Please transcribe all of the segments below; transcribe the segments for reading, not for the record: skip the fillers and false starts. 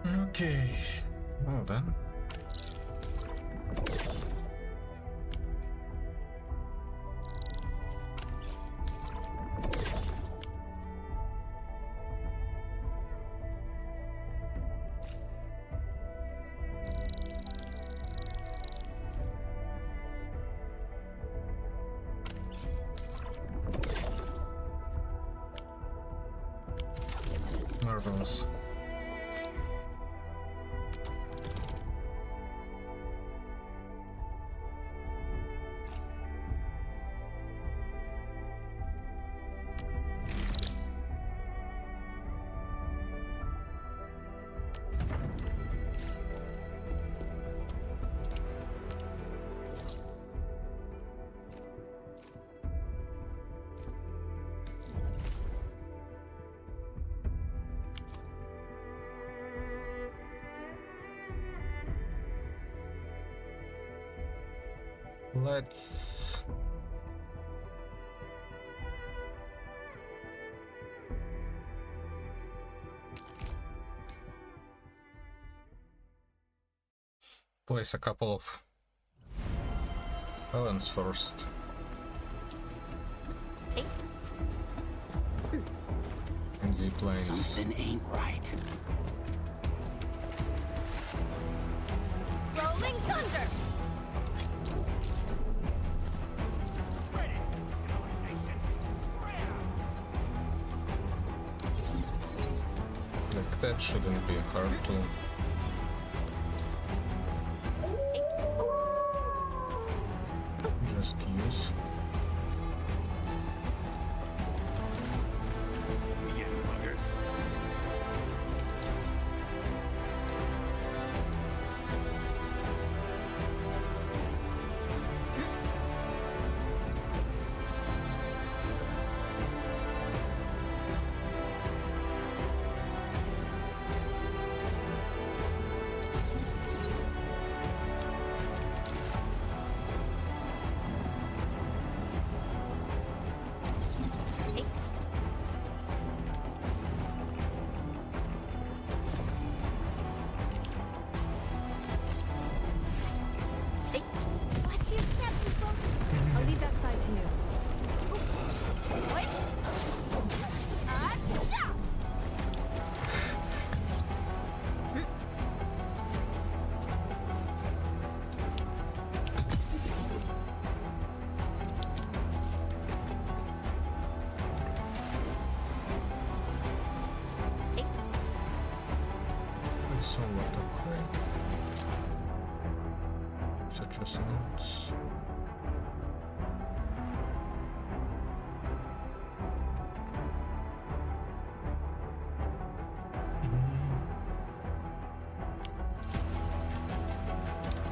Okay, well then. Marvelous. Let's place a couple of Helens first. And Z-planes. Something ain't right. Rolling thunder! Like that shouldn't be hard to just use. We get buggers. Watch your step, people! I'll leave that side to you. Wait! Yeah! It's somewhat upgrade. Such as notes.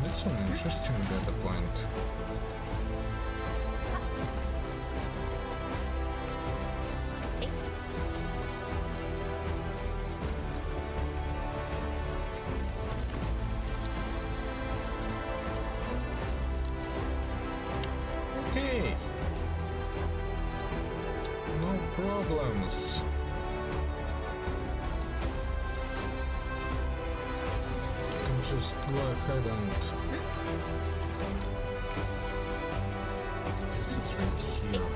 That's an interesting data point. Okay. No problems. Can just go ahead and it's right here.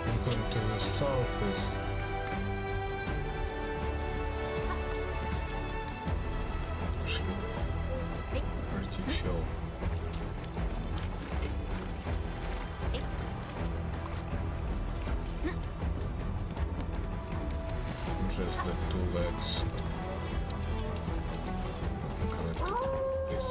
I'm going to the south is pretty chill. Just the two legs. Collect this.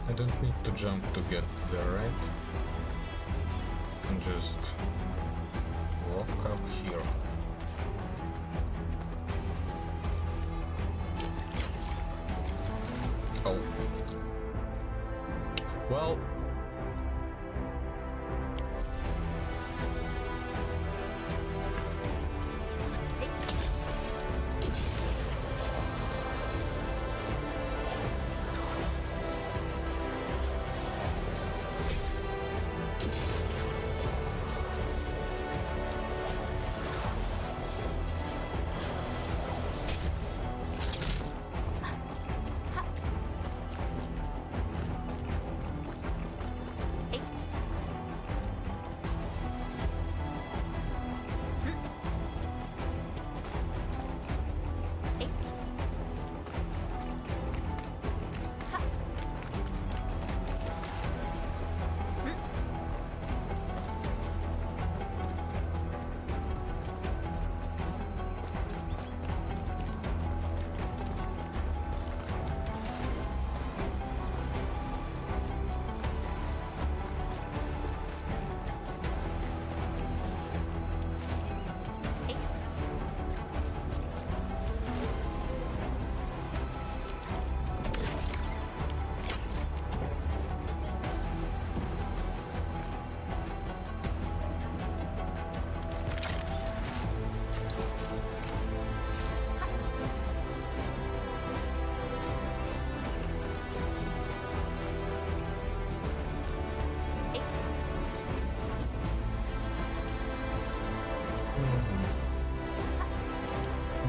I don't need to jump to get there, right? I can just Walk up here. Oh. Well.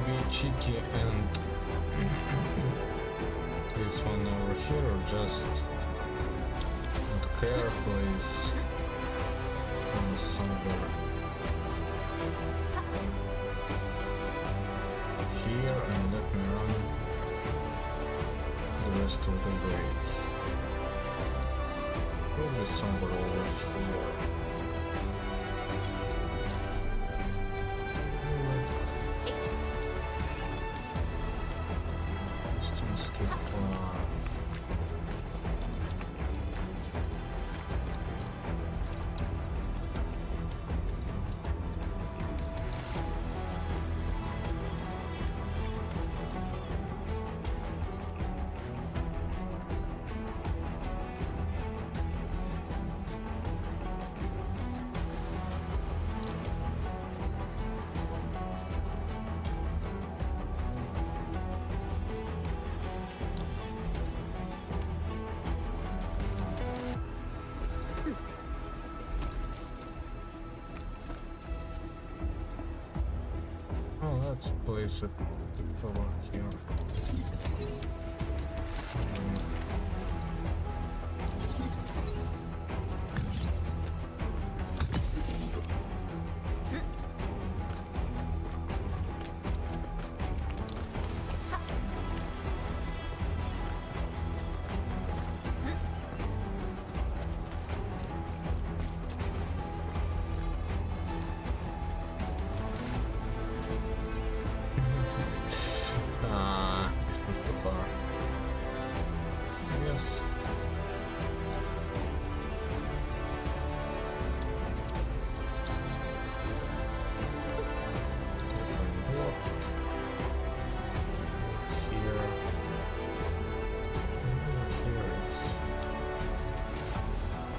Be cheeky and this one over here, or just don't care, please. Somewhere here and let me run the rest of the way. Probably somewhere over here. Let's place it over here. Distance too far. Yes. Blocked. Here. Here it's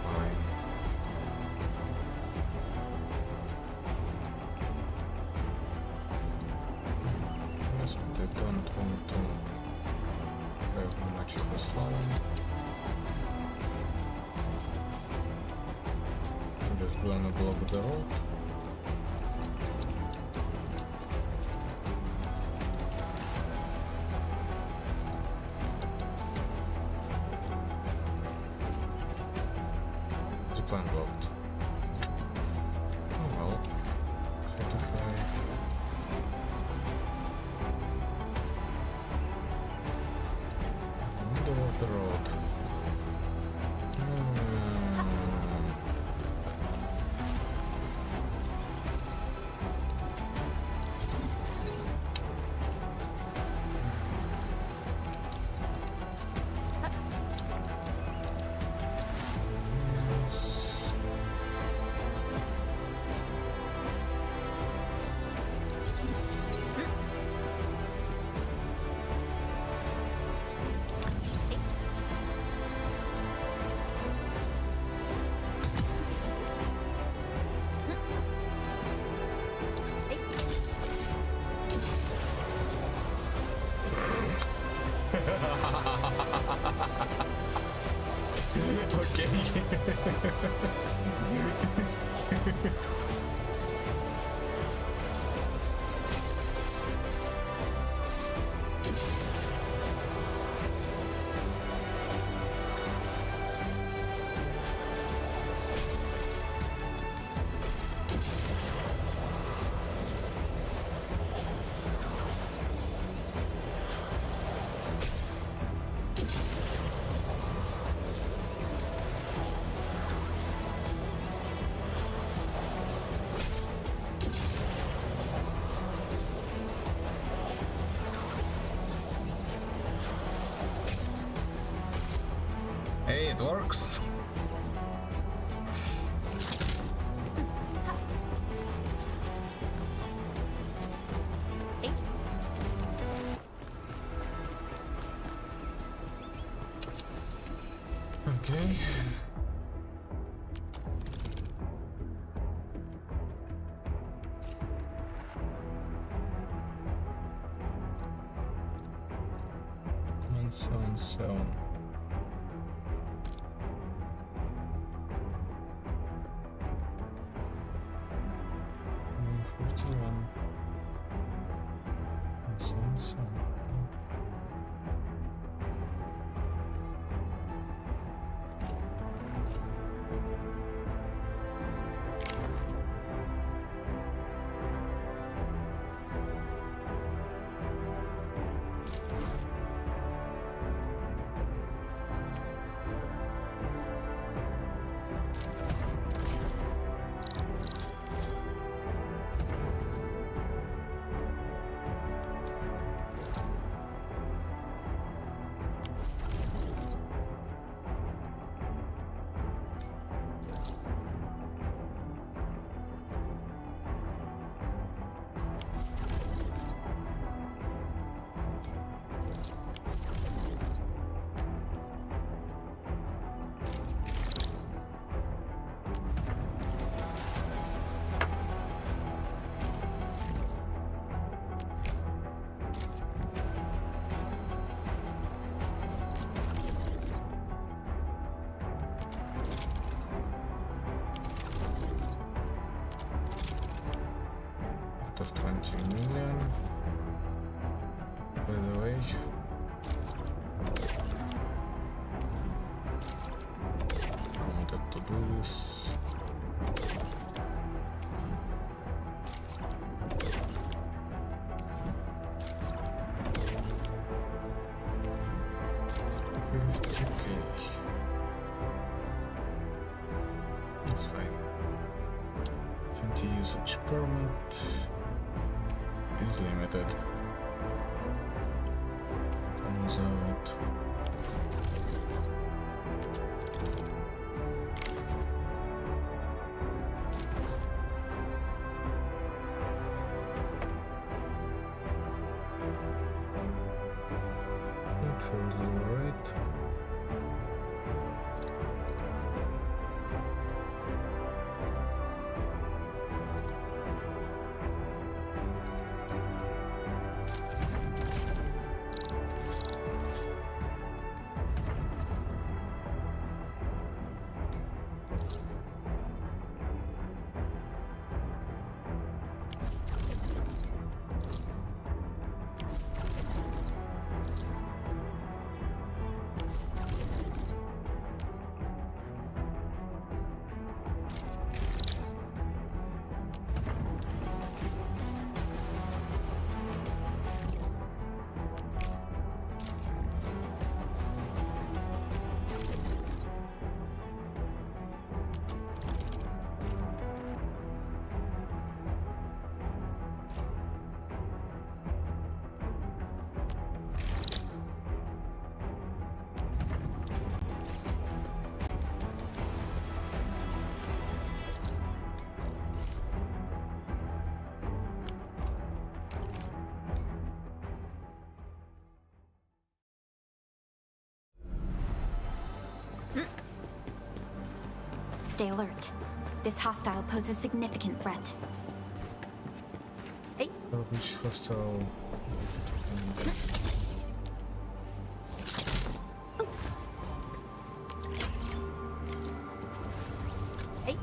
fine. Yes, but I don't want to have much of a slalom. I'm just gonna block the road. The plan blocked. Oh well. Certify. Middle of the road. it works. Okay. And so and so. 41. And so and so. Out of 20 million. By the way, I wanted to do this. It's fine. Senti usage permit is limited. Turns out. That feels alright. Stay alert. This hostile poses significant threat. Hey, Which hostile? hey.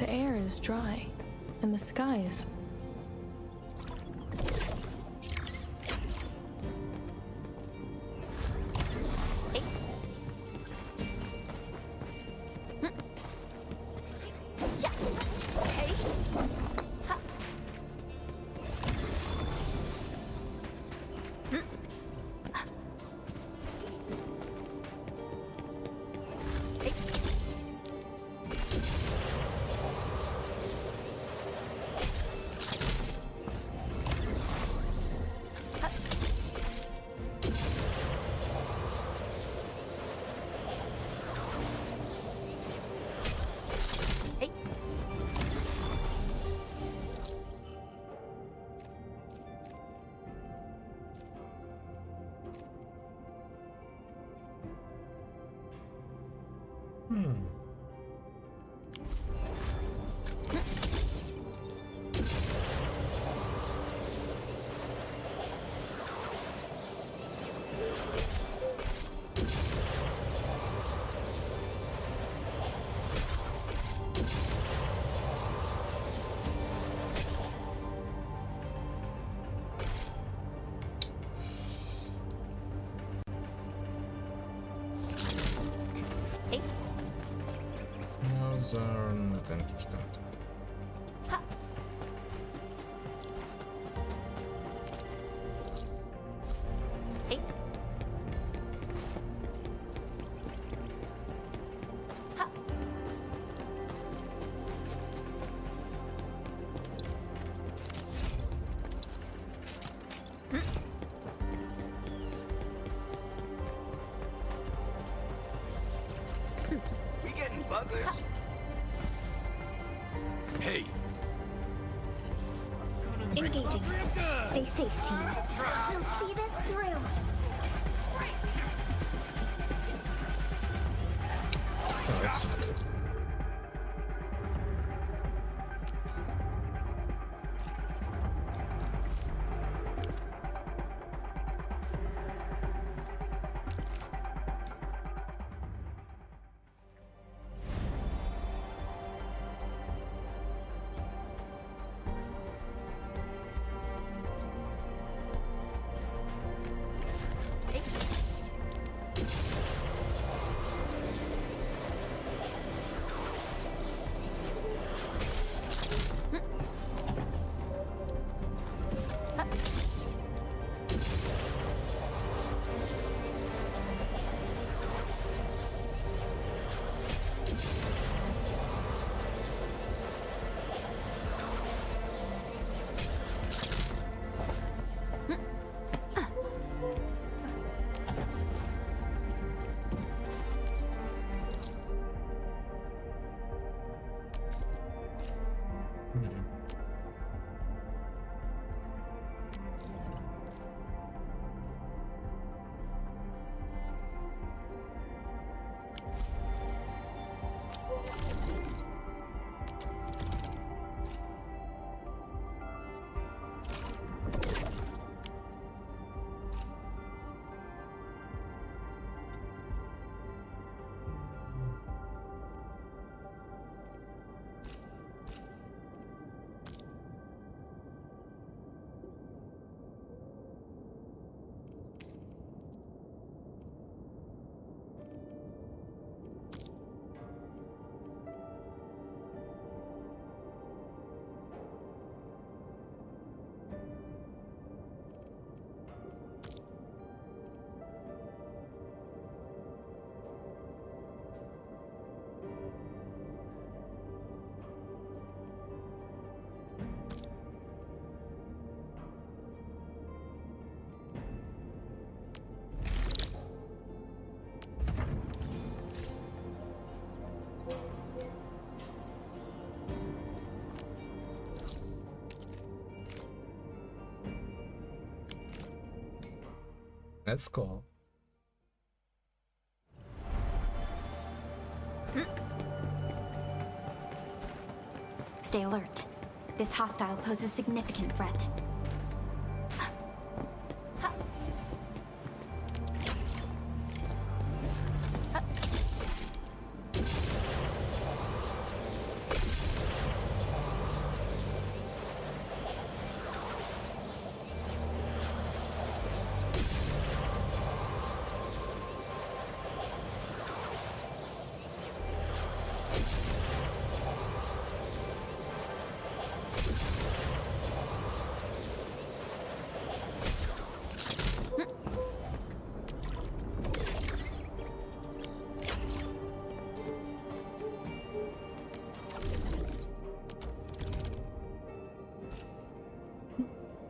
The air is dry, and the sky is... Those are not interesting. We getting buggers? Hey. Engaging. Stay safe, team. We'll see this through. Oh, that's not good. That's cool. Stay alert. This hostile poses significant threat.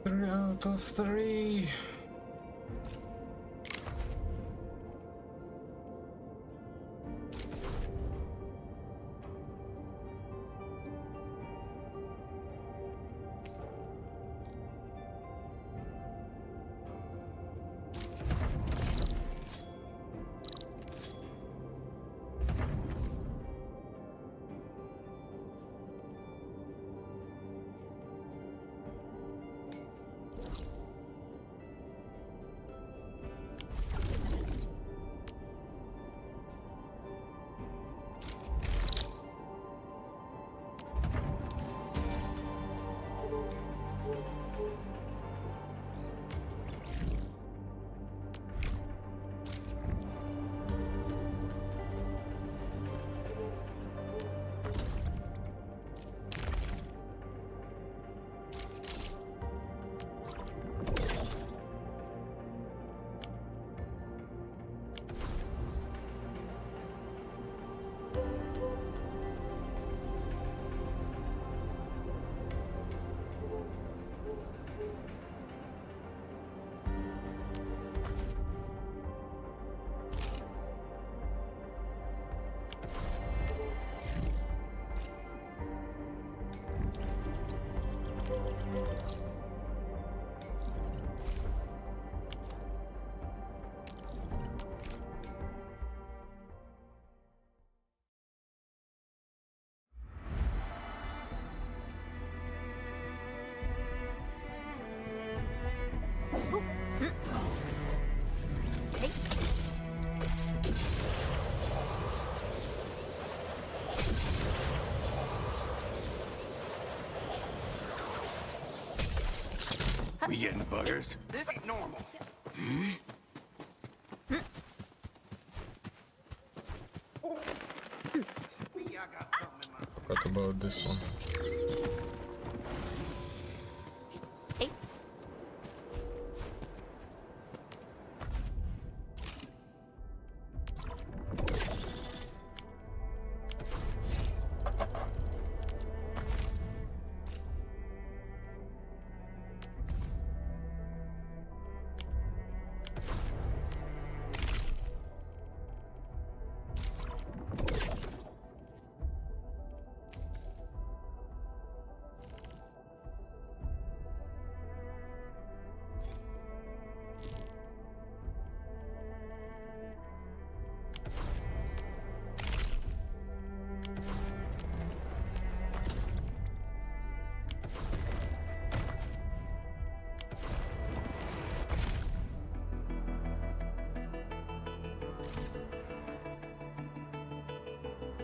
3 out of 3. We getting buggers? This ain't normal. What about this one? Hey.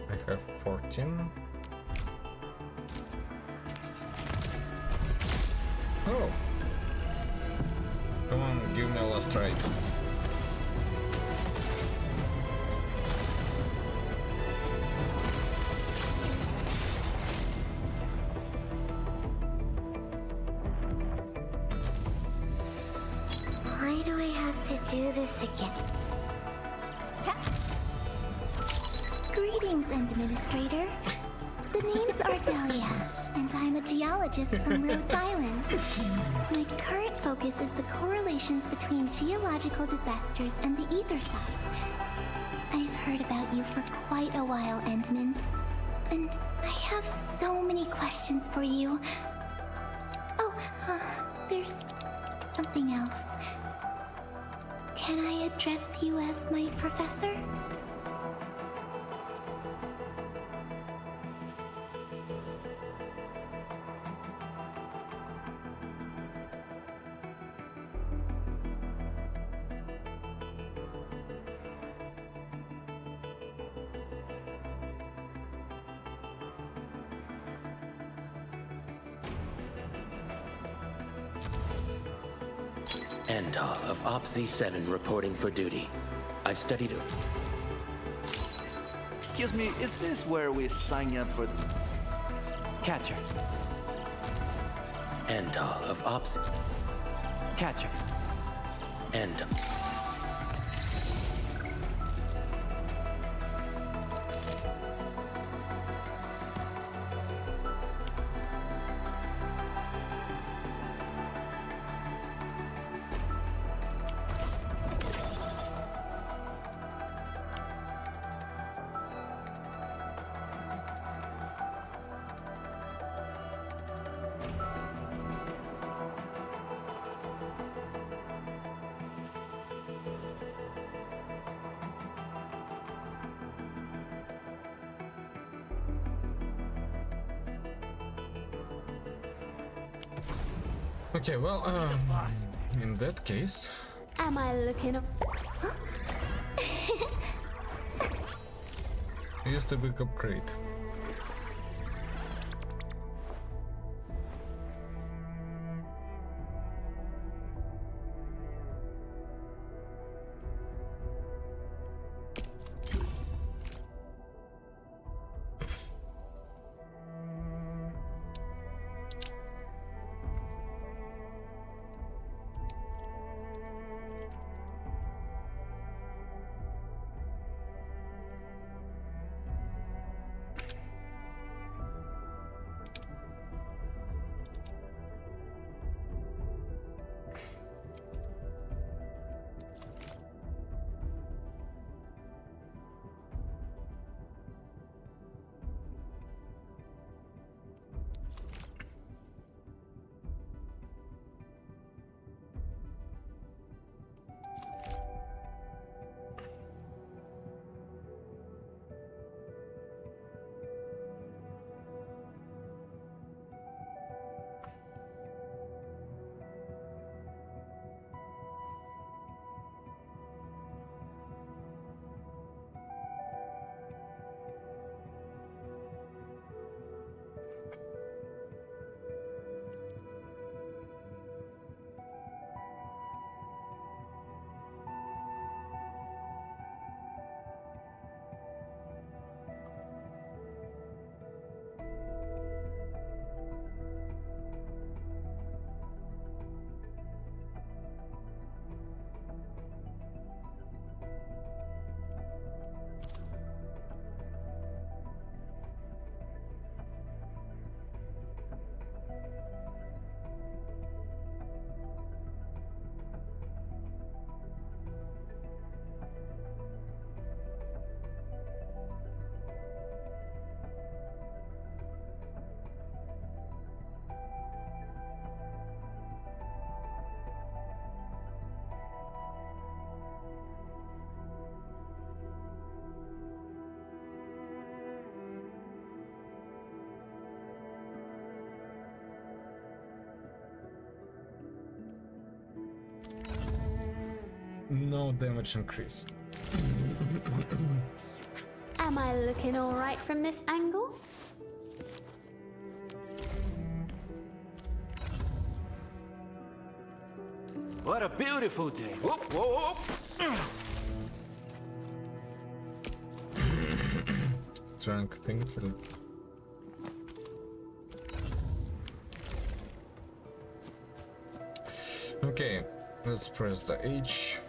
I have 14. Oh! Come on, give me a last ride. Why do I have to do this again? Greetings, Administrator. The name's Ardelia, and I'm a geologist from Rhodes Island. My current focus is the correlations between geological disasters and the ether side. I've heard about you for quite a while, Endman, and I have so many questions for you. Oh, there's something else. Can I address you as my professor? Antal of OPZ-7 reporting for duty. I've studied it. Excuse me, is this where we sign up for the... Catcher. Antal of OPZ... Catcher. Antal... Okay, well, in that case, Am I looking? use the big upgrade. No damage increase. Am I looking all right from this angle? What a beautiful day. Whoop, whoop, whoop. Drunk thing to do. Okay, let's press the H.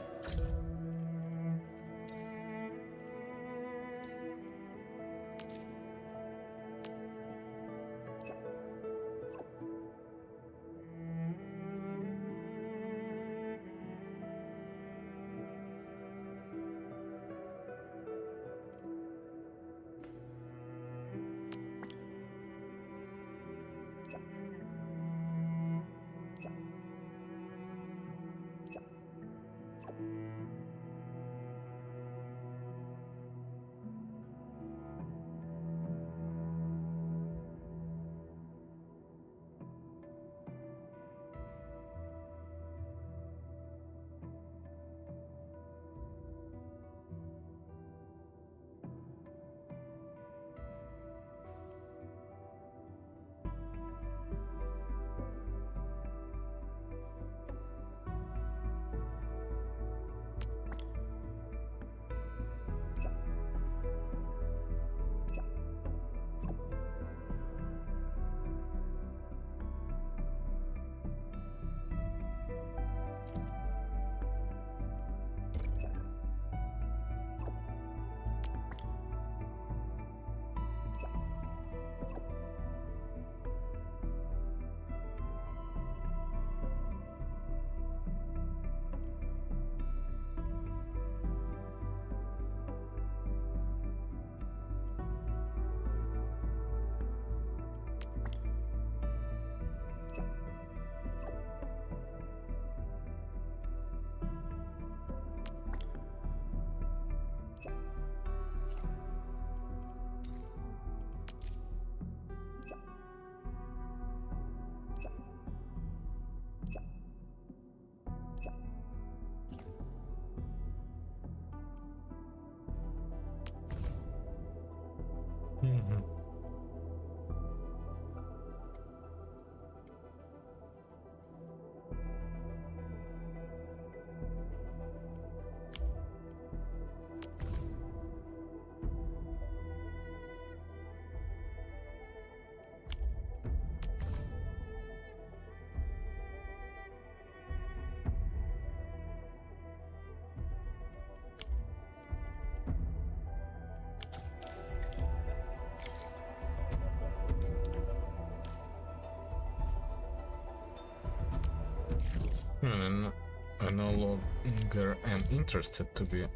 And I no longer am interested, to be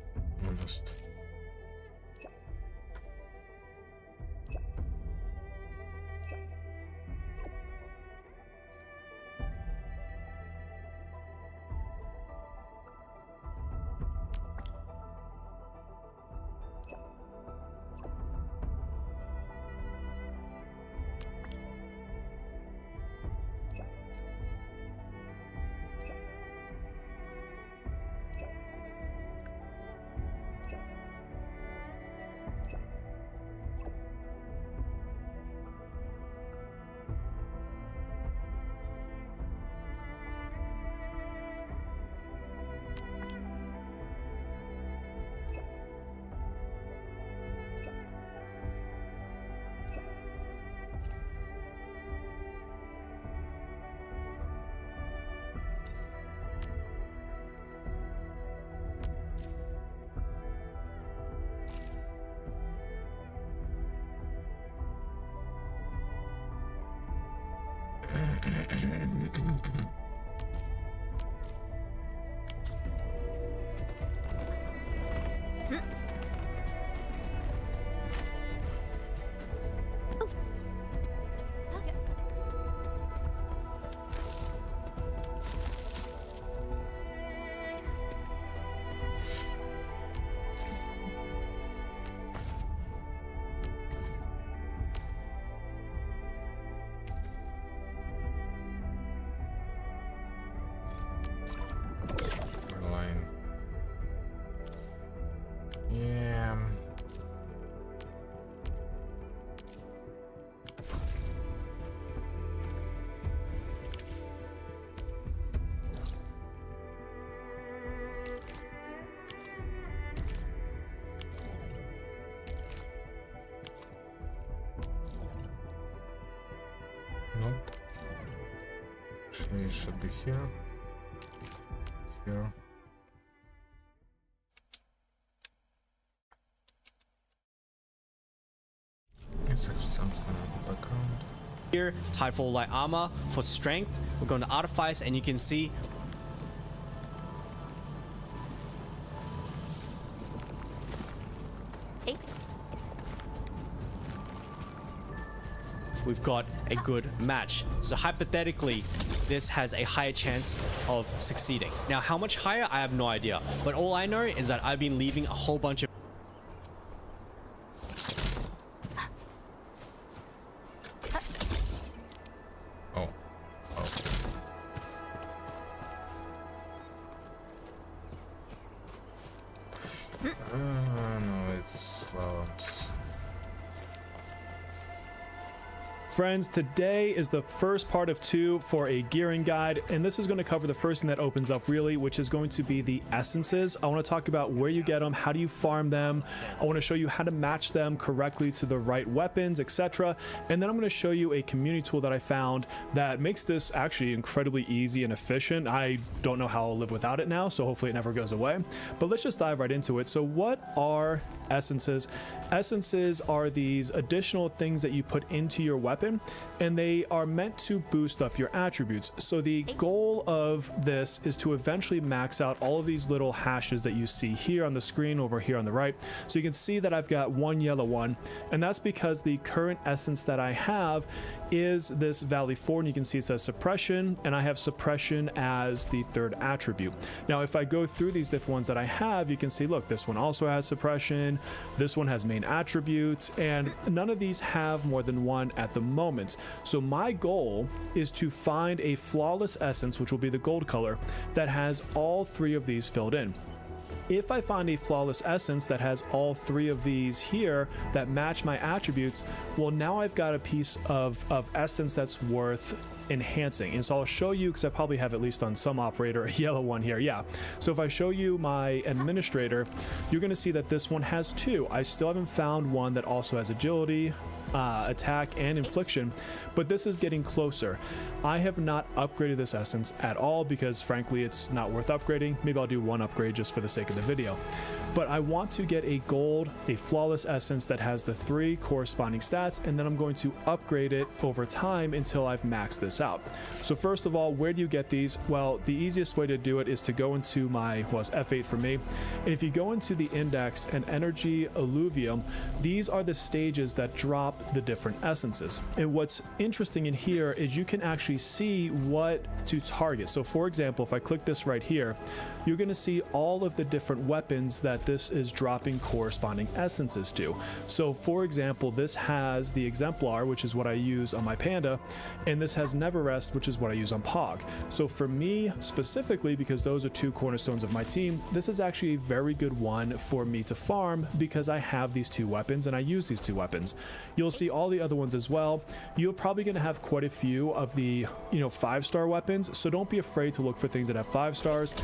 honest. Line. Yeah. Nope. Actually, it should be here. Here. It's actually something in the background. Here, Tidefall Light Armor for strength. We're going to Artifice, and you can see Hey. we've got a good match. So hypothetically, this has a higher chance of succeeding. Now, how much higher? I have no idea. But all I know is that I've been leaving a whole bunch of Oh. Oh. No, it's slowed. Friends, today is the first part of 2 for a gearing guide, and this is going to cover the first thing that opens up really, which is going to be the essences. I want to talk about where you get them, how do you farm them. I want to show you how to match them correctly to the right weapons, etc. And then I'm going to show you a community tool that I found that makes this actually incredibly easy and efficient. I don't know how I'll live without it now, so hopefully it never goes away. But let's just dive right into it. So what are essences? Essences are these additional things that you put into your weapon, and they are meant to boost up your attributes. So the goal of this is to eventually max out all of these little hashes that you see here on the screen over here on the right. So you can see that I've got one yellow one, and that's because the current essence that I have is this Valley 4, and you can see it says suppression, and I have suppression as the third attribute. Now if I go through these different ones that I have, you can see, look, this one also has suppression, this one has main attributes, and none of these have more than one at the moment. So my goal is to find a flawless essence, which will be the gold color, that has all 3 of these filled in. If I find a flawless essence that has all 3 of these here that match my attributes, well, now I've got a piece of essence that's worth enhancing. And so I'll show you, because I probably have at least on some operator a yellow one here. Yeah. So if I show you my administrator, you're going to see that this one has 2. I still haven't found one that also has agility. attack and infliction, but this is getting closer. I have not upgraded this essence at all because frankly it's not worth upgrading. Maybe I'll do one upgrade just for the sake of the video. But I want to get a gold, a flawless essence that has the 3 corresponding stats, and then I'm going to upgrade it over time until I've maxed this out. So first of all, where do you get these? Well, the easiest way to do it is to go into my, well, it's F8 for me. And if you go into the index and energy alluvium, these are the stages that drop the different essences. And what's interesting in here is you can actually see what to target. So for example, if I click this right here, you're going to see all of the different weapons that this is dropping corresponding essences to. So for example, this has the exemplar, which is what I use on my panda, and this has never rest, which is what I use on Pog. So for me specifically, because those are 2 cornerstones of my team, this is actually a very good one for me to farm because I have these 2 weapons and I use these 2 weapons. You'll see all the other ones as well. You're probably going to have quite a few of the 5-star weapons, so don't be afraid to look for things that have 5 stars.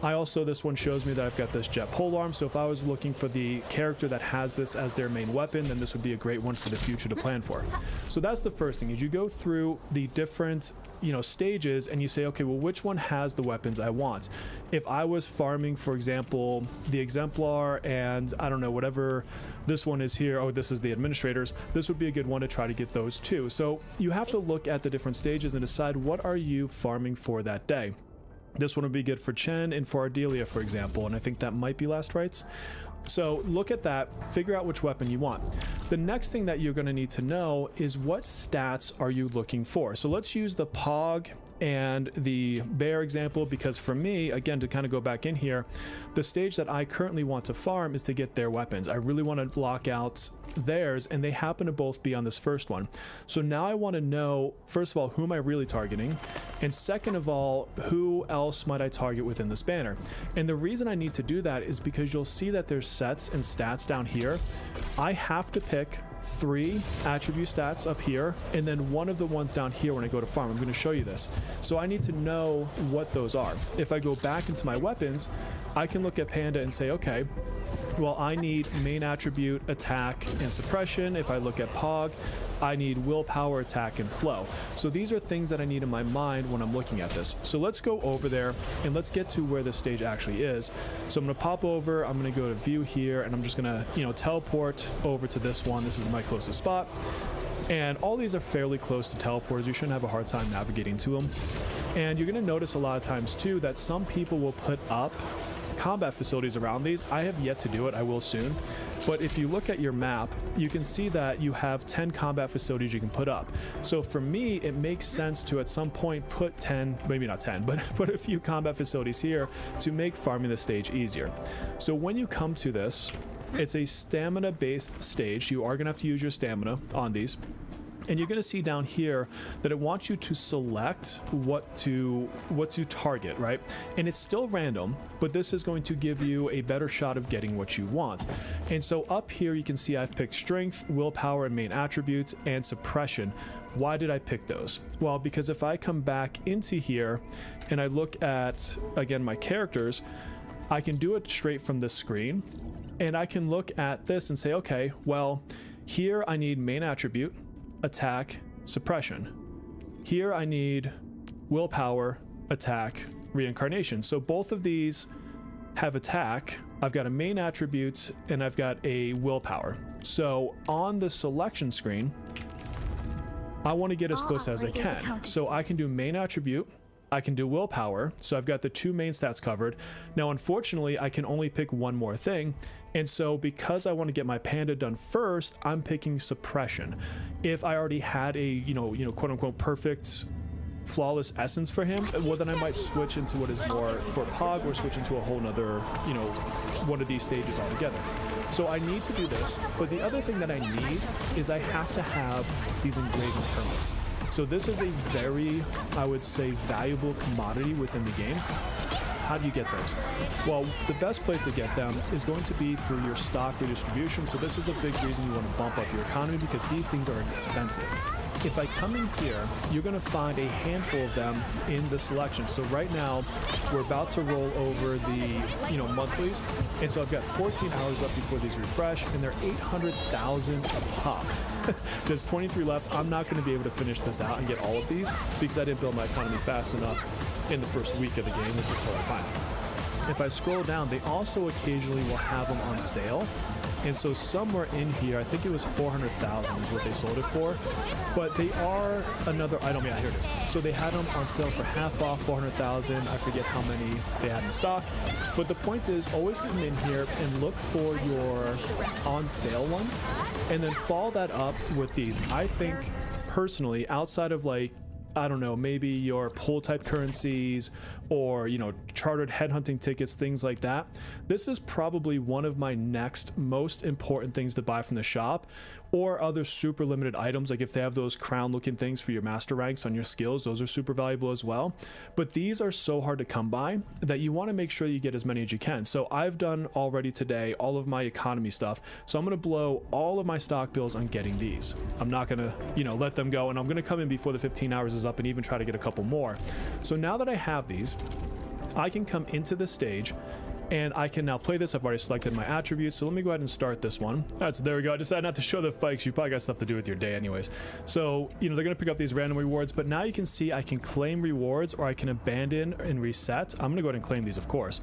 I also, this one shows me that I've got this jet polearm, so if I was looking for the character that has this as their main weapon, then this would be a great one for the future to plan for. So that's the first thing, is you go through the different stages and you say, okay, well, which one has the weapons I want? If I was farming, for example, the exemplar and I don't know, whatever this one is here, oh, this is the administrators, this would be a good one to try to get those too. So you have to look at the different stages and decide what are you farming for that day. This one would be good for Chen and for Ardelia, for example, and I think that might be last rites. So look at that, figure out which weapon you want. The next thing that you're going to need to know is what stats are you looking for. So let's use the Pog and the bear example, because for me, again, to kind of go back in here, the stage that I currently want to farm is to get their weapons. I really want to lock out theirs, and they happen to both be on this first one. So now I want to know, first of all, who am I really targeting? And second of all, who else might I target within this banner? And the reason I need to do that is because you'll see that there's sets and stats down here. I have to pick 3 attribute stats up here, and then one of the ones down here when I go to farm. I'm going to show you this. So I need to know what those are. If I go back into my weapons, I can look at Panda and say, okay, well, I need main attribute, attack, and suppression. If I look at Pog, I need willpower, attack, and flow. So these are things that I need in my mind when I'm looking at this. So let's go over there and let's get to where this stage actually is. So I'm going to pop over, I'm going to go to view here, and I'm just going to, teleport over to this one. This is my closest spot. And all these are fairly close to teleporters. You shouldn't have a hard time navigating to them. And you're going to notice a lot of times too that some people will put up combat facilities around these. I have yet to do it. I will soon. But if you look at your map, you can see that you have 10 combat facilities you can put up. So for me, it makes sense to at some point put 10, maybe not 10, but put a few combat facilities here to make farming the stage easier. So when you come to this, it's a stamina based stage. You are going to have to use your stamina on these. And you're going to see down here that it wants you to select what to target, right? And it's still random, but this is going to give you a better shot of getting what you want. And so up here you can see I've picked strength, willpower, and main attributes, and suppression. Why did I pick those? Well, because if I come back into here and I look at, again, my characters, I can do it straight from this screen. And I can look at this and say, okay, well, here I need main attribute, attack, suppression. Here I need willpower, attack, reincarnation. So both of these have attack. I've got a main attribute and I've got a willpower. So on the selection screen, I want to get as close as I can. So I can do main attribute, I can do willpower, so I've got the 2 main stats covered. Now, unfortunately, I can only pick one more thing, and so because I want to get my panda done first, I'm picking suppression. If I already had a, quote-unquote perfect, flawless essence for him, well, then I might switch into what is more for Pog or switch into a whole nother, one of these stages altogether. So I need to do this, but the other thing that I need is I have to have these engraving permits. So this is a very, I would say, valuable commodity within the game. How do you get those? Well, the best place to get them is going to be through your stock redistribution. So this is a big reason you want to bump up your economy, because these things are expensive. If I come in here, you're going to find a handful of them in the selection. So right now, we're about to roll over the, monthlies. And so I've got 14 hours left before these refresh, and they're 800,000 a pop. There's 23 left. I'm not going to be able to finish this out and get all of these because I didn't build my economy fast enough in the first week of the game, which is totally fine. If I scroll down, they also occasionally will have them on sale. And so somewhere in here, I think it was 400,000 is what they sold it for. But they are another item. Yeah, here it is. So they had them on sale for half off, 400,000. I forget how many they had in stock. But the point is, always come in here and look for your on sale ones and then follow that up with these. I think personally, outside of like, I don't know, maybe your pull type currencies or, you know, chartered headhunting tickets, things like that. This is probably one of my next most important things to buy from the shop, or other super limited items. Like if they have those crown looking things for your master ranks on your skills, those are super valuable as well. But these are so hard to come by that you want to make sure you get as many as you can. So I've done already today all of my economy stuff. So I'm going to blow all of my stock bills on getting these. I'm not going to, you know, let them go, and I'm going to come in before the 15 hours is up and even try to get a couple more. So now that I have these, I can come into this stage and I can now play this. I've already selected my attributes, so let me go ahead and start this one. That's, there we go. I decided not to show the fight because you probably got stuff to do with your day anyways. So, you know, they're going to pick up these random rewards, but now you can see I can claim rewards or I can abandon and reset. I'm going to go ahead and claim these, of course.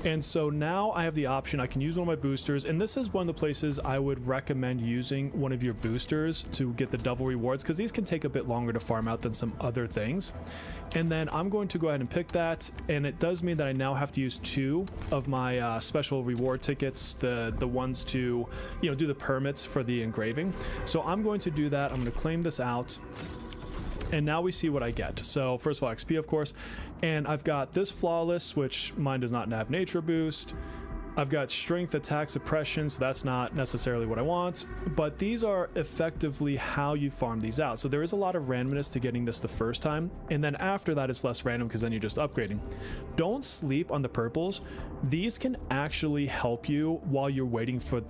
And so now I have the option, I can use one of my boosters, and this is one of the places I would recommend using one of your boosters to get the double rewards, because these can take a bit longer to farm out than some other things. And then I'm going to go ahead and pick that, and it does mean that I now have to use 2 of my special reward tickets, the ones to, you know, do the permits for the engraving. So I'm going to do that. I'm going to claim this out. And now we see what I get. So first of all, XP, of course, and I've got this flawless, which mine does not have nature boost. I've got strength, attack, suppression, so that's not necessarily what I want, but these are effectively how you farm these out. So there is a lot of randomness to getting this the first time, and then after that it's less random because then you're just upgrading. Don't sleep on the purples. These can actually help you while you're waiting for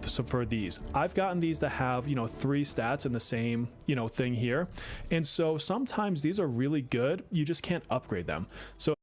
these. I've gotten these that have, you know, 3 stats in the same, you know, thing here, and so sometimes these are really good. You just can't upgrade them. So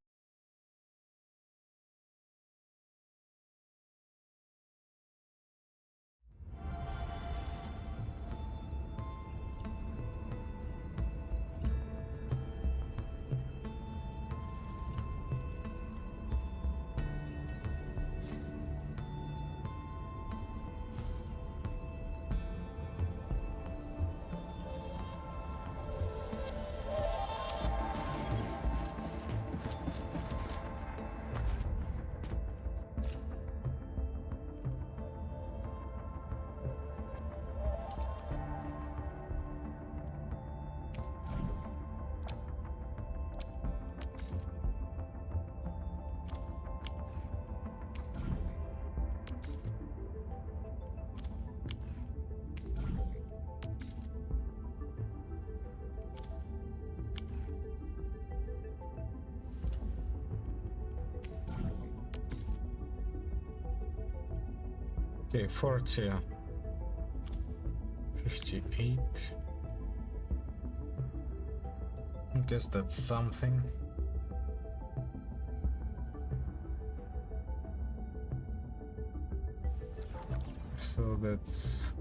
Okay, 40, 58. I guess that's something. So that's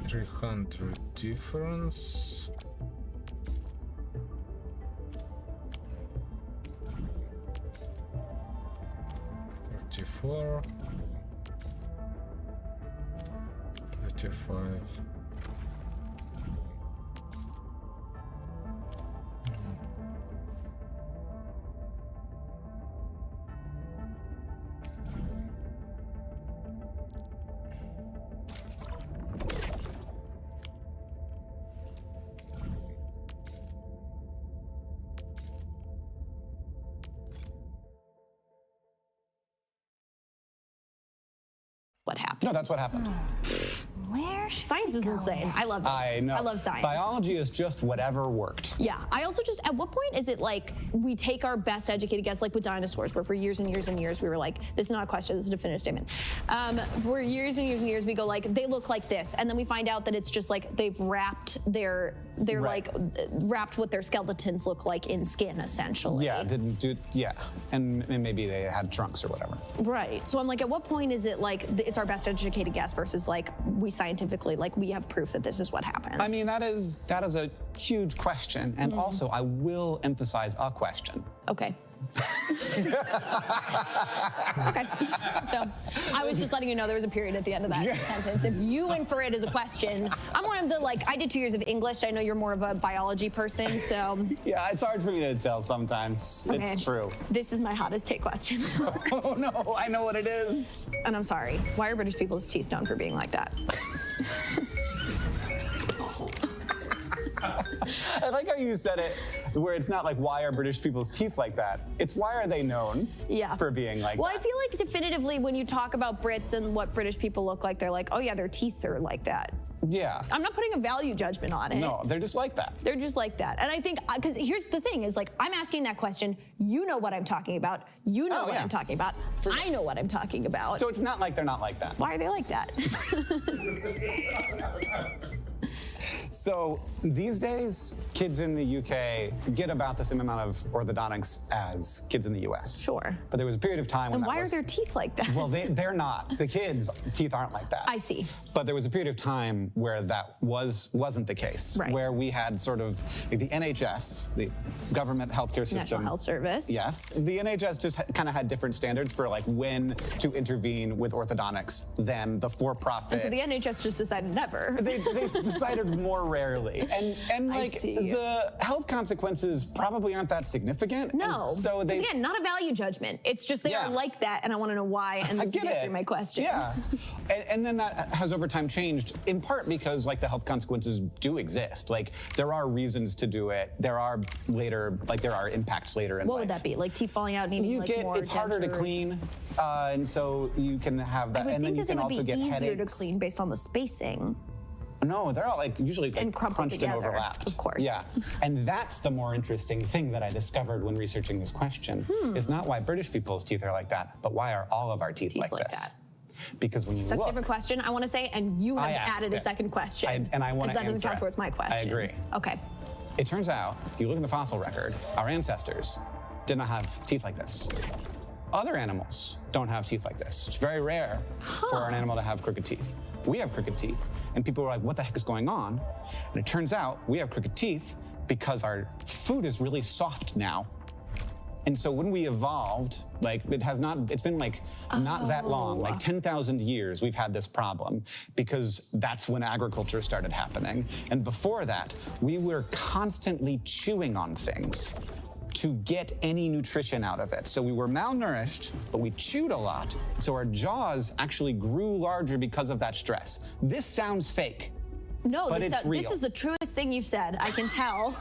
300 difference. $34. 35. What happened? No, that's what happened. Where? Science is insane. I love this. I know. I love science. Biology is just whatever worked. Yeah. I also just, at what point is it like we take our best educated guess, like with dinosaurs, where for years and years and years we were like, this is not a question, this is a definitive statement. For years and years and years we go like, they look like this, and then we find out that it's just like they've wrapped their Right. like wrapped what their skeletons look like in skin, essentially. Yeah, didn't do. Yeah, and maybe they had trunks or whatever. Right. So I'm like, at what point is it like it's our best educated guess versus like we scientifically scientifically, like we have proof that this is what happened? I mean, that is a huge question. And also, I will emphasize a question. Okay. Okay. So I was just letting you know there was a period at the end of that sentence. If you went for it as a question, I'm one of the, like, I did 2 years of English. I know you're more of a biology person, so. Yeah, it's hard for me to tell sometimes. Okay. It's true. This is my hottest take question. Oh no, I know what it is. And I'm sorry. Why are British people's teeth known for being like that? I like how you said it, where it's not like, why are British people's teeth like that? It's why are they known for being like well, that? I feel like definitively when you talk about Brits and what British people look like, they're like, oh yeah, their teeth are like that. Yeah. I'm not putting a value judgment on it. No, they're just like that. They're just like that. And I think, because here's the thing, is like, I'm asking that question, you know what I'm talking about, you know what I'm talking about, I know what I'm talking about. So it's not like they're not like that. Why are they like that? So these days, kids in the UK get about the same amount of orthodontics as kids in the US. Sure. But there was a period of time when And why are their teeth like that? Well, they're not. The kids' teeth aren't like that. I see. But there was a period of time where that wasn't the case. Right. Where we had sort of like the NHS, the government healthcare system. National Health Service. Yes. The NHS just kind of had different standards for like when to intervene with orthodontics than the for-profit. And so the NHS just decided never. They decided more rarely. And like see. the health consequences probably aren't that significant. No. And so they, again, not a value judgment. It's just they are like that, and I want to know why, and this is answering my question. Yeah. And then that has over time changed, in part because like the health consequences do exist. Like there are reasons to do it. There are impacts later in life. What would that be? Like teeth falling out, needing like more it's harder to dentures? clean, and so you can have that, I would and then think you that they can would also be get easier headaches. to clean based on the spacing. No, they're all like usually like And crumpled crunched and together, overlapped. of course. Yeah, and that's the more interesting thing that I discovered when researching this question. Is not why British people's teeth are like that, but why are all of our teeth like this? that. Because when you That's look, a different question, I want to say, and you have asked added a it. second question. and I want to that doesn't answer count it. towards my questions. I agree. Okay. It turns out, if you look in the fossil record, our ancestors did not have teeth like this. Other animals don't have teeth like this. It's very rare for an animal to have crooked teeth. We have crooked teeth, and people are like, what the heck is going on? And it turns out we have crooked teeth because our food is really soft now. And so when we evolved, like it's been like not that long, like 10,000 years we've had this problem because that's when agriculture started happening. And before that, we were constantly chewing on things to get any nutrition out of it. So we were malnourished, but we chewed a lot. So our jaws actually grew larger because of that stress. This sounds fake. No, but this real. is the truest thing you've said. I can tell.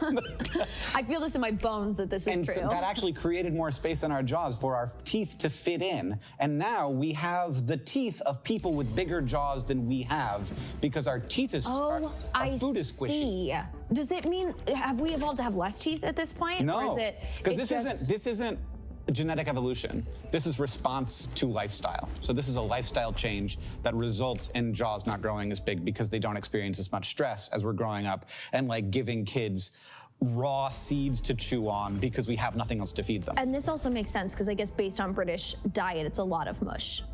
I feel this in my bones that this is true. So that actually created more space in our jaws for our teeth to fit in. And now we have the teeth of people with bigger jaws than we have because our teeth is, our food is squishy. See. Does it mean, have we evolved to have less teeth at this point? No, or is it, because this isn't genetic evolution. This is response to lifestyle. So this is a lifestyle change that results in jaws not growing as big because they don't experience as much stress as we're growing up and like giving kids raw seeds to chew on because we have nothing else to feed them. And this also makes sense because I guess based on British diet, it's a lot of mush.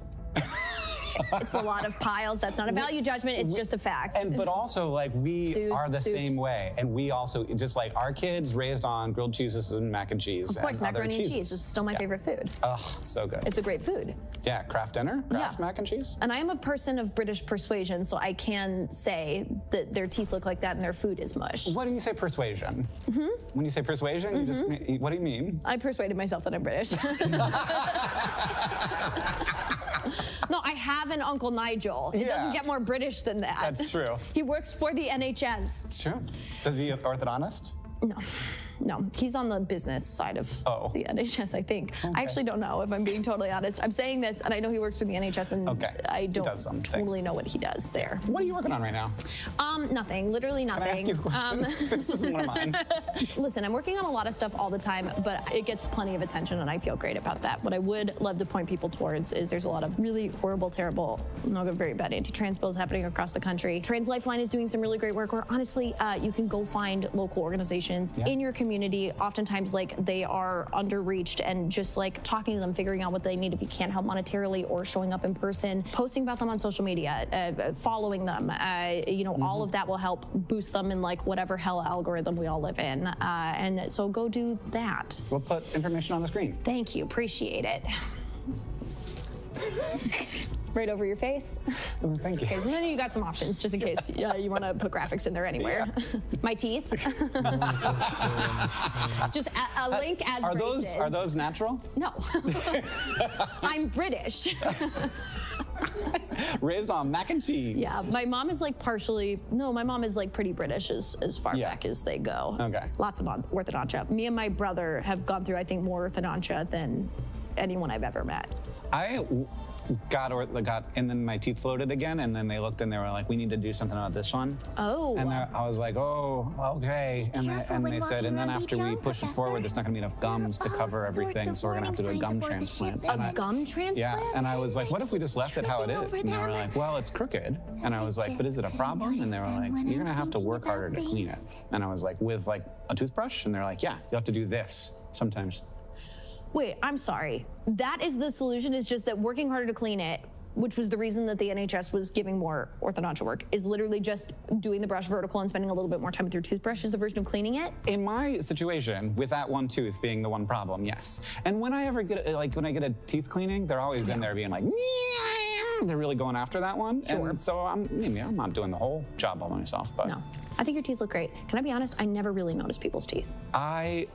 It's a lot of piles. That's not a value judgment. It's just a fact. But also, like, we Stews, are the soups. same way. And we also, just like our kids raised on grilled cheeses and mac and cheese. Of course, and other macaroni and cheeses. cheese is still my favorite food. Oh, so good. It's a great food. Yeah, Kraft dinner, Kraft mac and cheese. And I am a person of British persuasion, so I can say that their teeth look like that and their food is mush. What do you say persuasion? When you say persuasion, you just mean, what do you mean? I persuaded myself that I'm British. No, I have an Uncle Nigel. It doesn't get more British than that. That's true. He works for the NHS. It's true. Is he an orthodontist? No, he's on the business side of the NHS, I think. Okay. I actually don't know, if I'm being totally honest. I'm saying this, and I know he works for the NHS, and I don't totally know what he does there. What are you working on right now? Nothing, literally nothing. Can I ask you a question? This isn't one of mine. Listen, I'm working on a lot of stuff all the time, but it gets plenty of attention, and I feel great about that. What I would love to point people towards is there's a lot of really horrible, terrible, very bad anti-trans bills happening across the country. Trans Lifeline is doing some really great work where, honestly, you can go find local organizations in your community community, oftentimes like they are underreached, and just like talking to them, figuring out what they need if you can't help monetarily, or showing up in person, posting about them on social media, following them, you know, all of that will help boost them in like whatever hell algorithm we all live in. And so go do that. We'll put information on the screen. Thank you, appreciate it. Right over your face. Thank you. Okay, so then you got some options just in case you want to put graphics in there anywhere. Yeah. My teeth. Just a link as braces. Are those natural? No. I'm British. Raised on mac and cheese. Yeah, my mom is like my mom is like pretty British as far back as they go. Okay. Lots of orthodontia. Me and my brother have gone through, I think, more orthodontia than anyone I've ever met. I got, and then my teeth floated again, and then they looked and they were like, we need to do something about this one. Oh. And I was like, oh, okay. And they said, and then after we push it forward, there's not gonna be enough gums to cover everything, so we're gonna have to do a gum transplant. A gum transplant? Yeah, and I was like, what if we just left it how it is? And they were like, well, it's crooked. And I was like, but is it a problem? And they were like, you're gonna have to work harder to clean it. And I was like, with like a toothbrush? And they're like, yeah, you have to do this sometimes. Wait, I'm sorry. That is the solution, is just that working harder to clean it, which was the reason that the NHS was giving more orthodontia work, is literally just doing the brush vertical and spending a little bit more time with your toothbrush is the version of cleaning it? In my situation, with that one tooth being the one problem, yes. And when I ever get, when I get a teeth cleaning, they're always in there being like, they're really going after that one. Sure. And so I'm not doing the whole job by myself, but. No, I think your teeth look great. Can I be honest? I never really noticed people's teeth. I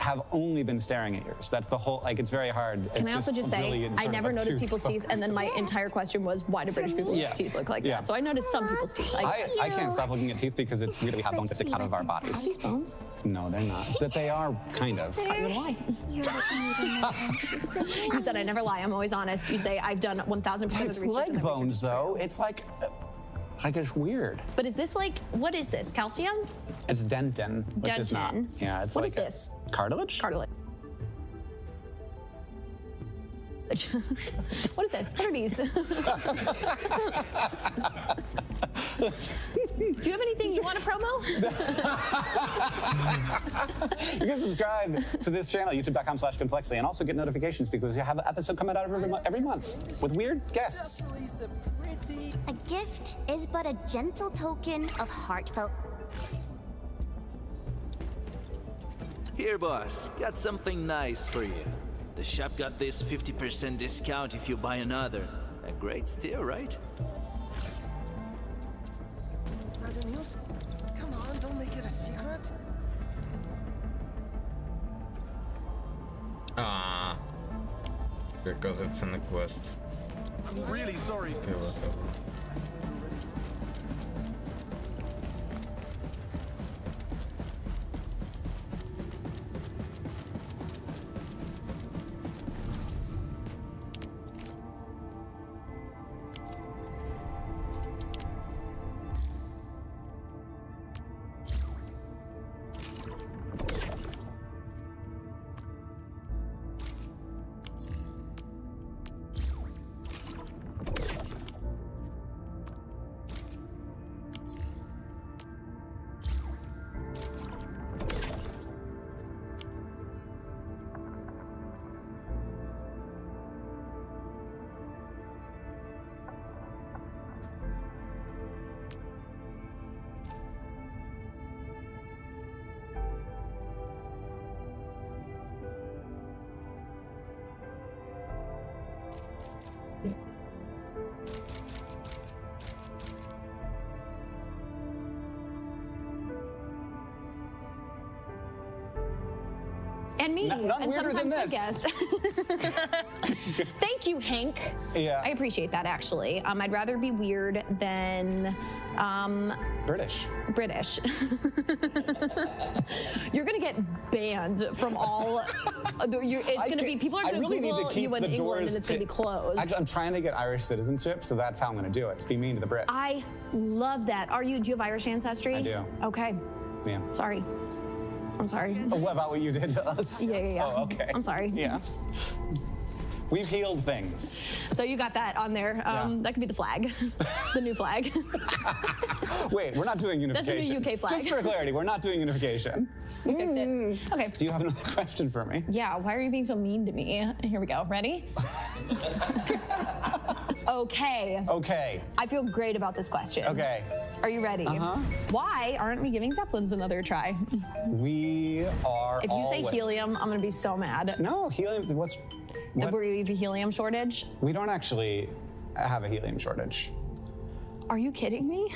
have only been staring at yours. That's the whole, like, it's very hard. Can I also just say, I never noticed people's teeth, and then my entire question was, why do British people's teeth look like that? So I noticed some people's teeth. I can't stop looking at teeth because it's weird that we have bones that stick out of our bodies. Are these bones? No, they're not. That they are, kind of. I would lie. You said I never lie. I'm always honest. You say I've done 1,000% of the research. It's leg bones, though. It's like it's weird. But is this like, what is this? Calcium? It's dentin, which is not. Yeah, it's what like is this? Cartilage? Cartilage. What is this? What are these? Do you have anything you want to promo? You can subscribe to this channel, youtube.com/Complexly, and also get notifications because you have an episode coming out every month with weird guests. A gift is but a gentle token of heartfelt. Here, boss. Got something nice for you. The shop got this 50% discount if you buy another. A great steal, right? Is that the news? Come on, don't make it a secret. Because it's in the quest. I'm really sorry. Okay, whatever. And me, None and weirder than sometimes this. my guest. Thank you, Hank. Yeah. I appreciate that, actually. I'd rather be weird than British. You're gonna get banned from all. It's gonna be people are gonna Google you in England, and it's gonna be closed. I'm trying to get Irish citizenship, so that's how I'm gonna do it. It's be mean to the Brits. I love that. Do you have Irish ancestry? I do. Okay. Yeah. Sorry. I'm sorry. What about what you did to us? Yeah. Oh, okay. I'm sorry. Yeah. We've healed things. So you got that on there. That could be the flag, the new flag. Wait, we're not doing unification. That's the new UK flag. Just for clarity, we're not doing unification. We fixed it. Okay. Do you have another question for me? Yeah, why are you being so mean to me? Here we go. Ready? Okay. Okay. I feel great about this question. Okay. Are you ready? Why aren't we giving Zeppelins another try? We are. If you say helium, I'm gonna be so mad. No, helium. What? Were you a helium shortage? We don't actually have a helium shortage. Are you kidding me?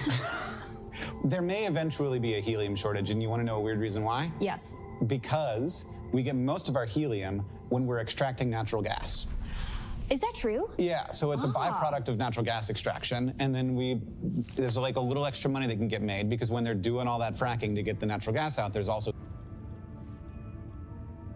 There may eventually be a helium shortage, and you want to know a weird reason why? Yes. Because we get most of our helium when we're extracting natural gas. Is that true? Yeah, so it's a byproduct of natural gas extraction, and then there's like a little extra money that can get made because when they're doing all that fracking to get the natural gas out, there's also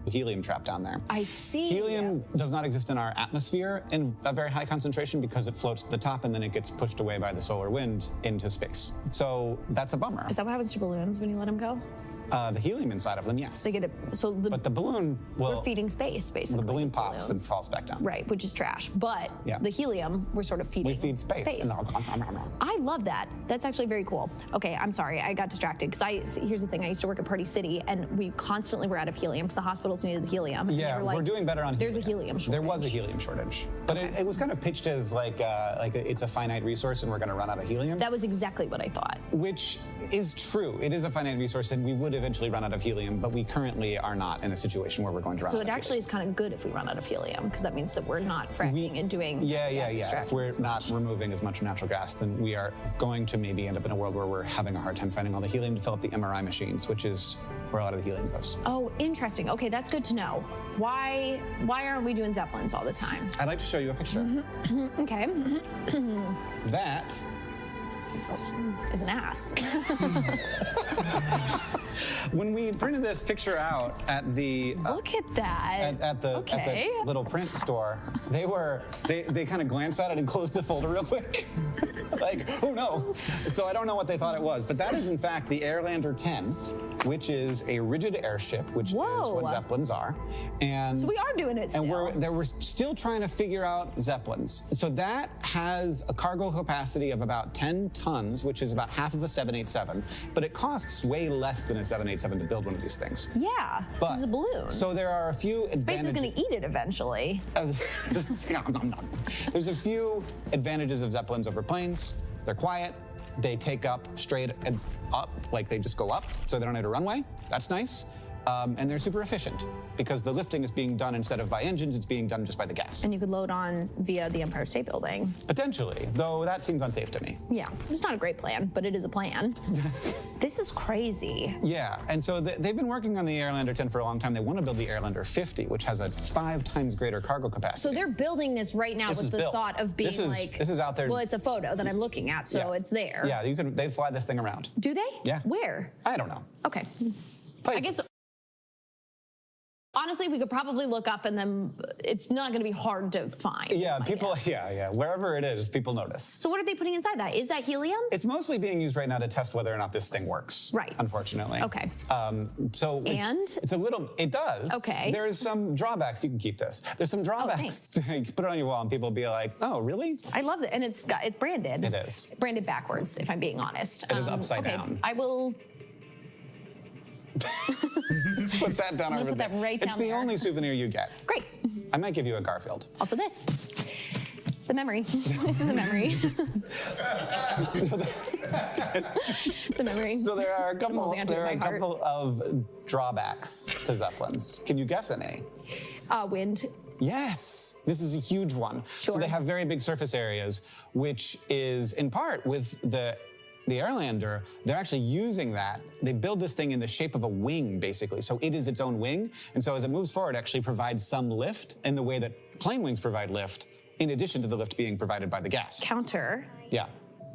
helium trapped down there. I see. Helium does not exist in our atmosphere in a very high concentration because it floats to the top and then it gets pushed away by the solar wind into space. So that's a bummer. Is that what happens to balloons when you let them go? The helium inside of them, yes. They get it. But the balloon will. We're feeding space, basically. The balloon pops and falls back down. Right, which is trash. But the helium, we're sort of feeding. We feed space. I love that. That's actually very cool. Okay, I'm sorry, I got distracted because here's the thing. I used to work at Party City, and we constantly were out of helium because the hospitals needed the helium. And Yeah, they were like, we're doing better on. There's a helium shortage. There was a helium shortage, but it was kind of pitched as like it's a finite resource and we're going to run out of helium. That was exactly what I thought. Which is true. It is a finite resource, and we would eventually run out of helium, but we currently are not in a situation where we're going to run out So of it actually is kind of good if we run out of helium because that means that we're not fracking and doing Yeah. gas If we're not removing as much natural gas, then we are going to maybe end up in a world where we're having a hard time finding all the helium to fill up the MRI machines, which is where a lot of the helium goes. Oh, interesting. Okay, that's good to know. Why aren't we doing Zeppelins all the time? I'd like to show you a picture. Okay. That is an ass. When we printed this picture out at the look at that at the little print store, they kind of glanced at it and closed the folder real quick. Like, oh no. So I don't know what they thought it was, but that is in fact the Airlander 10, which is a rigid airship, which is what Zeppelins are. And so we are doing it still. And we're still trying to figure out Zeppelins. So that has a cargo capacity of about 10 tons, which is about half of a 787, but it costs way less than a 787 to build one of these things. Yeah, But this is a balloon. So there are a few advantages. Space is going to eat it eventually. There's a few advantages of Zeppelins over planes. They're quiet. They take up straight up, like they just go up, so they don't need a runway. That's nice. And they're super efficient because the lifting is being done instead of by engines, it's being done just by the gas. And you could load on via the Empire State Building. Potentially, though that seems unsafe to me. Yeah, it's not a great plan, but it is a plan. This is crazy. Yeah, and so they've been working on the Airlander 10 for a long time. They want to build the Airlander 50, which has a 5 times greater cargo capacity. So they're building this right now with the thought of being this is out there. Well, it's a photo that I'm looking at, so it's there. Yeah, they fly this thing around. Do they? Yeah. Where? I don't know. Okay. Places. I guess. Honestly, we could probably look up and then it's not going to be hard to find. Yeah, wherever it is, people notice. So what are they putting inside that? Is that helium? It's mostly being used right now to test whether or not this thing works. Right. Unfortunately. Okay. So it's a little, it does. Okay. There's some drawbacks. You can keep this. There's some drawbacks to put it on your wall and people will be like, oh, really? I love it. And it's branded. It is. Branded backwards, if I'm being honest. It is upside down. I will... Put that down over put there. that right down It's the there. only souvenir you get. Great. I might give you a Garfield. Also this. The memory. This is a memory. It's a memory. So there are a couple of drawbacks to Zeppelins. Can you guess any? Wind. Yes, this is a huge one. Sure. So they have very big surface areas, which is in part with the Airlander, they're actually using that. They build this thing in the shape of a wing, basically. So it is its own wing. And so as it moves forward, it actually provides some lift in the way that plane wings provide lift, in addition to the lift being provided by the gas. Counter. Yeah.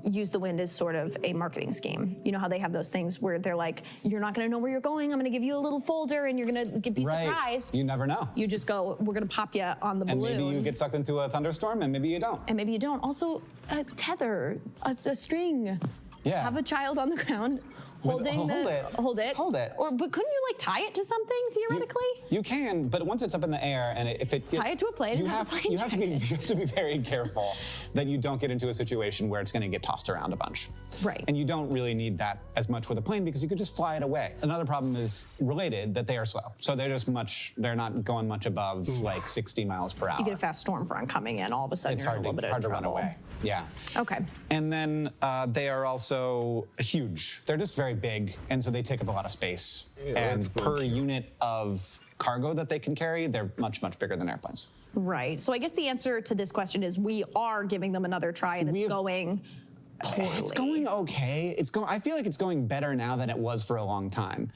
Use the wind as sort of a marketing scheme. You know how they have those things where they're like, you're not going to know where you're going. I'm going to give you a little folder and you're going to be surprised. You never know. You just go, we're going to pop you on the balloon. And maybe you get sucked into a thunderstorm and maybe you don't. And maybe you don't. Also, a tether, a string. Yeah. Have a child on the ground holding hold it. Hold it. Just hold it. But couldn't you like tie it to something theoretically? You can, but once it's up in the air and if it Tie it to a plane you and have have a plane you have to be very careful that you don't get into a situation where it's going to get tossed around a bunch. Right. And you don't really need that as much with a plane because you could just fly it away. Another problem is related that they are slow, so they're not going much above like 60 miles per hour. You get a fast storm front coming in, all of a sudden It's you're in a little bit hard of to run trouble. away. Yeah. Okay. And then they are also huge. They're just very big, and so they take up a lot of space. Yeah, and that's per good. unit of cargo that they can carry, they're much, much bigger than airplanes. Right. So I guess the answer to this question is we are giving them another try, and it's going poorly. It's going okay. I feel like it's going better now than it was for a long time.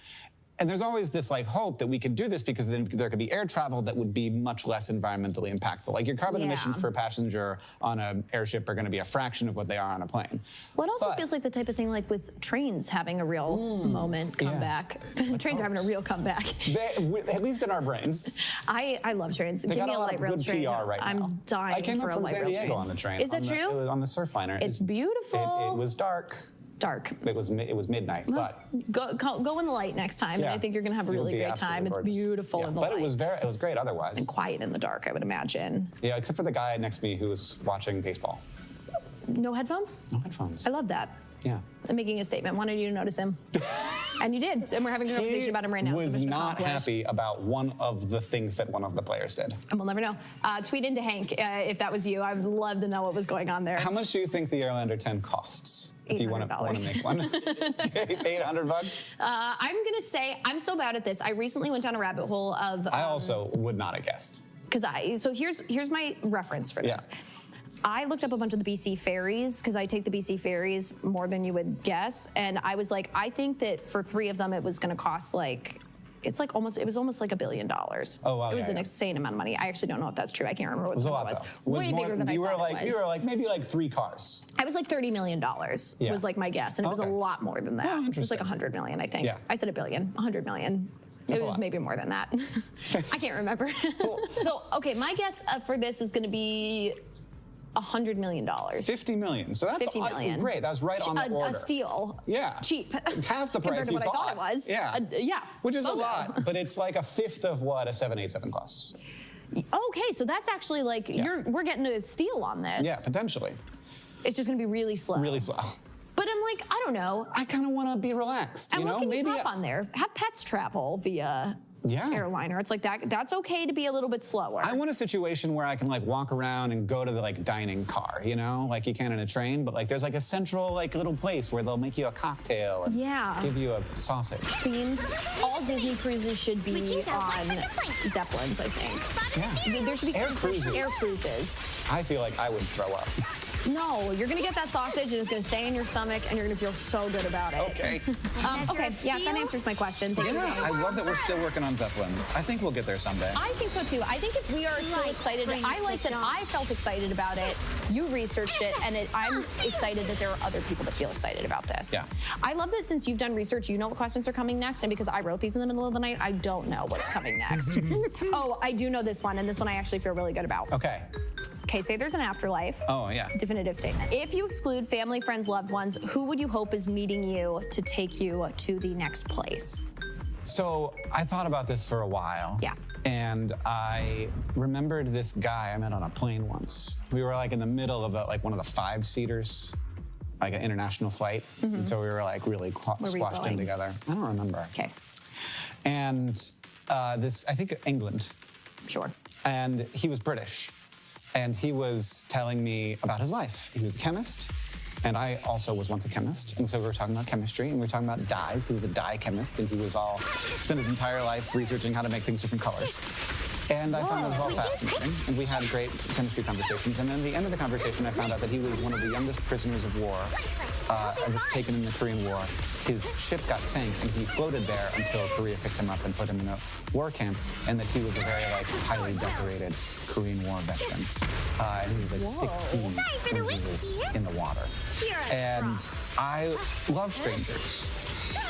And there's always this like hope that we could do this because then there could be air travel that would be much less environmentally impactful. Like your carbon emissions per passenger on an airship are going to be a fraction of what they are on a plane. Well, it also feels like the type of thing like with trains having a real moment comeback. Trains are having a real comeback. At least in our brains. I love trains. They Give got me a a lot light of rail good train. PR right now. I'm dying I came for up a from light San rail Diego train. on the train. Is that true? It was on the Surfliner. It's beautiful. It was dark. Dark. It was midnight, Well, but go in the light next time, and I think you're gonna have a really great time. It's beautiful in the but light. it was great otherwise. And quiet in the dark, I would imagine. Yeah, except for the guy next to me who was watching baseball. No headphones? No headphones. I love that. Yeah. I'm making a statement. Wanted you to notice him. And you did. And we're having a conversation about him right now. He was mission not accomplished. happy about one of the things that one of the players did. And we'll never know. Tweet into Hank if that was you. I would love to know what was going on there. How much do you think the Airlander 10 costs? If you want to make one. $800? I'm going to say, I'm so bad at this. I recently went down a rabbit hole of... I also would not have guessed. So here's my reference for this. Yeah. I looked up a bunch of the BC ferries because I take the BC ferries more than you would guess, and I was like, I think that for 3 of them it was going to cost like, it was almost like $1 billion. Oh wow! It was an insane amount of money. I actually don't know if that's true. I can't remember what the number was. Way bigger than I thought it was. You were like maybe like 3 cars. I was like $30 million was like my guess, and it was a lot more than that. It was like 100 million, I think. Yeah. I said $1 billion, 100 million. That's it a was lot. maybe more than that. I can't remember. So, okay, my guess for this is going to be $100 million. 50 million. So that's 50 million. Great. That was right on the order. A steal. Yeah. Cheap. Half the price compared to you what I thought it was. Yeah. Yeah. Which is Logo. a lot, but it's like a fifth of what a 787 costs. Okay, so that's actually like we're getting a steal on this. Yeah, potentially. It's just going to be really slow. Really slow. But I'm like, I don't know. I kind of want to be relaxed. And you what know? can Maybe you pop on there? Have pets travel via airliner. It's like that's okay to be a little bit slower. I want a situation where I can like walk around and go to the like dining car, you know, like you can in a train, but like there's like a central like little place where they'll make you a cocktail and give you a sausage. Themed. All Disney cruises should be on Zeppelins, I think. Yeah. There should be air cruises. Air cruises. I feel like I would throw up. No, you're gonna get that sausage and it's gonna stay in your stomach and you're gonna feel so good about it. Okay. Okay, yeah, that answers my question. Thank you. I love that we're still working on Zeppelins. I think we'll get there someday. I think so too. I think if we are still excited, I like that I felt excited about it, you researched it, and I'm excited that there are other people that feel excited about this. Yeah. I love that since you've done research, you know what questions are coming next, and because I wrote these in the middle of the night, I don't know what's coming next. Oh, I do know this one, and this one I actually feel really good about. Okay. Okay, say there's an afterlife. Oh, yeah. Definitive statement. If you exclude family, friends, loved ones, who would you hope is meeting you to take you to the next place? So I thought about this for a while. Yeah. And I remembered this guy I met on a plane once. We were like in the middle of like one of the 5-seaters, like an international flight. And so we were like really squashed in together. I don't remember. Okay. And I think England. Sure. And he was British. And he was telling me about his life. He was a chemist, and I also was once a chemist. And so we were talking about chemistry, and we were talking about dyes. He was a dye chemist, and he was spent his entire life researching how to make things different colors. And I found that all fascinating, and we had great chemistry conversations. And then at the end of the conversation, I found out that he was one of the youngest prisoners of war ever taken in the Korean War. His ship got sank, and he floated there until Korea picked him up and put him in a war camp, and that he was a very highly decorated Korean War veteran. And he was 16 when he was in the water. And I love strangers.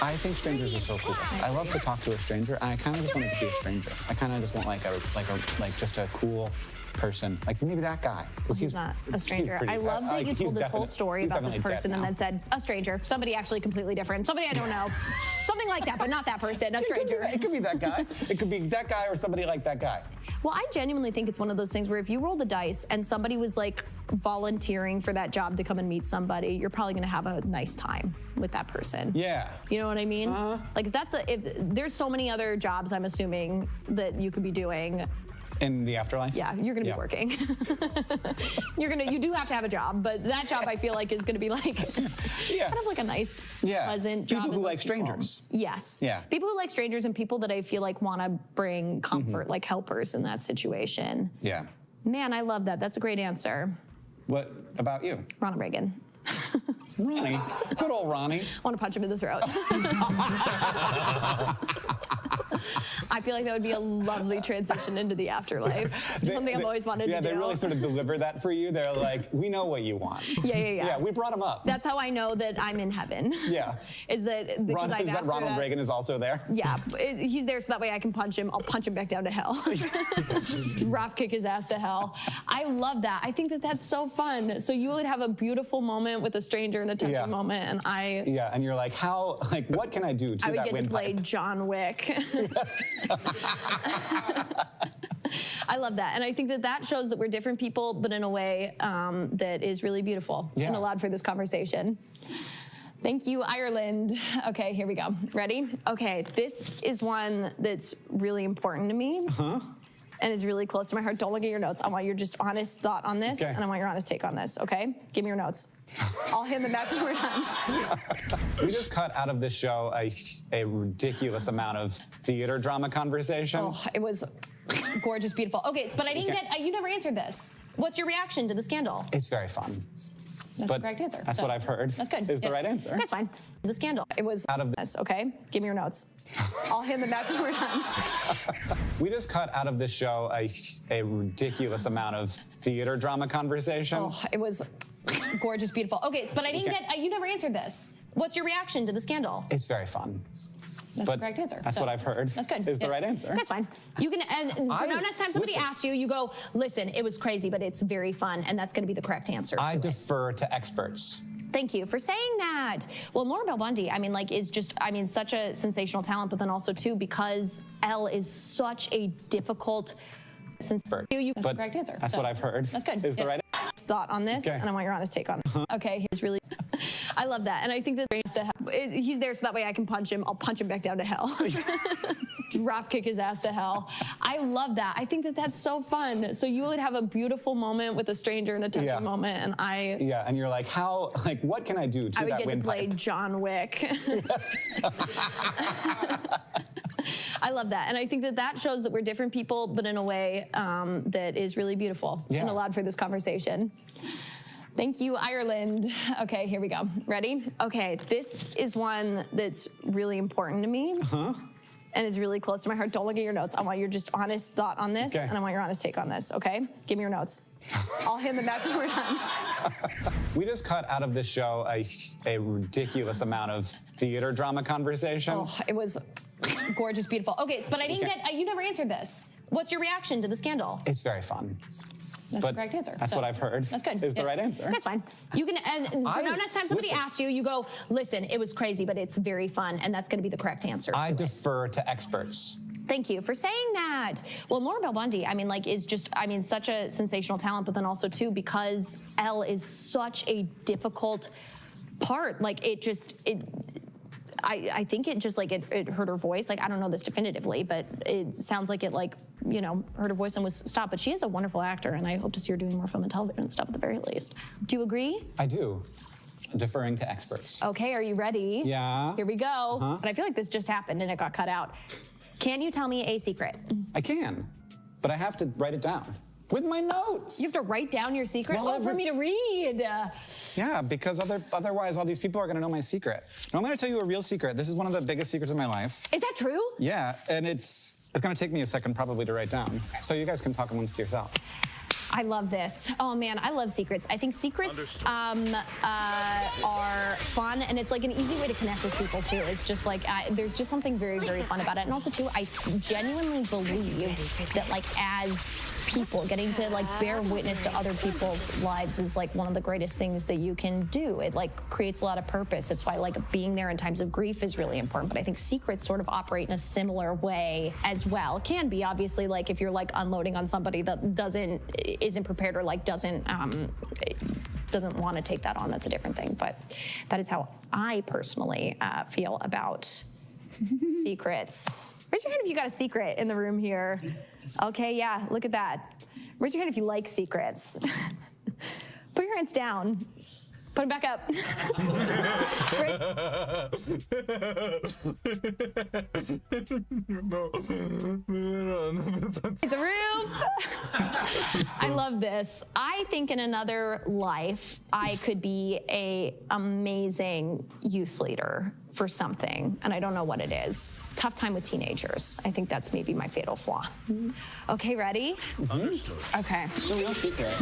I think strangers are so cool. I love to talk to a stranger, and I kind of just wanted to be a stranger. I kind of just want just a cool person, like maybe that guy. Because He's not a stranger. I love that you he's told this whole definite- story he's about this definitely dead person and now. then said, a stranger, somebody actually completely different, somebody I don't know. Something like that, but not that person, a stranger. It could be that guy. It could be that guy or somebody like that guy. Well, I genuinely think it's one of those things where if you roll the dice and somebody was like volunteering for that job to come and meet somebody, you're probably gonna have a nice time with that person. Yeah. You know what I mean? Like if there's so many other jobs I'm assuming that you could be doing. In the afterlife? Yeah, you're gonna be working. You do have to have a job, but that job I feel like is gonna be like kind of like a nice, pleasant job. People who with like those people. strangers. Yes. Yeah. People who like strangers and people that I feel like wanna bring comfort, like helpers in that situation. Yeah. Man, I love that. That's a great answer. What about you? Ronald Reagan. Ronnie. Good old Ronnie. I want to punch him in the throat. I feel like that would be a lovely transition into the afterlife. Something I've always wanted to do. Yeah, they really sort of deliver that for you. They're like, we know what you want. Yeah. Yeah, we brought him up. That's how I know that I'm in heaven. Yeah. Is that because I've Is asked that Ronald for that. Reagan is also there? Yeah, he's there so that way I can punch him. I'll punch him back down to hell. Drop kick his ass to hell. I love that. I think that that's so fun. So you would have a beautiful moment with a stranger and a touching moment, and I. Yeah, and you're like, what can I do to I would that get to play windpipe? John Wick. I love that. And I think that that shows that we're different people, but in a way that is really beautiful and allowed for this conversation. Thank you, Ireland. Okay, here we go. Ready? Okay, this is one that's really important to me. And is really close to my heart. Don't look at your notes. I want your just honest thought on this, and I want your honest take on this, okay? Give me your notes. I'll hand them back when we're done. We just cut out of this show a ridiculous amount of theater drama conversation. Oh, it was gorgeous, beautiful. Okay, but I didn't get, you never answered this. What's your reaction to the scandal? It's very fun. That's the correct answer. That's what I've heard. That's good. Is the right answer. That's fine. The scandal. It was out of this, okay? Give me your notes. I'll hand them back when we're done. We just cut out of this show a ridiculous amount of theater drama conversation. Oh, it was gorgeous, beautiful. Okay, but I didn't get, you never answered this. What's your reaction to the scandal? It's very fun. That's the correct answer. That's what I've heard. That's good. Is the right answer. That's fine. You can, and so now next time somebody asks you, you go, listen, it was crazy, but it's very fun, and that's gonna be the correct answer. I defer to experts. Thank you for saying that. Well, Laura Bell Bundy, I mean, like, is just, I mean, such a sensational talent, but then also, too, because Elle is such a difficult, that's the correct answer. That's what I've heard. That's good. Is the right thought on this, and I want your honest take on it. Okay, he's really, I love that. And I think that he's there so that way I can punch him. I'll punch him back down to hell. Drop kick his ass to hell. I love that. I think that that's so fun. So you would have a beautiful moment with a stranger and a touching moment, and I. Yeah, and you're like, what can I do to I would that get to play windpipe? John Wick. I love that. And I think that that shows that we're different people, but in a way that is really beautiful and allowed for this conversation. Thank you, Ireland. Okay, here we go. Ready? Okay, this is one that's really important to me. And is really close to my heart. Don't look at your notes. I want your just honest thought on this, and I want your honest take on this, okay? Give me your notes. I'll hand them back when we're done. We just cut out of this show a ridiculous amount of theater drama conversation. Oh, it was gorgeous, beautiful. Okay, but I didn't get, you never answered this. What's your reaction to the scandal? It's very fun. That's the correct answer. That's what I've heard. That's good. Is the right answer. That's fine. You can, and so now next time somebody asks you, you go, listen, it was crazy, but it's very fun, and that's gonna be the correct answer. I defer to experts. Thank you for saying that. Well, Laura Bell Bundy, I mean, like, is just, I mean, such a sensational talent, but then also, too, because Elle is such a difficult part. Like, it just, I think it just, like, it hurt her voice. Like, I don't know this definitively, but it sounds like it, like, you know, hurt her voice and was stopped. But she is a wonderful actor, and I hope to see her doing more film and television stuff at the very least. Do you agree? I do. Deferring to experts. Okay, are you ready? Yeah. Here we go. But I feel like this just happened and it got cut out. Can you tell me a secret? I can, but I have to write it down with my notes. You have to write down your secret? Well, for me to read. Yeah, because otherwise all these people are gonna know my secret. Now, I'm gonna tell you a real secret. This is one of the biggest secrets of my life. Is that true? Yeah, and it's gonna take me a second probably to write down. So you guys can talk amongst yourself. I love this. Oh man, I love secrets. I think secrets are fun, and it's like an easy way to connect with people too. It's just like, there's just something very, very fun about it. And also too, I genuinely believe that like as people. Getting to like bear witness to other people's lives is like one of the greatest things that you can do. It like creates a lot of purpose. It's why like being there in times of grief is really important. But I think secrets sort of operate in a similar way as well. Can be obviously like if you're like unloading on somebody that isn't prepared or like doesn't want to take that on. That's a different thing. But that is how I personally feel about secrets. Raise your hand if you got a secret in the room here. Okay, yeah, look at that. Raise your hand if you like secrets. Put your hands down. Put them back up. It's a room. I love this. I think in another life, I could be an amazing youth leader for something, and I don't know what it is. Tough time with teenagers. I think that's maybe my fatal flaw. Okay, ready? Understood. Okay. No real secret.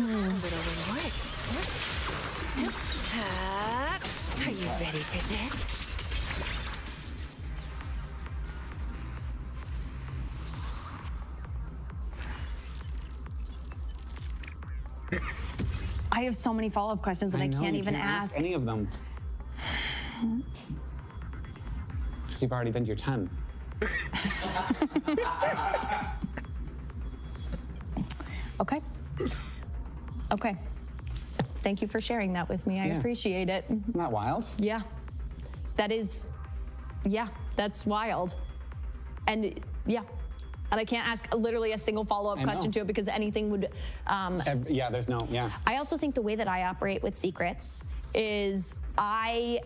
Are you ready for this? I have so many follow-up questions that I know, can't you even can't ask. any of them. Because you've already been to your 10. Okay. Okay. Thank you for sharing that with me. I appreciate it. Isn't that wild? Yeah. That is, yeah, that's wild. And yeah. And I can't ask literally a single follow-up question to it because anything would... yeah, there's no, yeah. I also think the way that I operate with secrets is I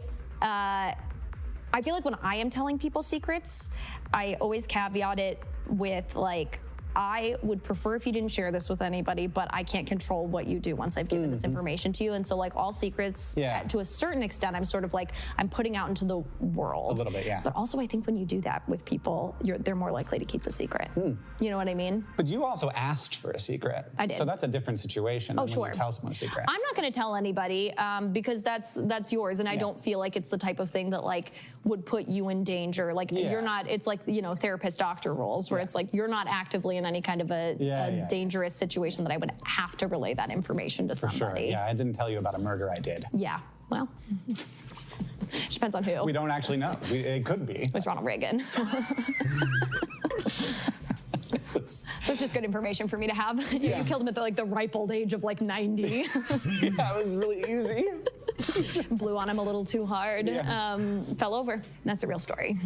feel like when I am telling people secrets, I always caveat it with like, I would prefer if you didn't share this with anybody, but I can't control what you do once I've given this information to you. And so like all secrets, to a certain extent, I'm sort of like, I'm putting out into the world. A little bit, yeah. But also I think when you do that with people, they're more likely to keep the secret. You know what I mean? But you also asked for a secret. I did. So that's a different situation than when you tell someone a secret. I'm not going to tell anybody because that's yours, and I don't feel like it's the type of thing that like would put you in danger. Like you're not. It's like therapist doctor roles where it's like you're not actively in any kind of a dangerous situation that I would have to relay that information to somebody. For sure. Yeah, I didn't tell you about a murder I did. Yeah. Well. Depends on who. We don't actually know. It could be. It was Ronald Reagan. So it's just good information for me to have. You killed him at the ripe old age of like 90. Yeah, it was really easy. Blew on him a little too hard. Fell over. That's the real story.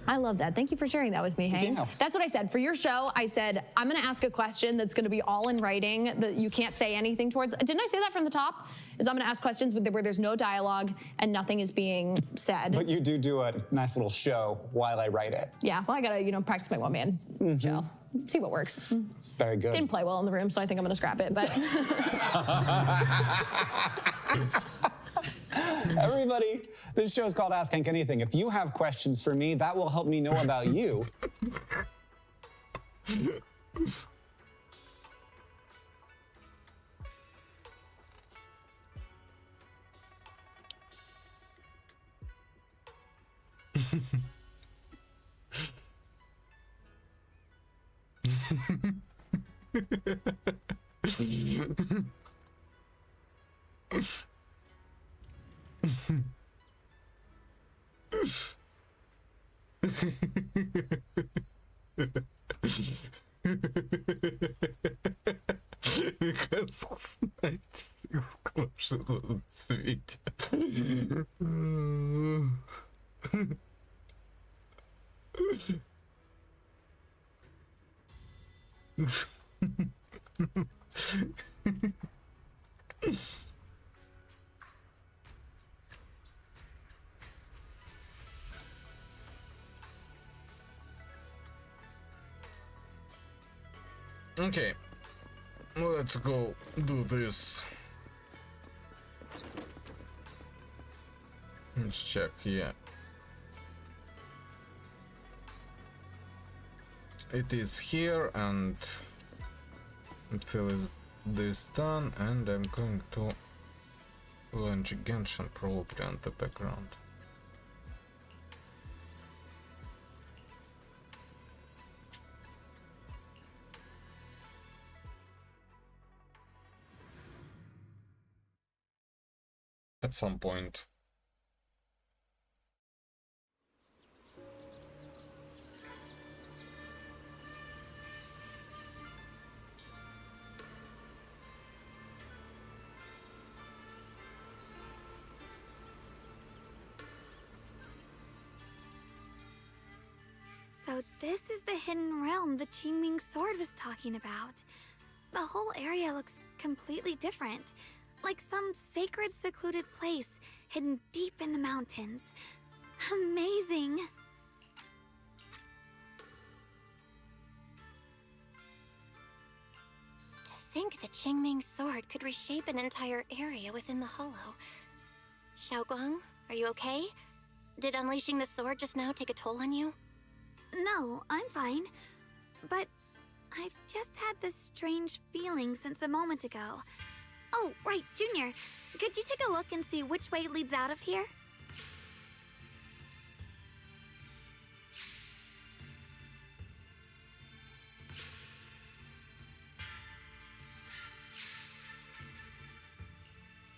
I love that. Thank you for sharing that with me, Hank. Yeah. That's what I said. For your show, I said, I'm going to ask a question that's going to be all in writing that you can't say anything towards. Didn't I say that from the top? Is I'm going to ask questions where there's no dialogue and nothing is being said. But you do a nice little show while I write it. Yeah, well, I got to, practice my one-man show. See what works. It's very good. Didn't play well in the room, so I think I'm going to scrap it, but... Everybody, this show is called Ask Hank Anything. If you have questions for me, that will help me know about you. свете. Okay, let's go do this. Let's check, yeah. It is here, and Endfield is this done, and I'm going to launch Genshin probably on the background. at some point. So this is the hidden realm the Qingming sword was talking about. The whole area looks completely different, like some sacred, secluded place hidden deep in the mountains. Amazing! To think the Qingming sword could reshape an entire area within the hollow. Xiaoguang, are you okay? Did unleashing the sword just now take a toll on you? No, I'm fine. But I've just had this strange feeling since a moment ago. Oh, right, Junior. Could you take a look and see which way leads out of here?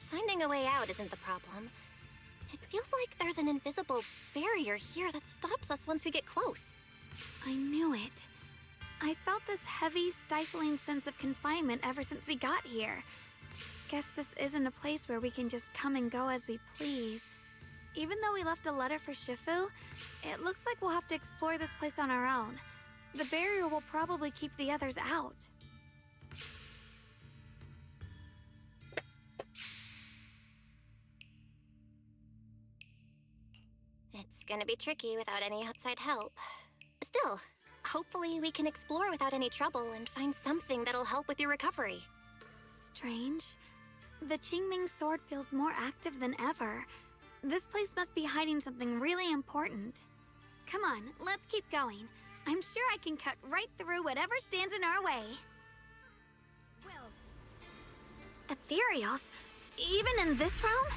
Finding a way out isn't the problem. It feels like there's an invisible barrier here that stops us once we get close. I knew it. I felt this heavy, stifling sense of confinement ever since we got here. Guess this isn't a place where we can just come and go as we please. Even though we left a letter for Shifu, it looks like we'll have to explore this place on our own. The barrier will probably keep the others out. It's gonna be tricky without any outside help. Still, hopefully we can explore without any trouble and find something that'll help with your recovery. Strange. The Qingming sword feels more active than ever. This place must be hiding something really important. Come on, let's keep going. I'm sure I can cut right through whatever stands in our way. Wills. Ethereals? Even in this realm?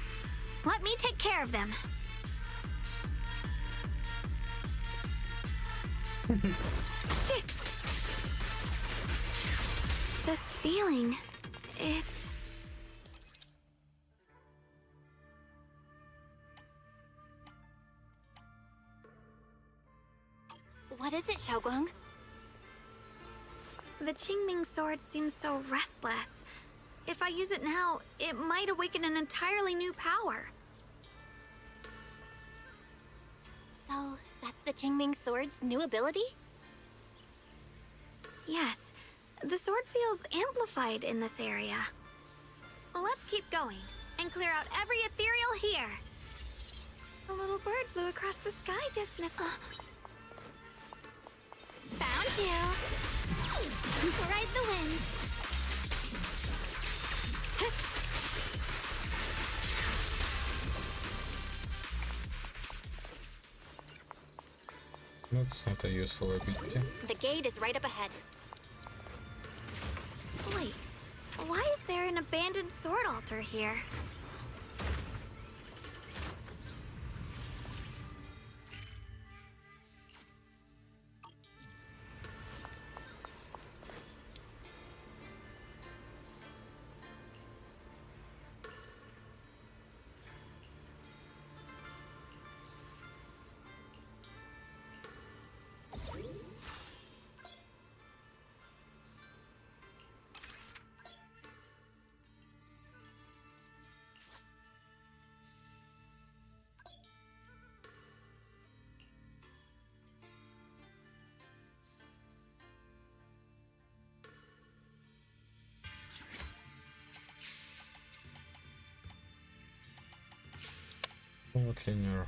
Let me take care of them. Shit. This feeling, it's... What is it, Xiaoguang? The Qingming sword seems so restless. If I use it now, it might awaken an entirely new power. So, that's the Qingming sword's new ability? Yes, the sword feels amplified in this area. Let's keep going and clear out every ethereal here. A little bird flew across the sky just now. Found you! Ride the wind. That's not a useful ability. The gate is right up ahead. Wait, why is there an abandoned sword altar here? Somewhat linear.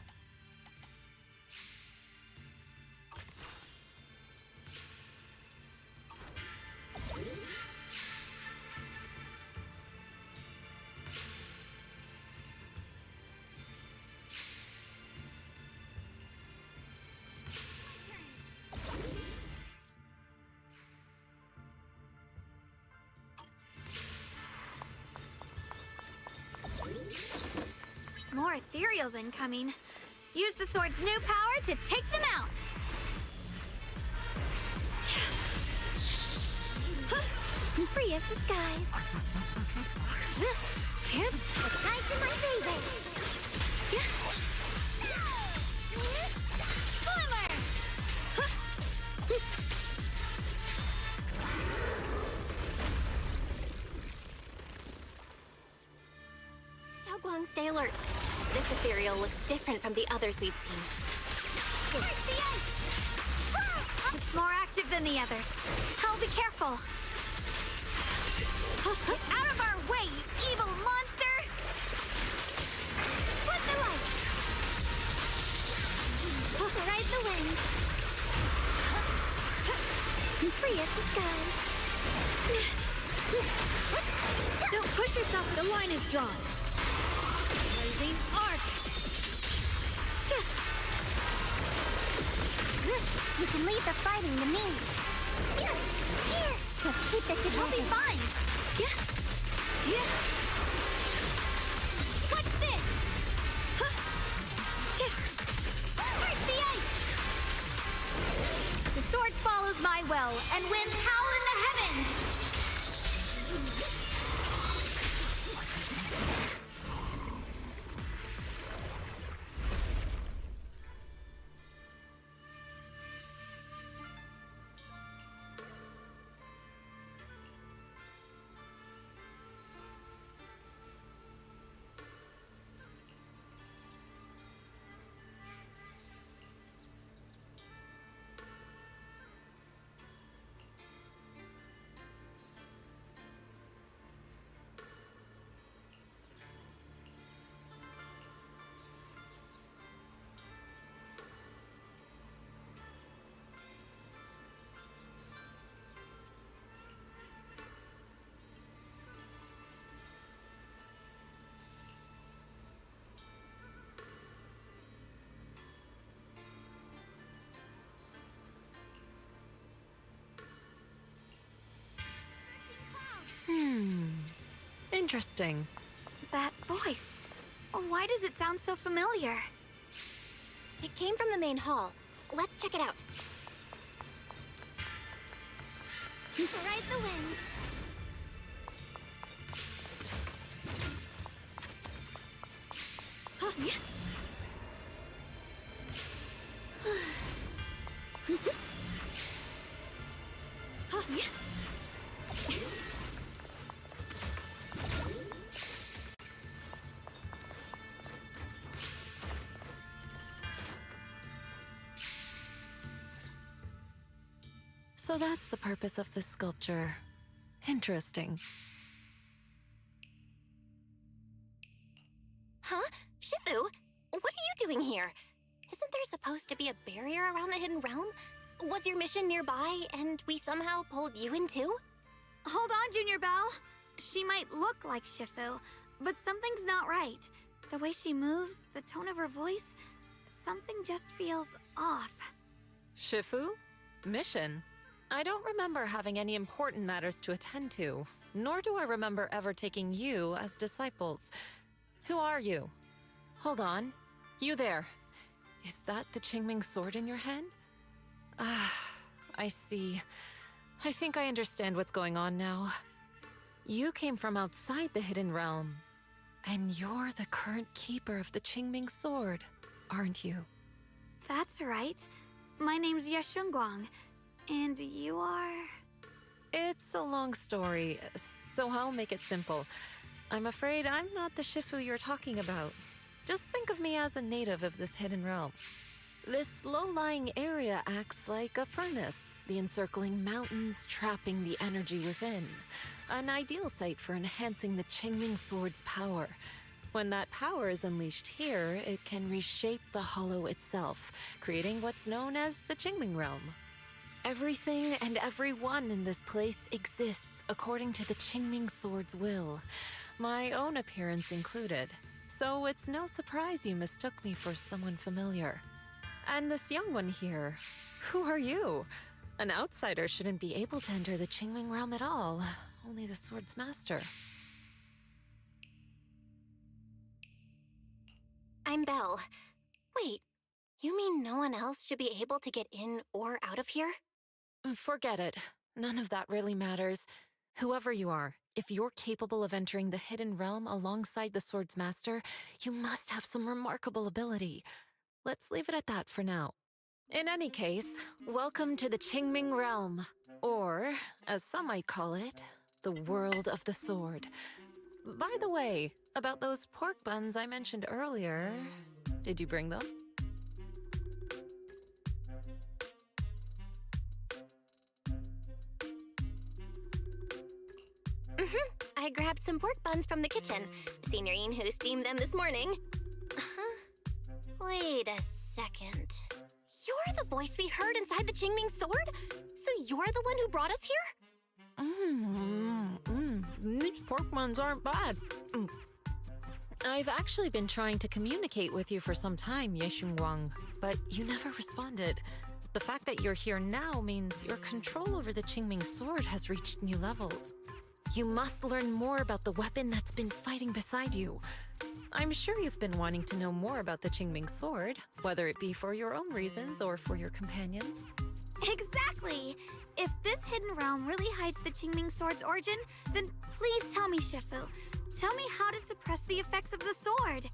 More ethereals incoming. Use the sword's new power to take them out. Free as the skies. The tide's in my favor. Forward! Xiaoguang, stay alert. This ethereal looks different from the others we've seen. It's more active than the others. I'll be careful. Out of our way, you evil monster! Split the light! Ride the wind. Free as the skies. Don't push yourself, the line is drawn. Blazing arc! You can leave the fighting to me. Here! Let's keep this advantage. We'll be fine! What's this? Break the ice! The sword follows my will, and winds howl in the heavens! Interesting. That voice. Why does it sound so familiar? It came from the main hall. Let's check it out. Ride the wind. So that's the purpose of this sculpture. Interesting. Huh? Shifu? What are you doing here? Isn't there supposed to be a barrier around the hidden realm? Was your mission nearby, and we somehow pulled you in too? Hold on, Junior Belle. She might look like Shifu, but something's not right. The way she moves, the tone of her voice, something just feels off. Shifu? Mission? I don't remember having any important matters to attend to, nor do I remember ever taking you as disciples. Who are you? Hold on. You there. Is that the Qingming sword in your hand? Ah, I see. I think I understand what's going on now. You came from outside the Hidden Realm, and you're the current keeper of the Qingming sword, aren't you? That's right. My name's Yashunguang, and you are... It's a long story, so I'll make it simple. I'm afraid I'm not the Shifu you're talking about. Just think of me as a native of this hidden realm. This low-lying area acts like a furnace, the encircling mountains trapping the energy within. An ideal site for enhancing the Qingming sword's power. When that power is unleashed here, it can reshape the hollow itself, creating what's known as the Qingming realm. Everything and everyone in this place exists according to the Qingming sword's will, my own appearance included. So it's no surprise you mistook me for someone familiar. And this young one here, who are you? An outsider shouldn't be able to enter the Qingming realm at all, only the sword's master. I'm Belle. Wait, you mean no one else should be able to get in or out of here? Forget it. None of that really matters. Whoever you are, if you're capable of entering the hidden realm alongside the sword's master, you must have some remarkable ability. Let's leave it at that for now. In any case, welcome to the Qingming realm, or, as some might call it, the world of the sword. By the way, about those pork buns I mentioned earlier, did you bring them? I grabbed some pork buns from the kitchen. Senior Inhu steamed them this morning. Wait a second. You're the voice we heard inside the Qingming sword? So you're the one who brought us here? These pork buns aren't bad. I've actually been trying to communicate with you for some time, Ye Shunguang, but you never responded. The fact that you're here now means your control over the Qingming sword has reached new levels. You must learn more about the weapon that's been fighting beside you. I'm sure you've been wanting to know more about the Qingming sword, whether it be for your own reasons or for your companions. Exactly! If this hidden realm really hides the Qingming sword's origin, then please tell me, Shifu. Tell me how to suppress the effects of the sword.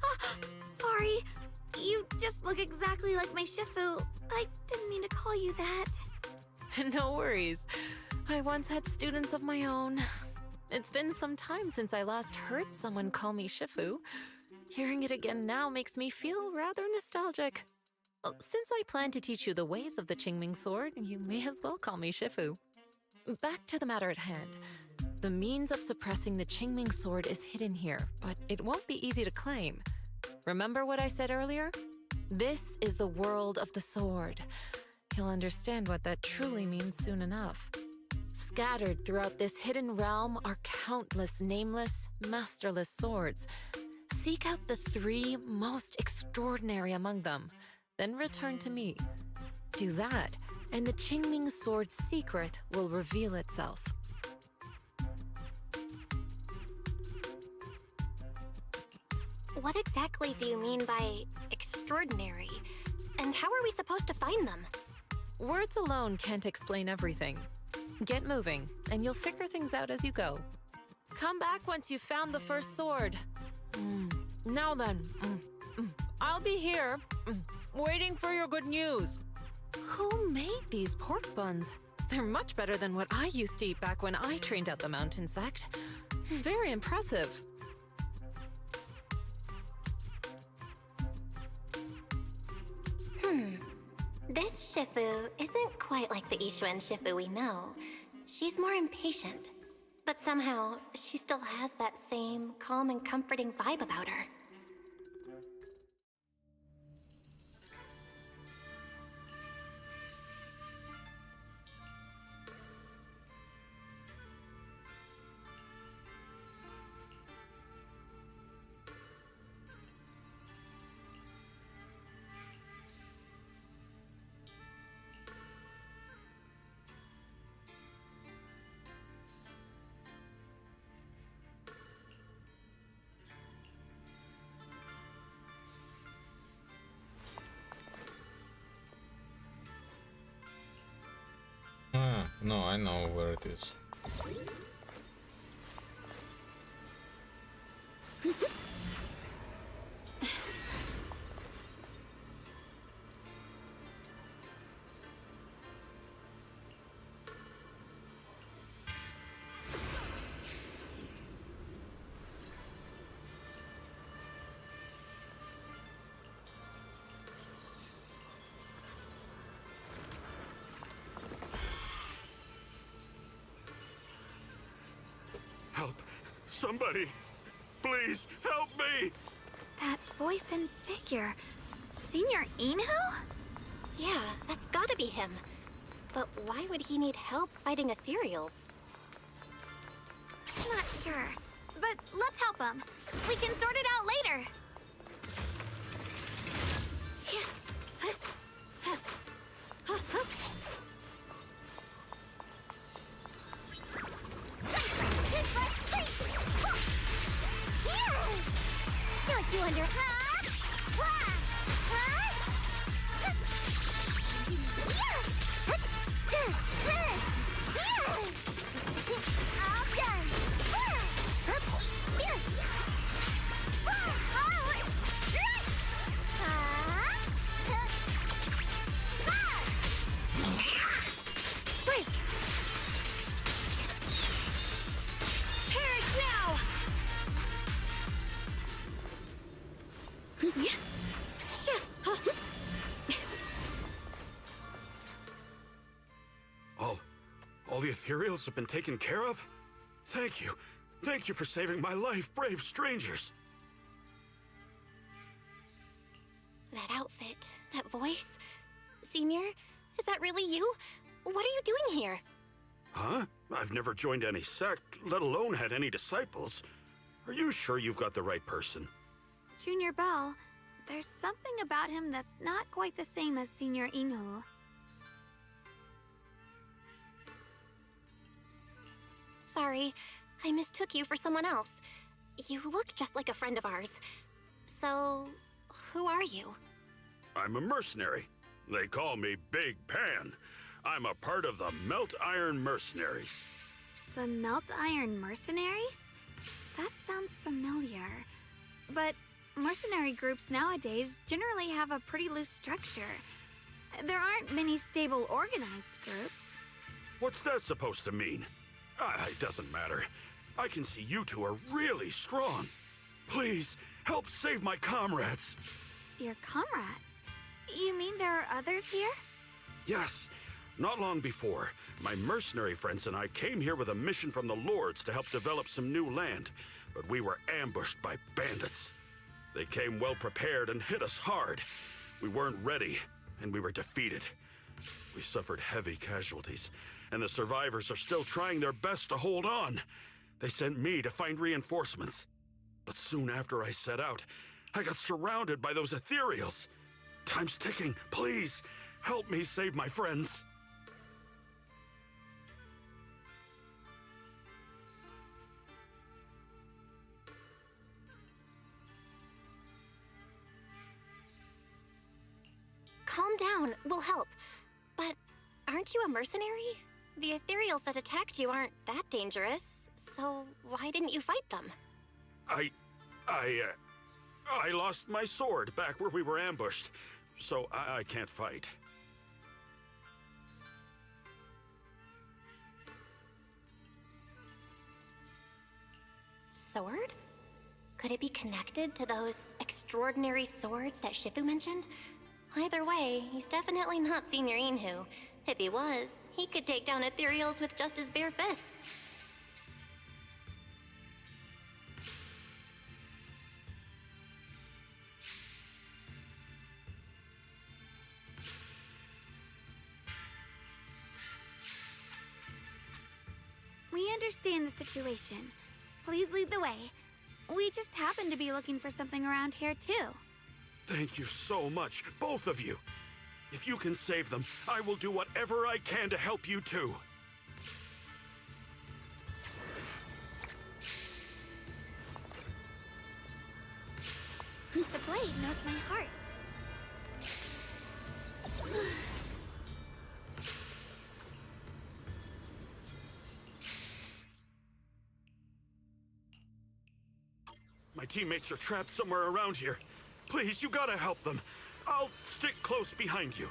Oh, sorry. You just look exactly like my Shifu. I didn't mean to call you that. No worries. I once had students of my own. It's been some time since I last heard someone call me Shifu. Hearing it again now makes me feel rather nostalgic. Since I plan to teach you the ways of the Qingming sword, you may as well call me Shifu. Back to the matter at hand. The means of suppressing the Qingming sword is hidden here, but it won't be easy to claim. Remember what I said earlier? This is the world of the sword. You'll understand what that truly means soon enough. Scattered throughout this hidden realm are countless nameless, masterless swords. Seek out the 3 most extraordinary among them, then return to me. Do that, and the Qingming sword's secret will reveal itself. What exactly do you mean by extraordinary? And how are we supposed to find them? Words alone can't explain everything. Get moving, and you'll figure things out as you go. Come back once you've found the first sword. Now then, I'll be here, waiting for your good news. Who made these pork buns? They're much better than what I used to eat back when I trained at the mountain sect. Very impressive. This Shifu isn't quite like the Ishuan Shifu we know. She's more impatient. But somehow, she still has that same calm and comforting vibe about her. No, I know where it is. Help! Somebody! Please, help me! That voice and figure. Senior Inhu? Yeah, that's gotta be him. But why would he need help fighting ethereals? Not sure. But let's help him. We can sort it out later. Don't you under... All the ethereals have been taken care of? Thank you. Thank you for saving my life, brave strangers. That outfit, that voice. Senior, is that really you? What are you doing here? Huh? I've never joined any sect, let alone had any disciples. Are you sure you've got the right person? Junior Bell, there's something about him that's not quite the same as Senior Inu. Sorry, I mistook you for someone else. You look just like a friend of ours. So, who are you? I'm a mercenary. They call me Big Pan. I'm a part of the Melt Iron Mercenaries. The Melt Iron Mercenaries? That sounds familiar. But mercenary groups nowadays generally have a pretty loose structure. There aren't many stable organized groups. What's that supposed to mean? It doesn't matter. I can see you two are really strong. Please, help save my comrades. Your comrades? You mean there are others here? Yes. Not long before, my mercenary friends and I came here with a mission from the Lords to help develop some new land, but we were ambushed by bandits. They came well prepared and hit us hard. We weren't ready, and we were defeated. We suffered heavy casualties, and the survivors are still trying their best to hold on. They sent me to find reinforcements. But soon after I set out, I got surrounded by those ethereals. Time's ticking. Please, help me save my friends. Calm down, we'll help. But aren't you a mercenary? The ethereals that attacked you aren't that dangerous, so why didn't you fight them? I lost my sword back where we were ambushed, so I can't fight. Sword? Could it be connected to those extraordinary swords that Shifu mentioned? Either way, he's definitely not Senior Inhu. If he was, he could take down ethereals with just his bare fists. We understand the situation. Please lead the way. We just happen to be looking for something around here, too. Thank you so much, both of you. If you can save them, I will do whatever I can to help you too. The blade knows my heart. My teammates are trapped somewhere around here. Please, you gotta help them. I'll stick close behind you.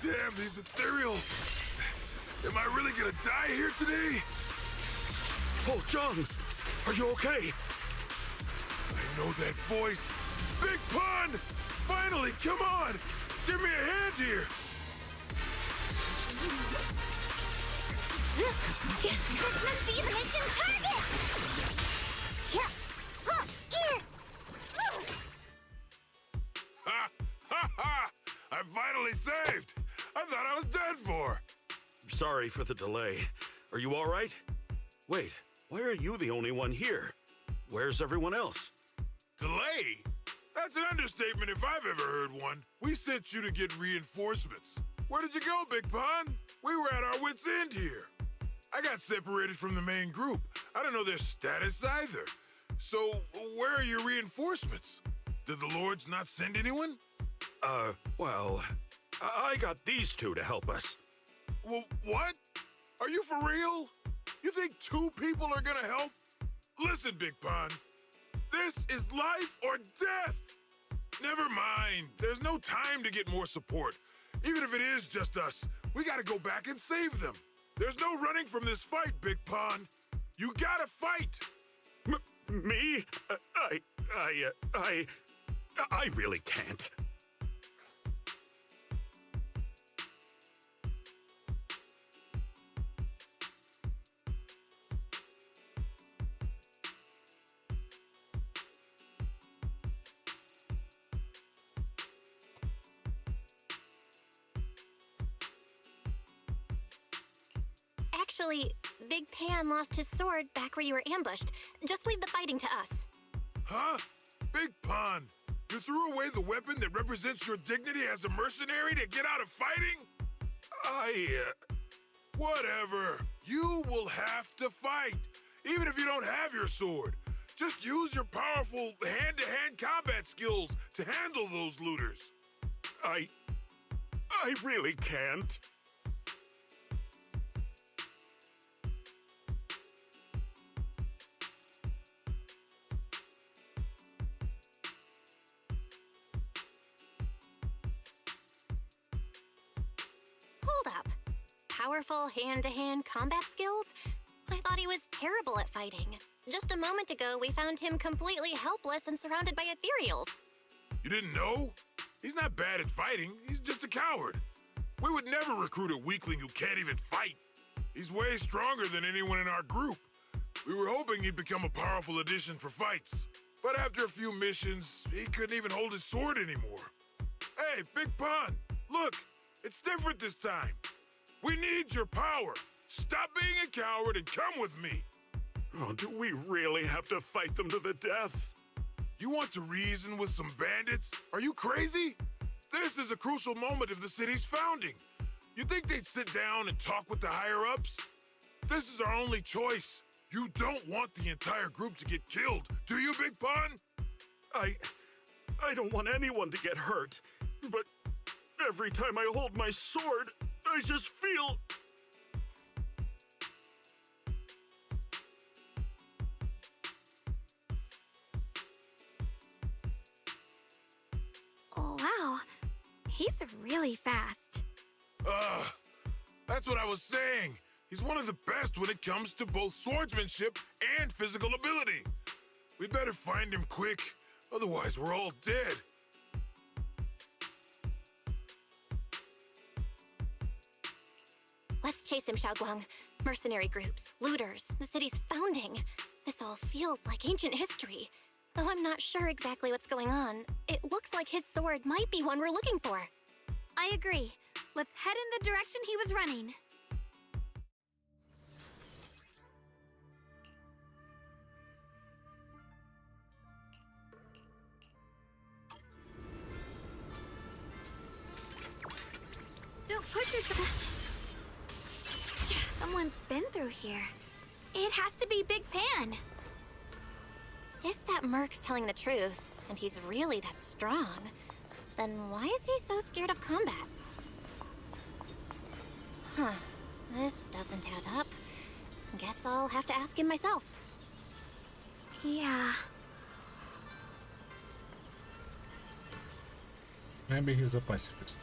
Damn, these ethereals! Am I really gonna die here today? Oh, John! Are you okay? I know that voice! Big Pun! Finally, come on! Give me a hand here! This must be the mission target! Ha! Ha ha! I'm finally saved! I thought I was dead for! Sorry for the delay. Are you all right? Wait, why are you the only one here? Where's everyone else? Delay? That's an understatement if I've ever heard one. We sent you to get reinforcements. Where did you go, Big Pun? We were at our wits' end here. I got separated from the main group. I don't know their status either. So, where are your reinforcements? Did the Lords not send anyone? Well, I got these two to help us. Well, what? Are you for real? You think 2 people are gonna help? Listen, Big Pun. This is life or death. Never mind. There's no time to get more support. Even if it is just us, we gotta go back and save them. There's no running from this fight, Big Pun. You gotta fight. Me? I really can't. Actually, Big Pan lost his sword back where you were ambushed. Just leave the fighting to us. Huh? Big Pun, you threw away the weapon that represents your dignity as a mercenary to get out of fighting? Whatever. You will have to fight, even if you don't have your sword. Just use your powerful hand-to-hand combat skills to handle those looters. I really can't. Hold up. Powerful hand-to-hand combat skills? I thought he was terrible at fighting. Just a moment ago, we found him completely helpless and surrounded by ethereals. You didn't know? He's not bad at fighting. He's just a coward. We would never recruit a weakling who can't even fight. He's way stronger than anyone in our group. We were hoping he'd become a powerful addition for fights. But after a few missions, he couldn't even hold his sword anymore. Hey, Big Pun, look, it's different this time. We need your power. Stop being a coward and come with me. Oh, do we really have to fight them to the death? You want to reason with some bandits? Are you crazy? This is a crucial moment of the city's founding. You think they'd sit down and talk with the higher-ups? This is our only choice. You don't want the entire group to get killed, do you, Big Pun? I don't want anyone to get hurt, but every time I hold my sword, I just feel... Wow, he's really fast. That's what I was saying. He's one of the best when it comes to both swordsmanship and physical ability. We'd better find him quick, otherwise we're all dead. Let's chase him, Xiaoguang. Mercenary groups, looters, the city's founding. This all feels like ancient history. Though I'm not sure exactly what's going on, it looks like his sword might be one we're looking for. I agree. Let's head in the direction he was running. Don't push yourself. Someone's been through here. It has to be Big Pan. If that merc's telling the truth, and he's really that strong, then why is he so scared of combat? Huh. This doesn't add up. Guess I'll have to ask him myself. Yeah. Maybe he's a pacifist.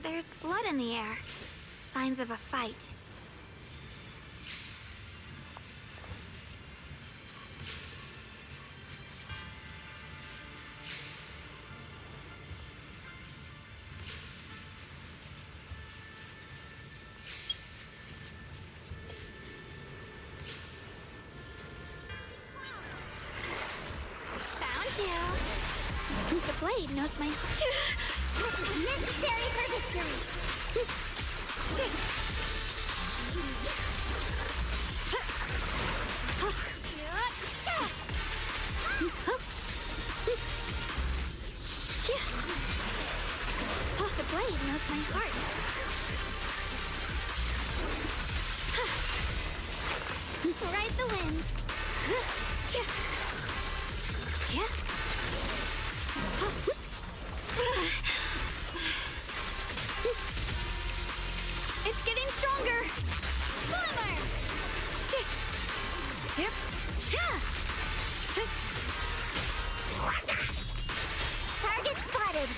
There's blood in the air. Signs of a fight. The blade knows my... This is necessary for victory. The blade knows my heart. Ride the wind. It's getting stronger. Boomer! Yep. Target spotted.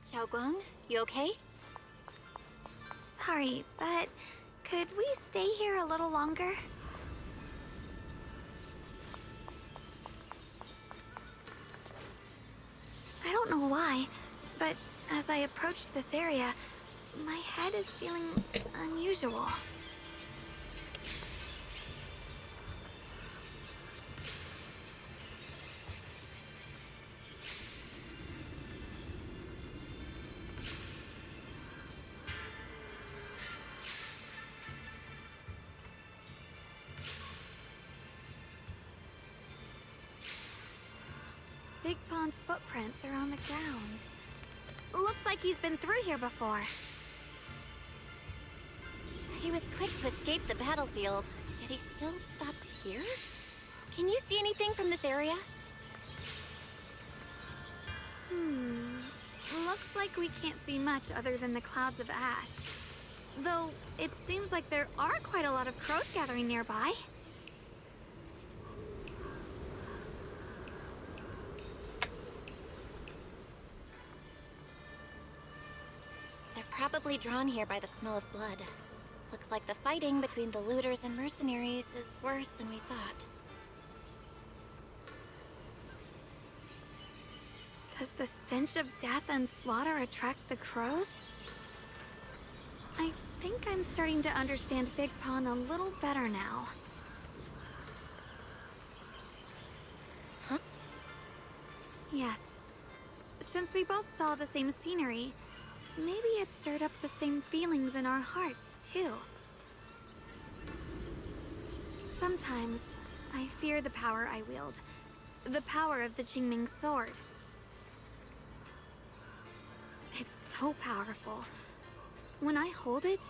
Xiaoguang, you okay? Sorry, but could we stay here a little longer? I don't know why, but as I approach this area, my head is feeling unusual. Big Pond's footprints are on the ground. Looks like he's been through here before. He was quick to escape the battlefield, yet he still stopped here? Can you see anything from this area? Looks like we can't see much other than the clouds of ash. Though, it seems like there are quite a lot of crows gathering nearby. They're probably drawn here by the smell of blood. Looks like the fighting between the looters and mercenaries is worse than we thought. Does the stench of death and slaughter attract the crows? I think I'm starting to understand Big Pond a little better now. Huh? Yes. Since we both saw the same scenery, maybe it stirred up the same feelings in our hearts, too. Sometimes, I fear the power I wield. The power of the Qingming sword. It's so powerful. When I hold it,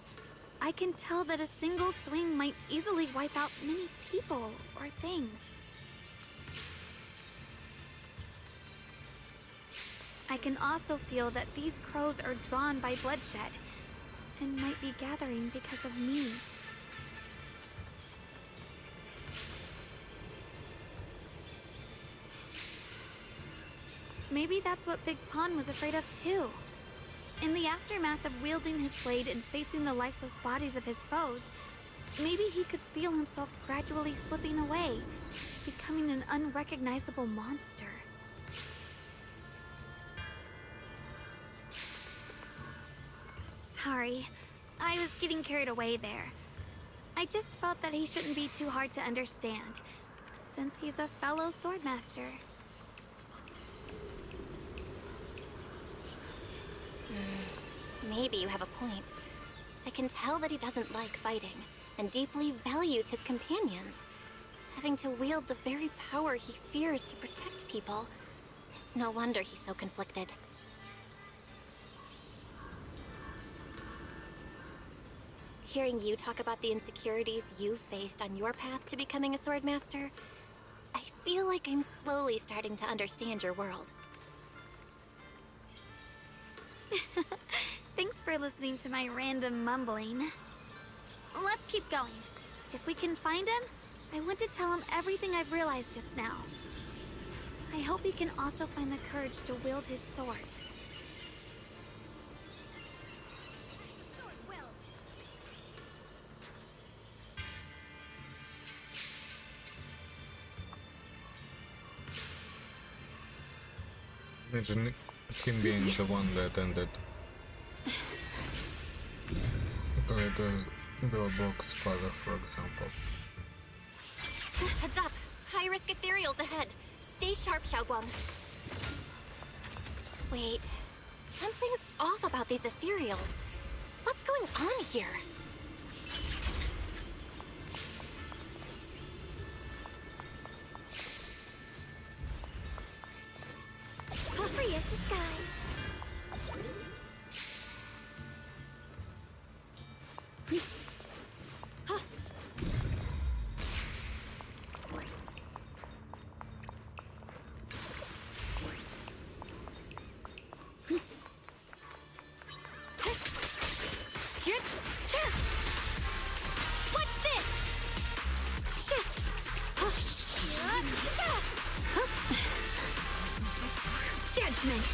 I can tell that a single swing might easily wipe out many people or things. I can also feel that these crows are drawn by bloodshed, and might be gathering because of me. Maybe that's what Big Pond was afraid of too. In the aftermath of wielding his blade and facing the lifeless bodies of his foes, maybe he could feel himself gradually slipping away, becoming an unrecognizable monster. Sorry, I was getting carried away there. I just felt that he shouldn't be too hard to understand, since he's a fellow swordmaster. Maybe you have a point. I can tell that he doesn't like fighting, and deeply values his companions. Having to wield the very power he fears to protect people, it's no wonder he's so conflicted. Hearing you talk about the insecurities you faced on your path to becoming a swordmaster, I feel like I'm slowly starting to understand your world. Thanks for listening to my random mumbling. let's keep going. If we can find him, I want to tell him everything I've realized just now. I hope he can also find the courage to wield his sword. Imagine him being the one that ended the box father, for example. Heads up! High-risk ethereals ahead. Stay sharp, Xiaoguang. Wait, something's off about these ethereals. What's going on here? Free as the skies. What's this? Judgment.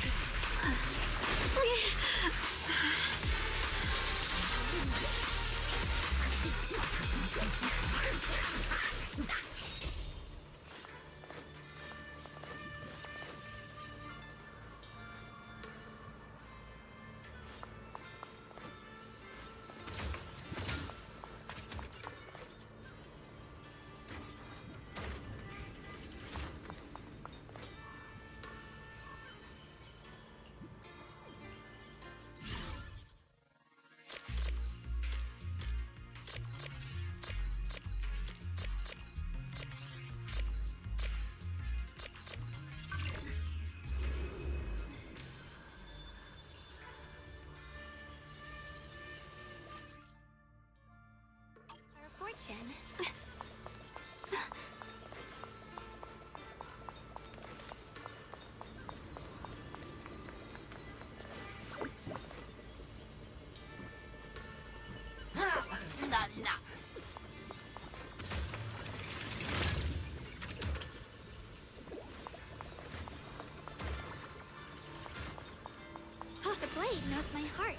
Fortune. The blade knows my heart.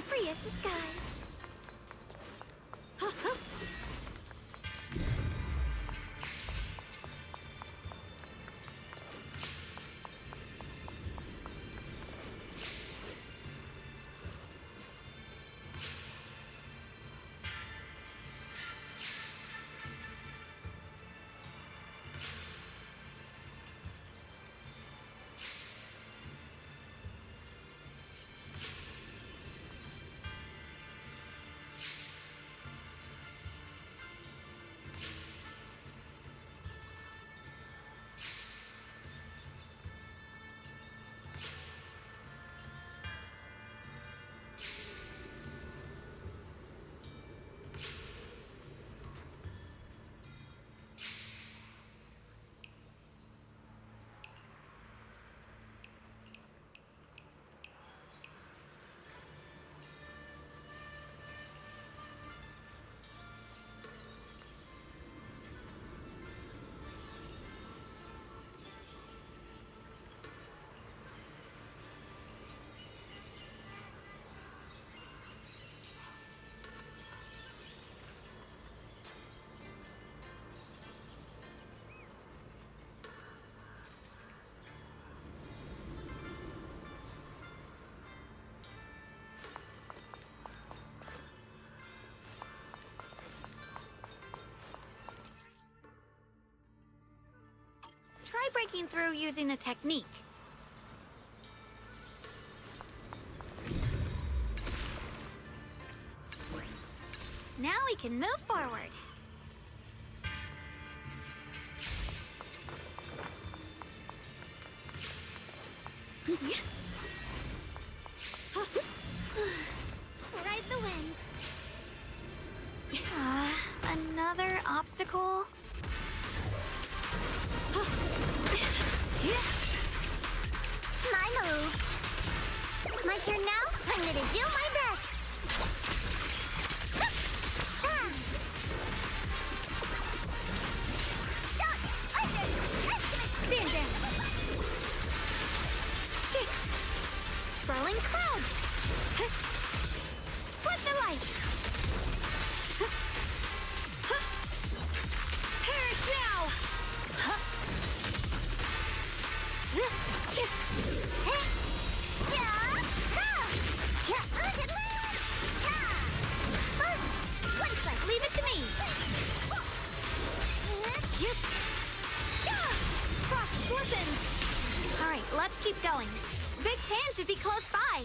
Free as the skies. Try breaking through using a technique. Now we can move forward. Ride the wind. obstacle. My move. My turn now? I'm gonna do my best. Stand down. Shake. Swirling clouds. Split the light. Perish now. One strike, Leave it to me. Frost glistens. All right, let's keep going. Big Pan should be close by.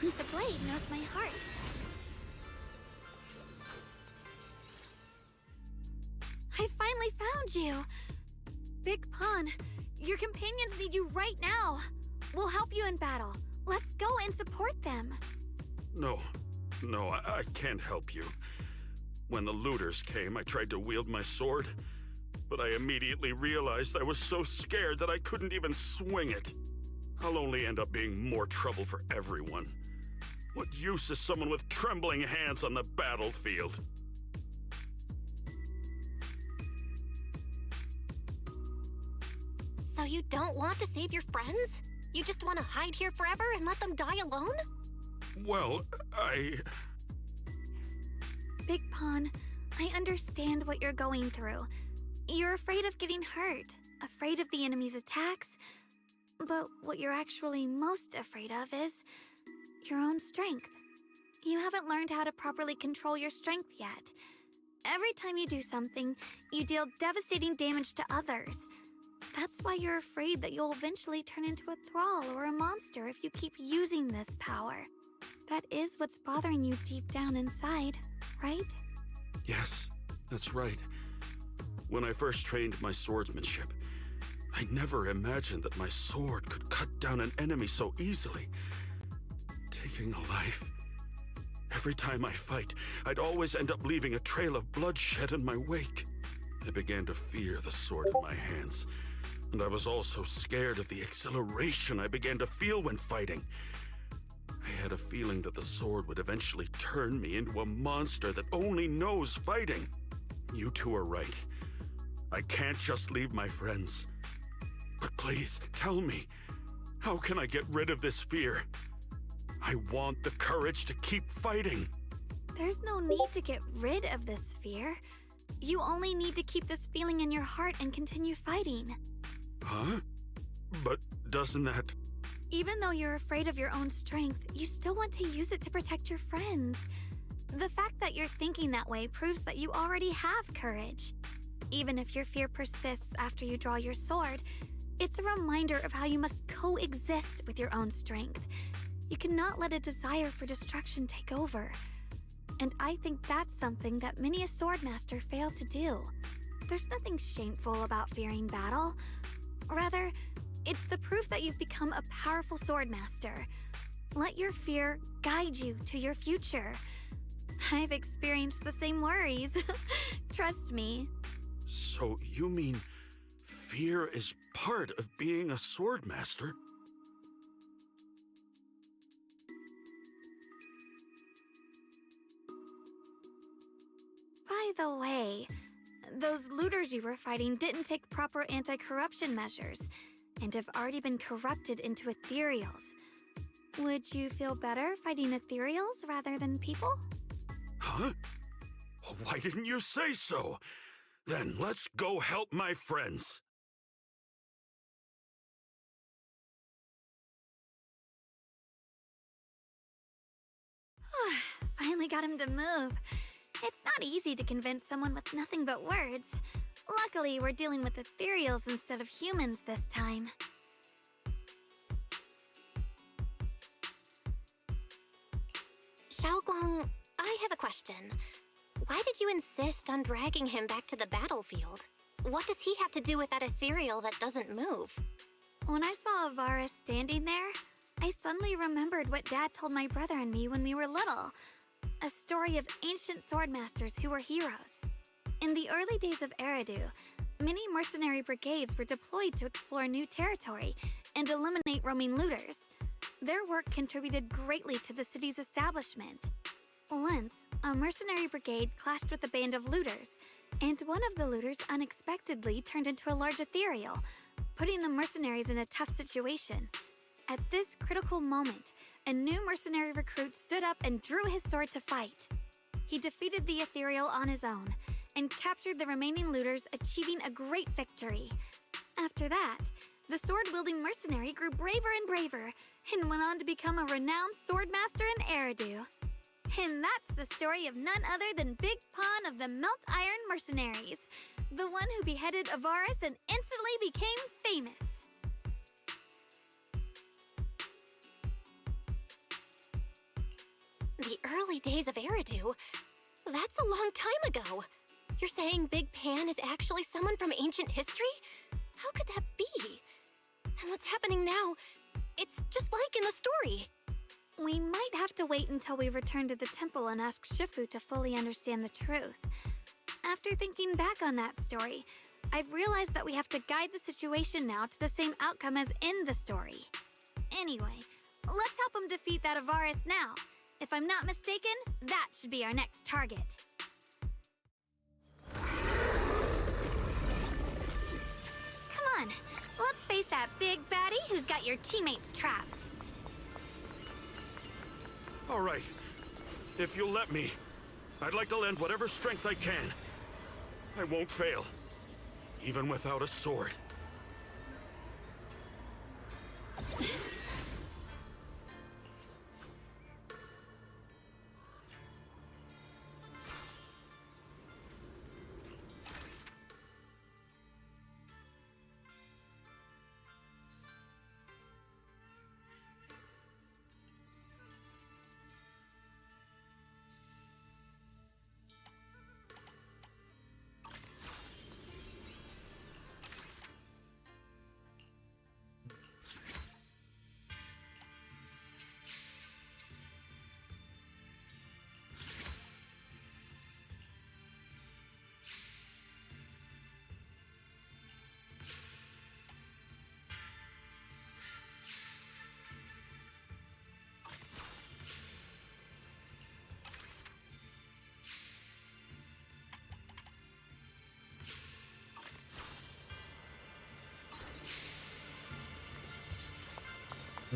The blade knows my heart. I finally found you! Big Pun, your companions need you right now. We'll help you in battle. Let's go and support them. No, I can't help you. When the looters came, I tried to wield my sword, but I immediately realized I was so scared that I couldn't even swing it. I'll only end up being more trouble for everyone. What use is someone with trembling hands on the battlefield? So you don't want to save your friends? You just want to hide here forever and let them die alone? Well, Big Pun, I understand what you're going through. You're afraid of getting hurt, afraid of the enemy's attacks, but what you're actually most afraid of is your own strength. You haven't learned how to properly control your strength yet. Every time you do something, you deal devastating damage to others. That's why you're afraid that you'll eventually turn into a thrall or a monster if you keep using this power. That is what's bothering you deep down inside, right? yes, that's right. When I first trained my swordsmanship, I never imagined that my sword could cut down an enemy so easily. Taking a life. Every time I fight, I'd always end up leaving a trail of bloodshed in my wake. I began to fear the sword in my hands, and I was also scared of the exhilaration I began to feel when fighting. I had a feeling that the sword would eventually turn me into a monster that only knows fighting. You two are right. I can't just leave my friends. But please, tell me, how can I get rid of this fear? I want the courage to keep fighting. There's no need to get rid of this fear. You only need to keep this feeling in your heart and continue fighting. Huh? But doesn't that... Even though you're afraid of your own strength, you still want to use it to protect your friends. The fact that you're thinking that way proves that you already have courage. Even if your fear persists after you draw your sword, it's a reminder of how you must coexist with your own strength. You cannot let a desire for destruction take over. And I think that's something that many a swordmaster fail to do. There's nothing shameful about fearing battle. Rather, it's the proof that you've become a powerful swordmaster. Let your fear guide you to your future. I've experienced the same worries. Trust me. So you mean fear is part of being a swordmaster? By the way, those looters you were fighting didn't take proper anti-corruption measures and have already been corrupted into ethereals. Would you feel better fighting ethereals rather than people? Huh? Why didn't you say so? Then let's go help my friends. Finally got him to move. It's not easy to convince someone with nothing but words. Luckily, we're dealing with ethereals instead of humans this time. Xiaoguang, I have a question. Why did you insist on dragging him back to the battlefield? What does he have to do with that ethereal that doesn't move? When I saw Avaris standing there, I suddenly remembered what Dad told my brother and me when we were little. A story of ancient swordmasters who were heroes. In the early days of Eridu, many mercenary brigades were deployed to explore new territory and eliminate roaming looters. Their work contributed greatly to the city's establishment. Once, a mercenary brigade clashed with a band of looters, and one of the looters unexpectedly turned into a large ethereal, putting the mercenaries in a tough situation. At this critical moment, a new mercenary recruit stood up and drew his sword to fight. He defeated the ethereal on his own, and captured the remaining looters, achieving a great victory. After that, the sword-wielding mercenary grew braver and braver, and went on to become a renowned swordmaster in Eridu. And that's the story of none other than Big Pawn of the Melt Iron Mercenaries, the one who beheaded Avaris and instantly became famous. The early days of Eridu? That's a long time ago. You're saying Big Pan is actually someone from ancient history? How could that be? And what's happening now? It's just like in the story. We might have to wait until we return to the temple and ask Shifu to fully understand the truth. After thinking back on that story, I've realized that we have to guide the situation now to the same outcome as in the story. Anyway, let's help him defeat that Avaris now. If I'm not mistaken, that should be our next target. Come on, let's face that big baddie who's got your teammates trapped. All right. If you'll let me, I'd like to lend whatever strength I can. I won't fail, even without a sword.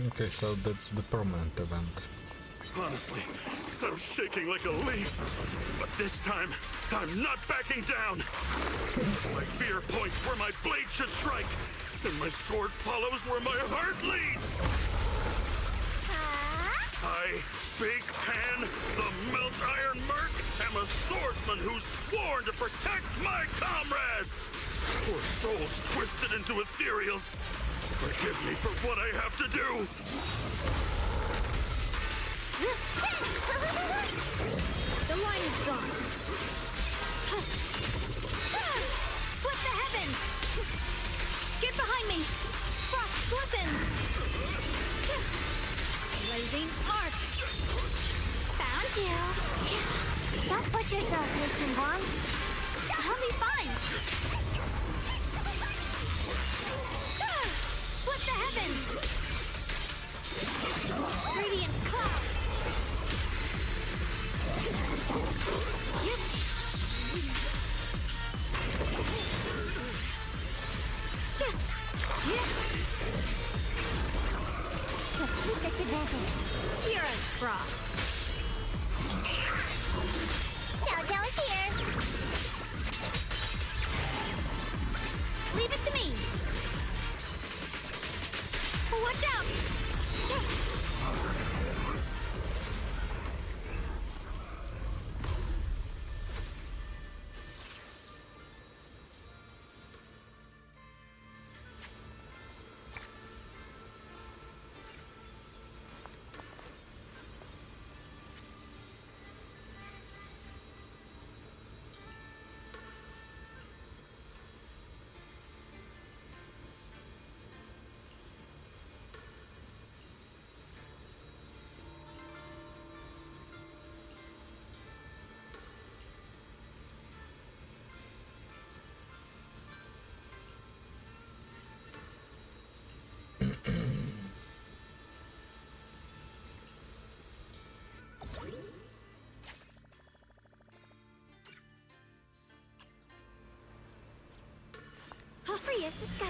Okay, so that's the permanent event. Honestly, I'm shaking like a leaf. But this time, I'm not backing down. My fear points where my blade should strike, and my sword follows where my heart leads. I, Big Pan, the Melt Iron Merc, am a swordsman who's sworn to protect my comrades. Poor souls twisted into ethereals. Forgive me for what I have to do. The line is gone. Split the heavens! Get behind me! Frost glistens! Blazing arc! Found you! Don't push yourself, Mission Bomb. I'll be fine! Split the heavens! Radiant cloud! Let's keep this advantage. You're a fraud. Xiao Zhao is here. Leave it to me. Watch out! Free as the skies.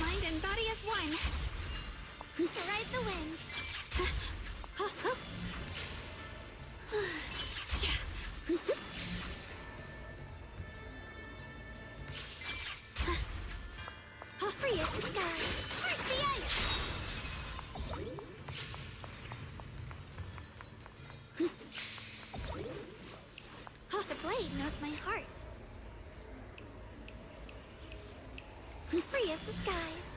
Mind and body as one. Ride the wind. Free as the sky. Break the ice. The blade knows my heart. Free as the skies.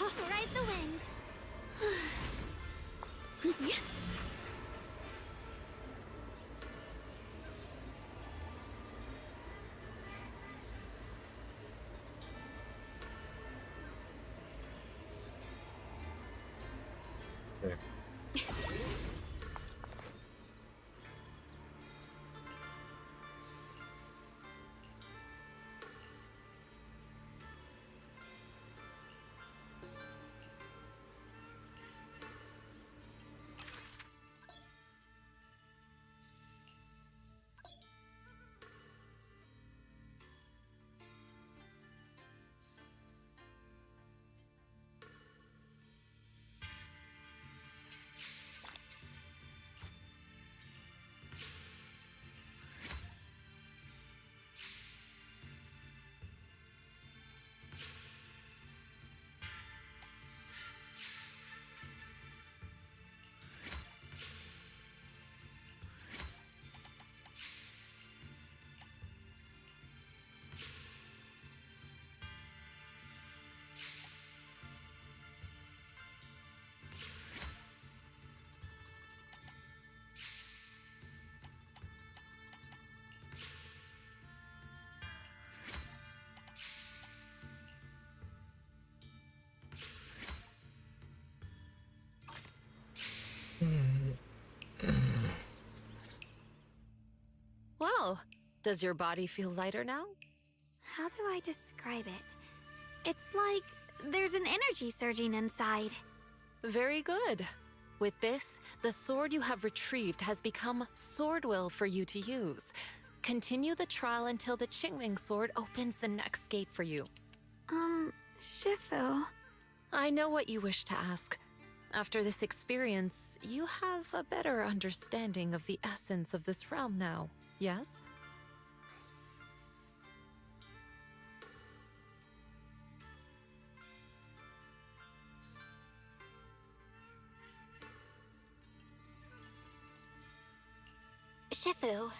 Ride the wind. Okay. Well, does your body feel lighter now? How do I describe it? It's like there's an energy surging inside. Very good. With this, the sword you have retrieved has become Swordwill for you to use. Continue the trial until the Qingming sword opens the next gate for you. Shifu. I know what you wish to ask. After this experience, you have a better understanding of the essence of this realm now, yes? Shifu,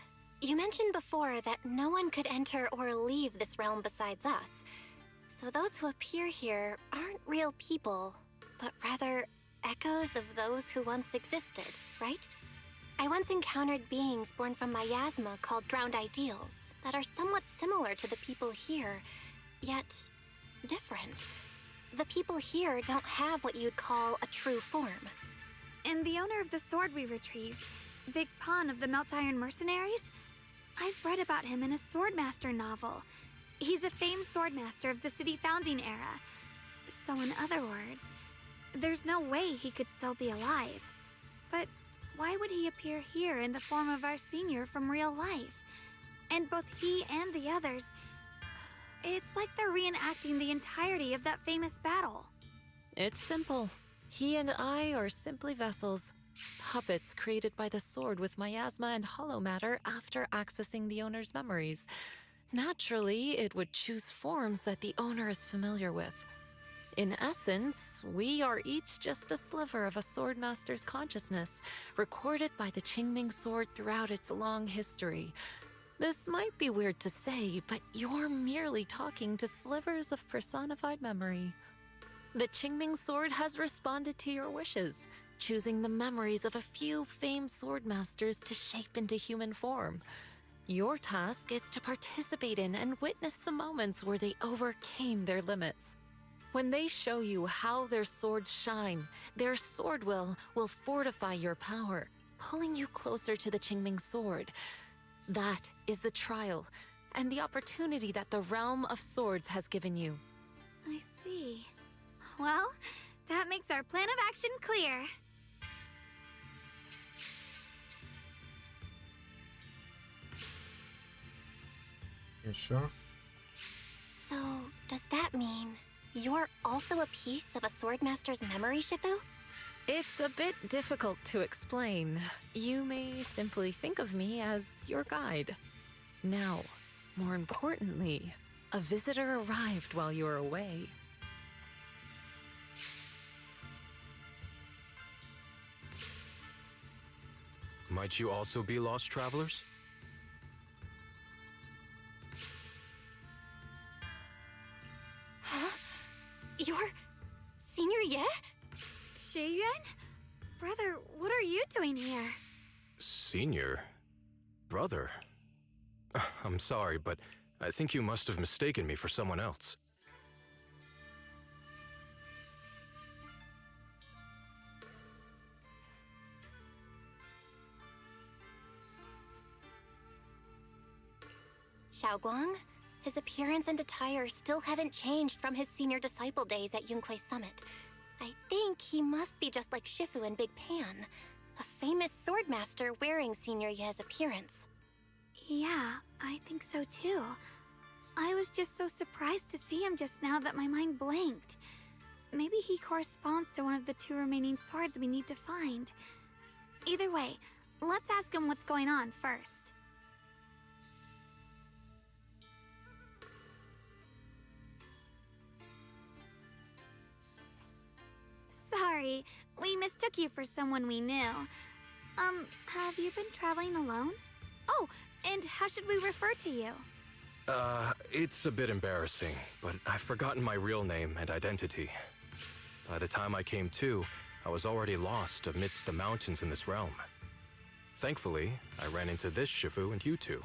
you mentioned before that no one could enter or leave this realm besides us. So those who appear here aren't real people, but rather echoes of those who once existed, right? I once encountered beings born from miasma called drowned ideals that are somewhat similar to the people here, yet different. The people here don't have what you'd call a true form. And the owner of the sword we retrieved, Big Pon of the Melt Iron Mercenaries? I've read about him in a Swordmaster novel. He's a famed swordmaster of the city founding era. So in other words, there's no way he could still be alive. But why would he appear here in the form of our senior from real life? And both he and the others, it's like they're reenacting the entirety of that famous battle. It's simple. He and I are simply vessels. Puppets created by the sword with miasma and hollow matter after accessing the owner's memories. Naturally, it would choose forms that the owner is familiar with. In essence, we are each just a sliver of a swordmaster's consciousness, recorded by the Qingming sword throughout its long history. This might be weird to say, but you're merely talking to slivers of personified memory. The Qingming sword has responded to your wishes, choosing the memories of a few famed swordmasters to shape into human form. Your task is to participate in and witness the moments where they overcame their limits. When they show you how their swords shine, their sword will fortify your power, pulling you closer to the Qingming sword. That is the trial and the opportunity that the Realm of Swords has given you. I see. Well, that makes our plan of action clear. You sure? So, does that mean you're also a piece of a Swordmaster's memory, Shifu? It's a bit difficult to explain. You may simply think of me as your guide. Now, more importantly, a visitor arrived while you were away. Might you also be lost travelers? Huh? You're Senior Ye? Shiyuan? Brother, what are you doing here? Senior? Brother? I'm sorry, but I think you must have mistaken me for someone else. Xiaoguang? His appearance and attire still haven't changed from his senior disciple days at Yunque Summit. I think he must be just like Shifu and Big Pan, a famous swordmaster wearing Senior Ye's appearance. Yeah, I think so too. I was just so surprised to see him just now that my mind blanked. Maybe he corresponds to one of the 2 remaining swords we need to find. Either way, let's ask him what's going on first. Sorry, we mistook you for someone we knew. Have you been traveling alone? Oh, and how should we refer to you? It's a bit embarrassing, but I've forgotten my real name and identity. By the time I came to, I was already lost amidst the mountains in this realm. Thankfully, I ran into this Shifu and you two.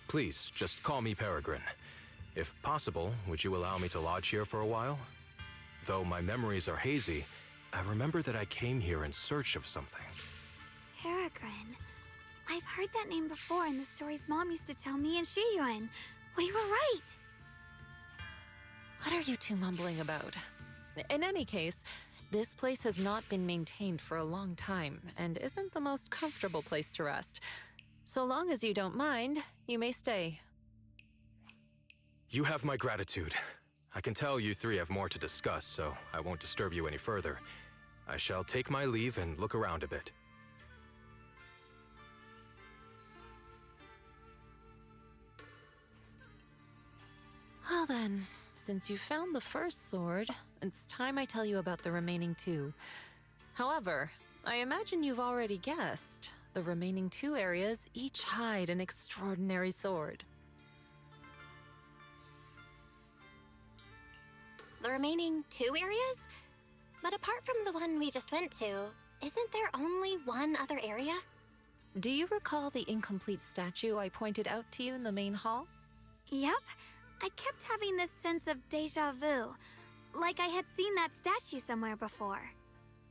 Please, just call me Peregrine. If possible, would you allow me to lodge here for a while? Though my memories are hazy, I remember that I came here in search of something. Peregrine. I've heard that name before in the stories Mom used to tell me and Shiyuan. We were right! What are you two mumbling about? In any case, this place has not been maintained for a long time and isn't the most comfortable place to rest. So long as you don't mind, you may stay. You have my gratitude. I can tell you three have more to discuss, so I won't disturb you any further. I shall take my leave and look around a bit. Well then, since you found the first sword, it's time I tell you about the remaining 2. However, I imagine you've already guessed. The remaining 2 areas each hide an extraordinary sword. The remaining 2 areas? But apart from the one we just went to, isn't there only one other area? Do you recall the incomplete statue I pointed out to you in the main hall? Yep. I kept having this sense of deja vu. Like I had seen that statue somewhere before.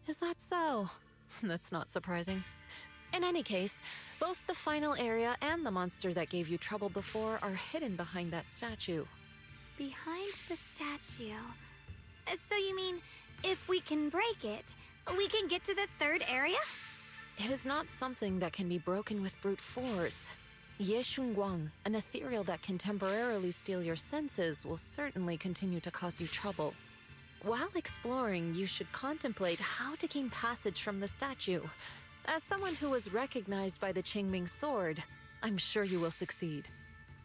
Is that so? That's not surprising. In any case, both the final area and the monster that gave you trouble before are hidden behind that statue. Behind the statue. So you mean, if we can break it, we can get to the 3rd area? It is not something that can be broken with brute force. Ye Shunguang, an ethereal that can temporarily steal your senses, will certainly continue to cause you trouble. While exploring, you should contemplate how to gain passage from the statue. As someone who was recognized by the Qingming sword, I'm sure you will succeed.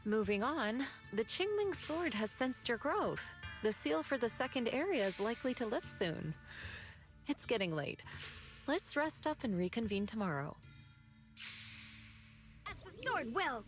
Moving on, the Qingming sword has sensed your growth. The seal for the 2nd area is likely to lift soon. It's getting late. Let's rest up and reconvene tomorrow. As the sword wills!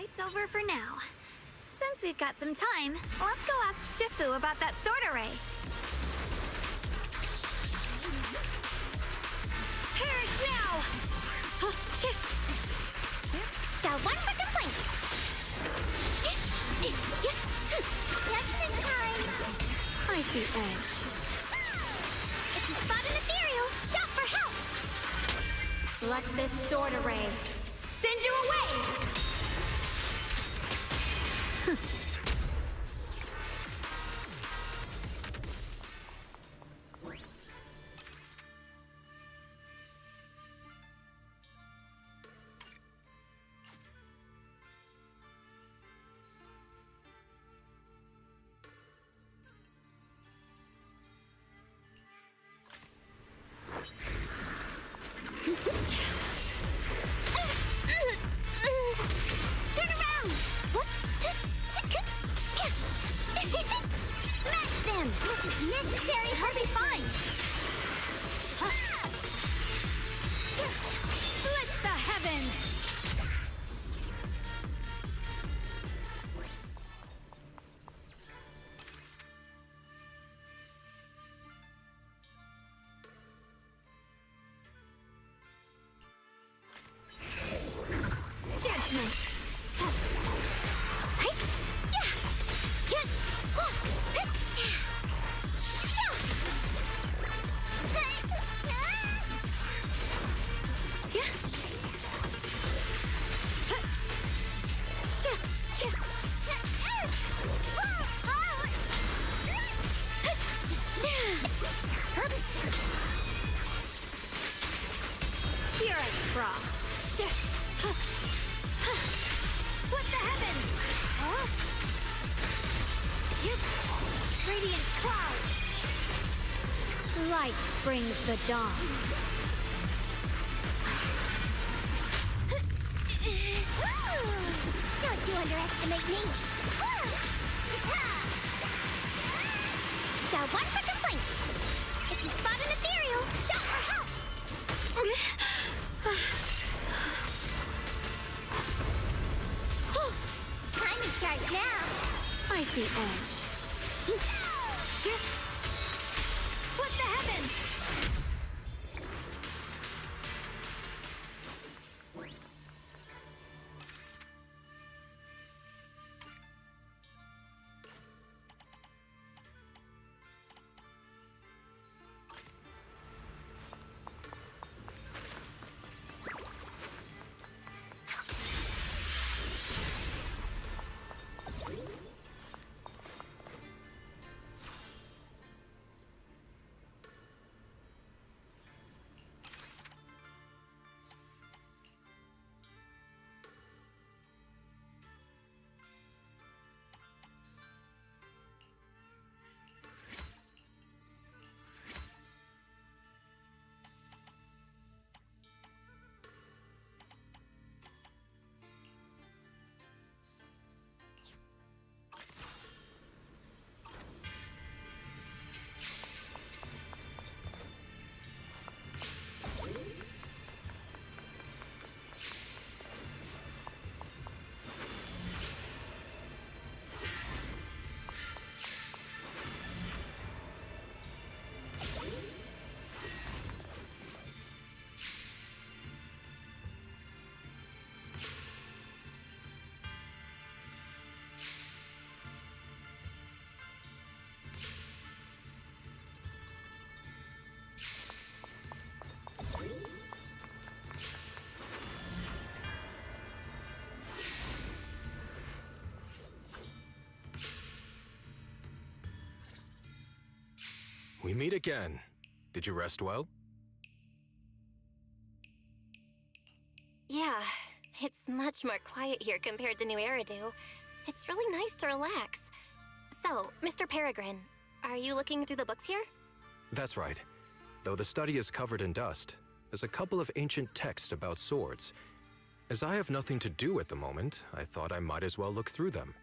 fight's over for now. Since we've got some time, let's go ask Shifu about that sword array. Perish now! One for complaints. Judgment time. I see edge. If you spot an ethereal, shout for help. Let this sword array send you away! Turn around. Smash them. This is necessary. He'll be fine. Split the heavens! Judgment. Here I draw. What the heavens? Huh? Radiant cloud. Light brings the dawn. Don't you underestimate me. One for complaints. If you spot an ethereal, shout for help. I'm in charge now. I see edge. What the heavens? We meet again. Did you rest well? Yeah, it's much more quiet here compared to New Eridu. It's really nice to relax. So, Mr. Peregrine, are you looking through the books here? That's right. Though the study is covered in dust, there's a couple of ancient texts about swords. As I have nothing to do at the moment, I thought I might as well look through them.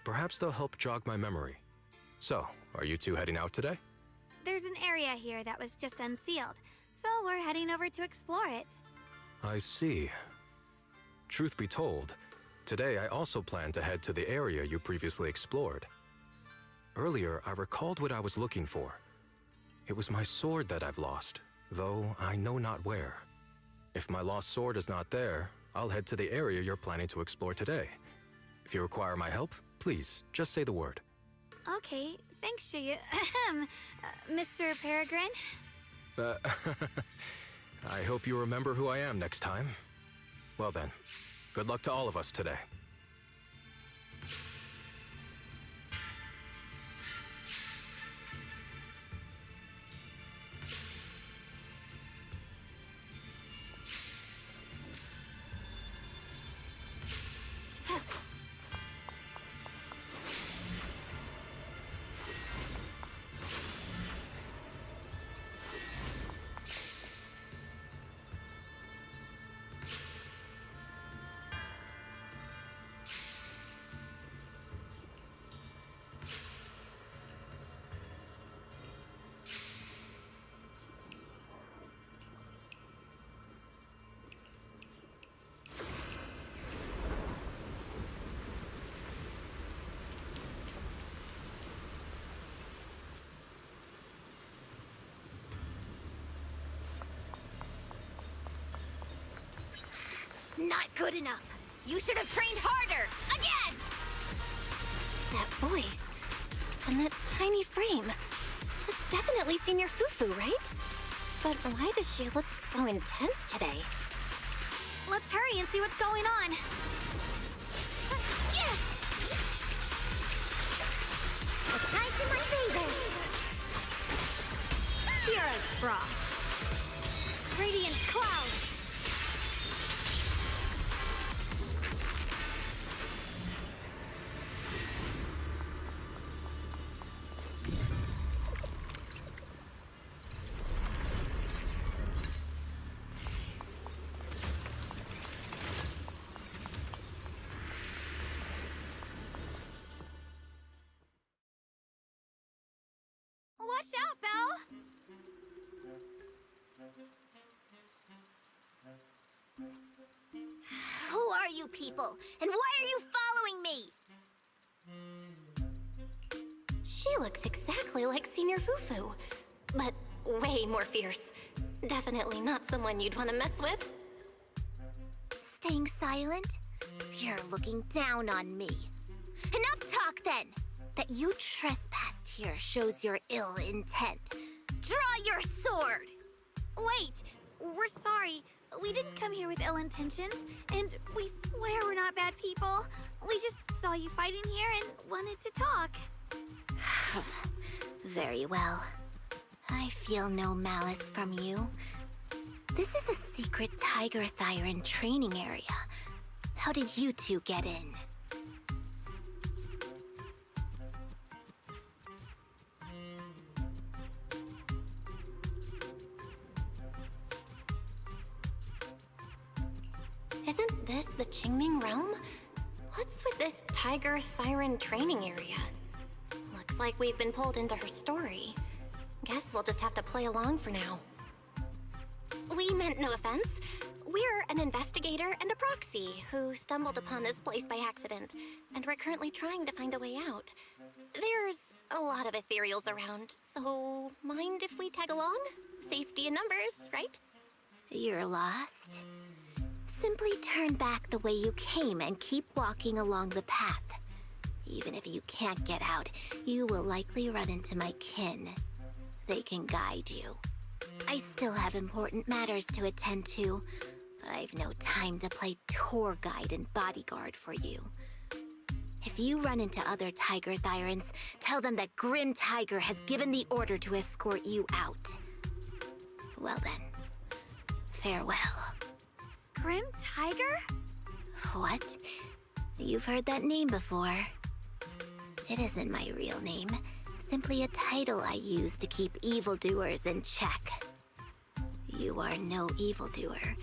Perhaps they'll help jog my memory. So, are you two heading out today? There's an area here that was just unsealed, so we're heading over to explore it. I see. Truth be told, Today, I also plan to head to the area you previously explored. Earlier, I recalled what I was looking for. It was my sword that I've lost, though I know not where. If my lost sword is not there, I'll head to the area you're planning to explore today. If you require my help, please, just say the word. Okay, thanks, Shia. Mr. Peregrine? I hope you remember who I am next time. Well then, good luck to all of us today. Not good enough. You should have trained harder. Again! That voice. And that tiny frame. That's definitely Senior Fufu, right? But why does she look so intense today? Let's hurry and see what's going on. The tide's in my favor. Pura's frost. Radiant cloud. Watch out, Belle! Who are you people? And why are you following me? She looks exactly like Senior Fufu, but way more fierce. Definitely not someone you'd want to mess with. Staying silent? You're looking down on me. Enough talk then! That you trespassed here shows your ill intent. Draw your sword! Wait, we're sorry. We didn't come here with ill intentions, and we swear we're not bad people. We just saw you fighting here and wanted to talk. Very well. I feel no malice from you. This is a secret Tiger Thyran training area. How did you two get in? Isn't this the Qingming realm? What's with this Tiger Thyran training area? Looks like we've been pulled into her story. Guess we'll just have to play along for now. We meant no offense. We're an investigator and a proxy who stumbled upon this place by accident, and we're currently trying to find a way out. There's a lot of ethereals around, so mind if we tag along? Safety in numbers, right? You're lost? Simply turn back the way you came and keep walking along the path. Even if you can't get out, you will likely run into my kin. They can guide you. I still have important matters to attend to. I've no time to play tour guide and bodyguard for you. If you run into other Tiger Thyrans, tell them that Grim Tiger has given the order to escort you out. Well then, farewell. Grim Tiger? What? You've heard that name before. It isn't my real name, simply a title I use to keep evildoers in check. You are no evildoer,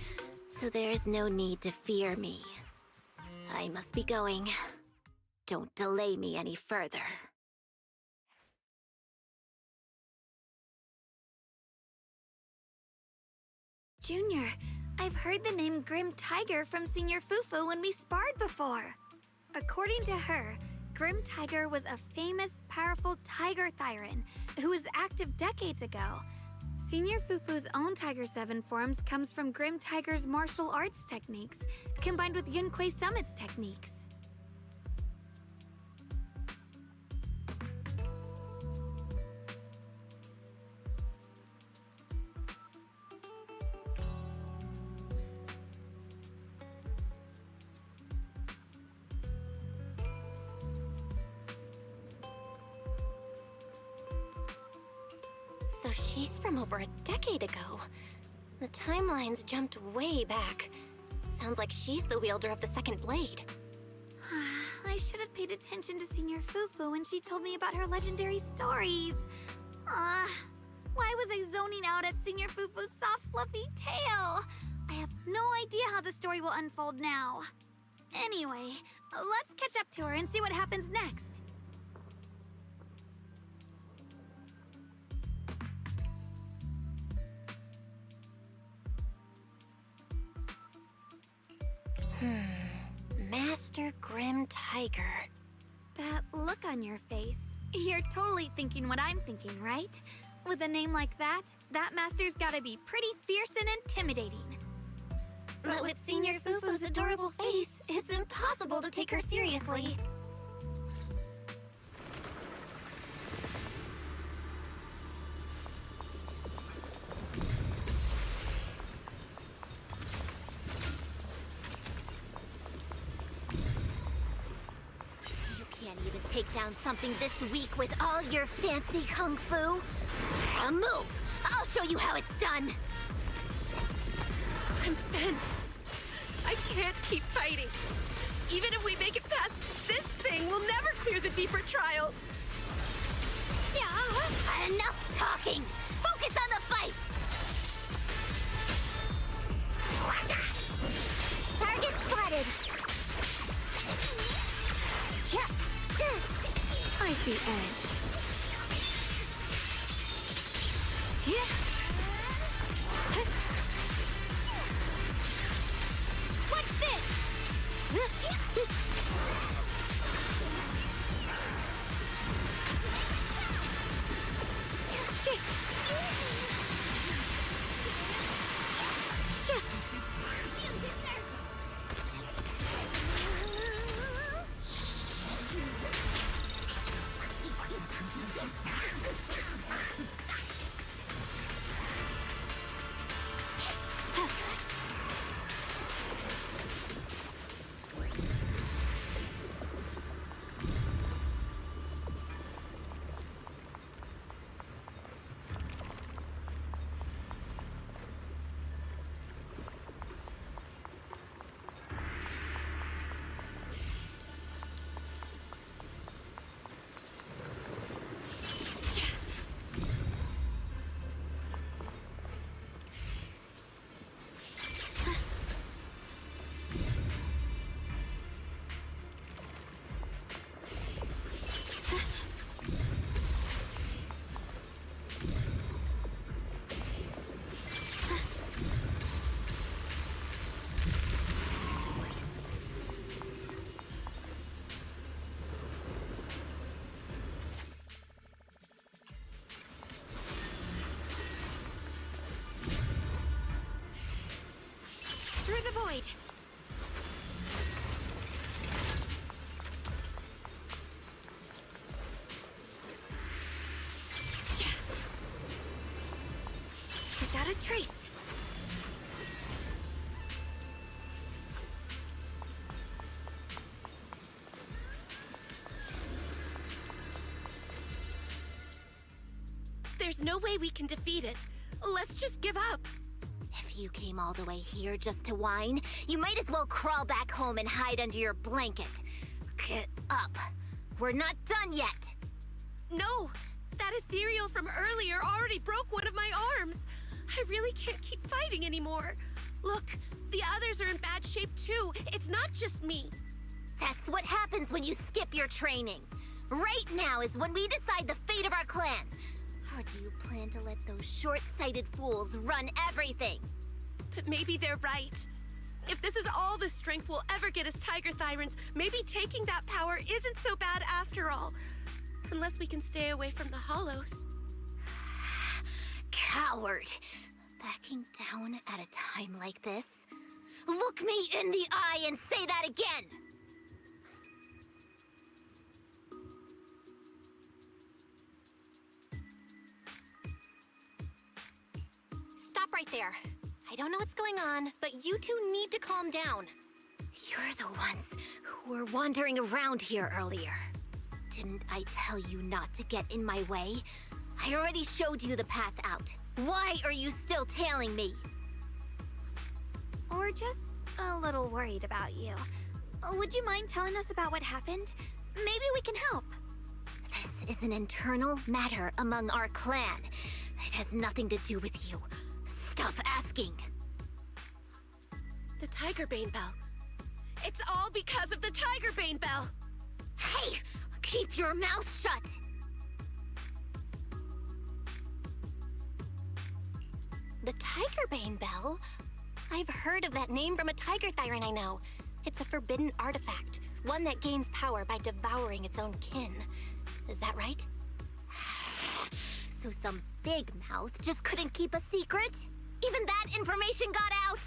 so there is no need to fear me. I must be going. Don't delay me any further. Junior, I've heard the name Grim Tiger from Senior Fufu when we sparred before. According to her, Grim Tiger was a famous, powerful Tiger Thyran who was active decades ago. Senior Fufu's own Tiger 7 forms comes from Grim Tiger's martial arts techniques, combined with Yunquei Summit's techniques. So she's from over a decade ago. The timelines jumped way back. Sounds like she's the wielder of the second blade. I should have paid attention to Senior Fufu when she told me about her legendary stories. Why was I zoning out at Senior Fufu's soft, fluffy tail? I have no idea how the story will unfold now. Anyway, let's catch up to her and see what happens next. Master Grim Tiger. That look on your face. You're totally thinking what I'm thinking, right? With a name like that, that master's gotta be pretty fierce and intimidating. But with Senior Fufu's adorable face, it's impossible to take her seriously. Can't even take down something this weak with all your fancy kung fu. Now move! I'll show you how it's done! I'm spent. I can't keep fighting. Even if we make it past this thing, we'll never clear the deeper trials. Yeah, enough talking! Focus on the fight! Target spotted! I see edge. Watch this! Shit! Shit! Through the void. Without a trace. There's no way we can defeat it. Let's just give up. If you came all the way here just to whine, you might as well crawl back home and hide under your blanket. Get up. We're not done yet. No! That ethereal from earlier already broke one of my arms. I really can't keep fighting anymore. Look, the others are in bad shape too. It's not just me. That's what happens when you skip your training. Right now is when we decide the fate of our clan. Or do you plan to let those short-sighted fools run everything? But maybe they're right. If this is all the strength we'll ever get as Tiger Thyrans, maybe taking that power isn't so bad after all. Unless we can stay away from the Hollows. Coward! Backing down at a time like this? Look me in the eye and say that again! Stop right there. I don't know what's going on, but you two need to calm down. You're the ones who were wandering around here earlier. Didn't I tell you not to get in my way? I already showed you the path out. Why are you still tailing me? We're just a little worried about you. Would you mind telling us about what happened? Maybe we can help. This is an internal matter among our clan. It has nothing to do with you. Stop asking. The Tigerbane Bell. It's all because of the Tigerbane Bell. Hey! Keep your mouth shut! The Tigerbane Bell? I've heard of that name from a Tiger Thyran I know. It's a forbidden artifact, one that gains power by devouring its own kin. Is that right? So some big mouth just couldn't keep a secret? Even that information got out?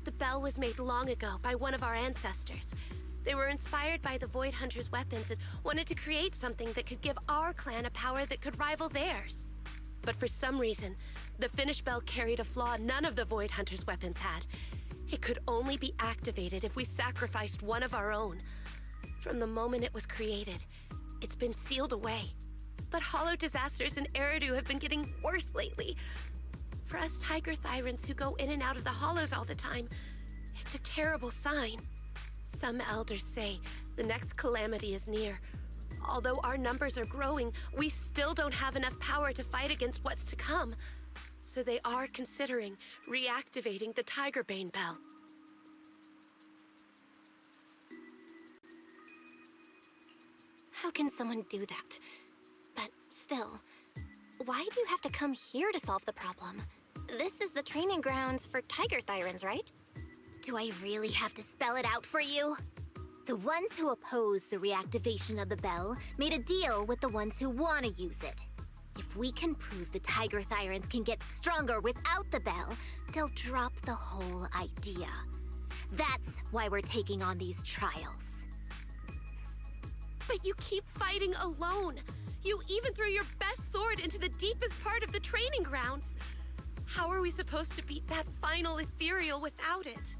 The bell was made long ago by one of our ancestors. They were inspired by the Void Hunter's weapons and wanted to create something that could give our clan a power that could rival theirs. But for some reason, the finished bell carried a flaw none of the Void Hunter's weapons had. It could only be activated if we sacrificed one of our own. From the moment it was created, it's been sealed away. But hollow disasters in Eridu have been getting worse lately. For us Tiger Thyrans who go in and out of the hollows all the time, it's a terrible sign. Some elders say the next calamity is near. Although our numbers are growing, we still don't have enough power to fight against what's to come. So they are considering reactivating the Tigerbane Bell. How can someone do that? But still, why do you have to come here to solve the problem? This is the training grounds for Tiger Thyrans, right? Do I really have to spell it out for you? The ones who oppose the reactivation of the bell made a deal with the ones who want to use it. If we can prove the Tiger Thyrans can get stronger without the bell, they'll drop the whole idea. That's why we're taking on these trials. But you keep fighting alone. You even threw your best sword into the deepest part of the training grounds. How are we supposed to beat that final ethereal without it?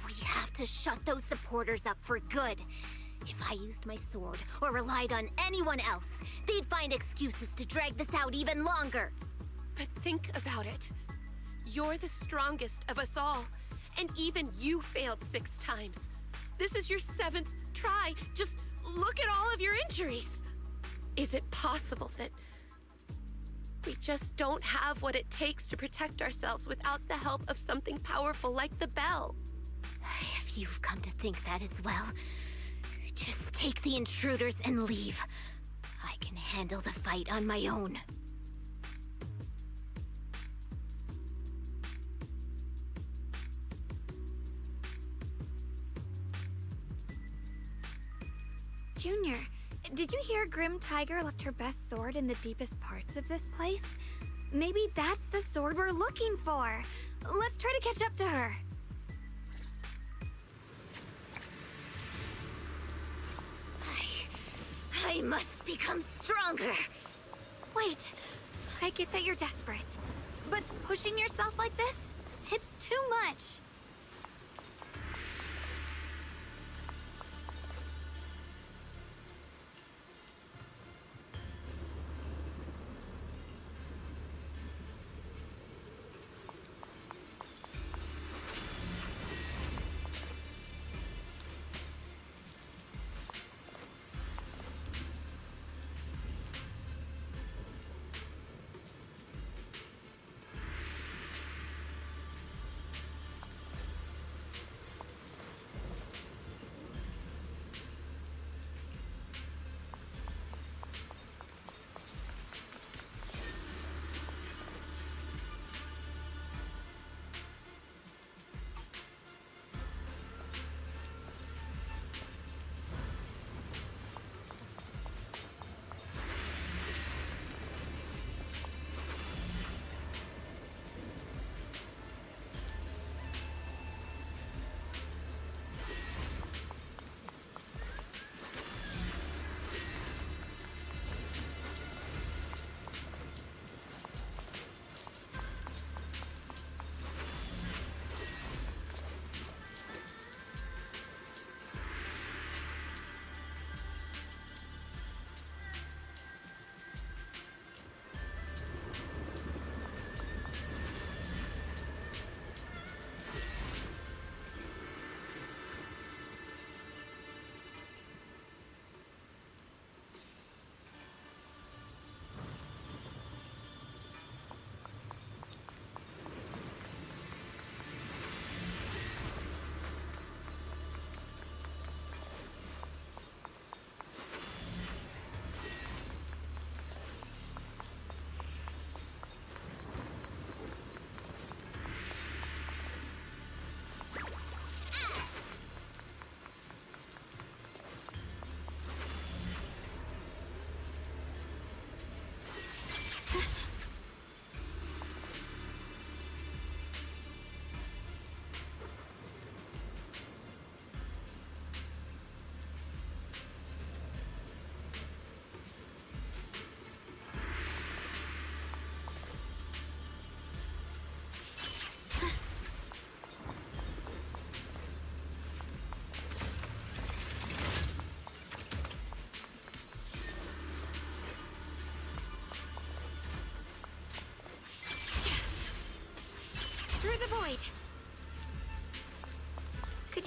We have to shut those supporters up for good. If I used my sword or relied on anyone else, they'd find excuses to drag this out even longer. But think about it. You're the strongest of us all, and even you failed 6 times. This is your 7th try. Just look at all of your injuries. Is it possible that we just don't have what it takes to protect ourselves without the help of something powerful like the bell? If you've come to think that as well, just take the intruders and leave. I can handle the fight on my own. Junior, did you hear Grim Tiger left her best sword in the deepest parts of this place? Maybe that's the sword we're looking for. Let's try to catch up to her. I must become stronger. Wait, I get that you're desperate, but pushing yourself like this, it's too much.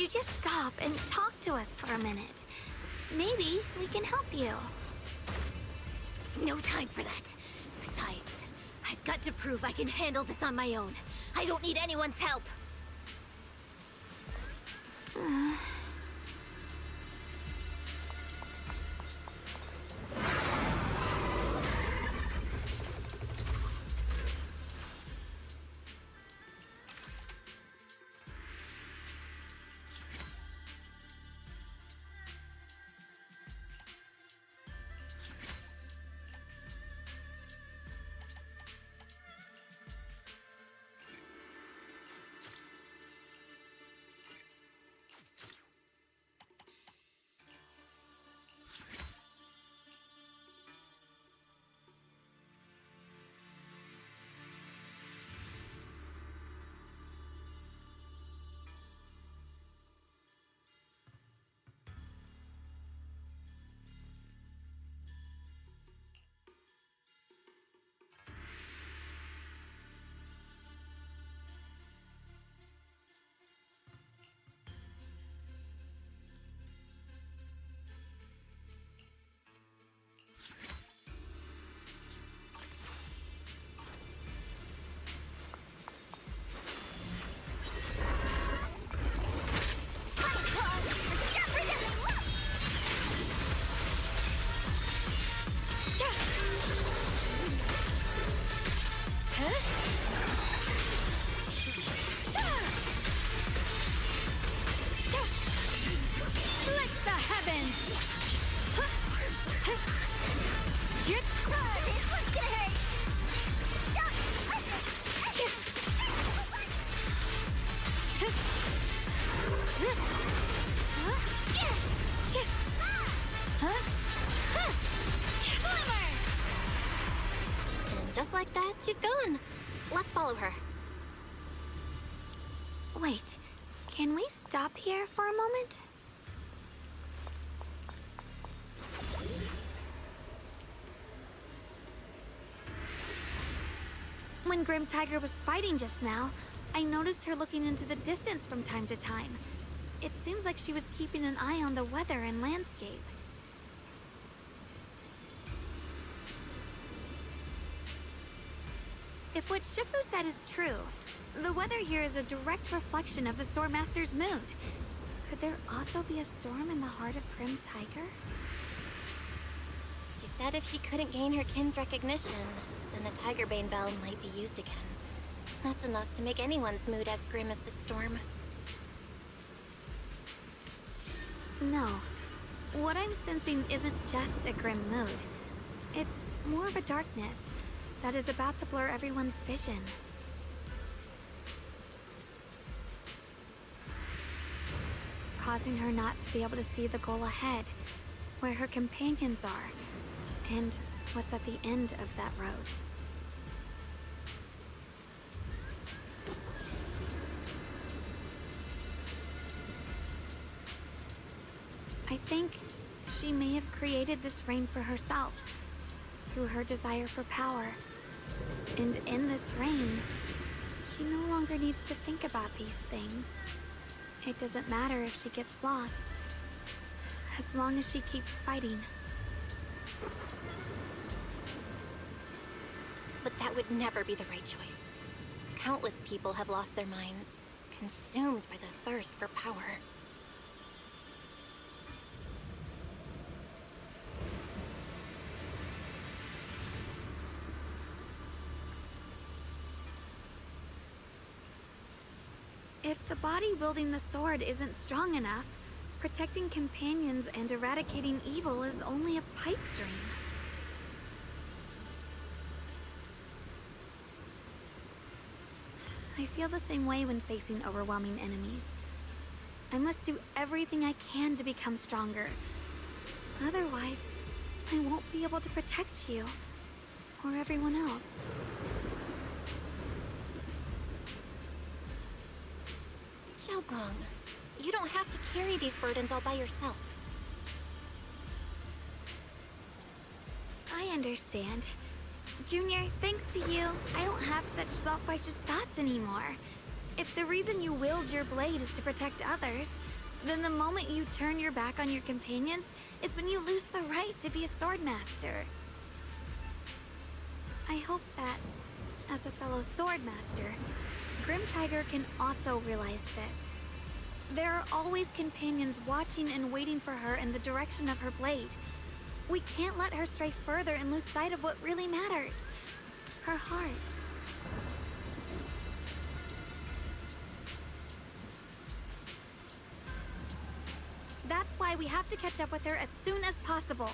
you just stop and talk to us for a minute? Maybe we can help you. No time for that. Besides, I've got to prove I can handle this on my own. I don't need anyone's help. Just like that, she's gone. Let's follow her. Wait, can we stop here for a moment? When Grim Tiger was fighting just now, I noticed her looking into the distance from time to time. It seems like she was keeping an eye on the weather and landscape. If what Shifu said is true, the weather here is a direct reflection of the Swordmaster's mood. Could there also be a storm in the heart of Grim Tiger? She said if she couldn't gain her kin's recognition, then the Tigerbane Bell might be used again. That's enough to make anyone's mood as grim as the storm. No. What I'm sensing isn't just a grim mood. It's more of a darkness that is about to blur everyone's vision. Causing her not to be able to see the goal ahead, where her companions are, and what's at the end of that road. I think she may have created this rain for herself, through her desire for power. And in this rain, she no longer needs to think about these things. It doesn't matter if she gets lost, as long as she keeps fighting. But that would never be the right choice. Countless people have lost their minds, consumed by the thirst for power. If the body wielding the sword isn't strong enough, protecting companions and eradicating evil is only a pipe dream. I feel the same way when facing overwhelming enemies. I must do everything I can to become stronger. Otherwise, I won't be able to protect you, or everyone else. Xiaogong, you don't have to carry these burdens all by yourself. I understand. Junior, thanks to you, I don't have such self-righteous thoughts anymore. If the reason you wield your blade is to protect others, then the moment you turn your back on your companions is when you lose the right to be a swordmaster. I hope that, as a fellow swordmaster, Grim Tiger can also realize this. There are always companions watching and waiting for her in the direction of her blade. We can't let her stray further and lose sight of what really matters. Her heart. That's why we have to catch up with her as soon as possible.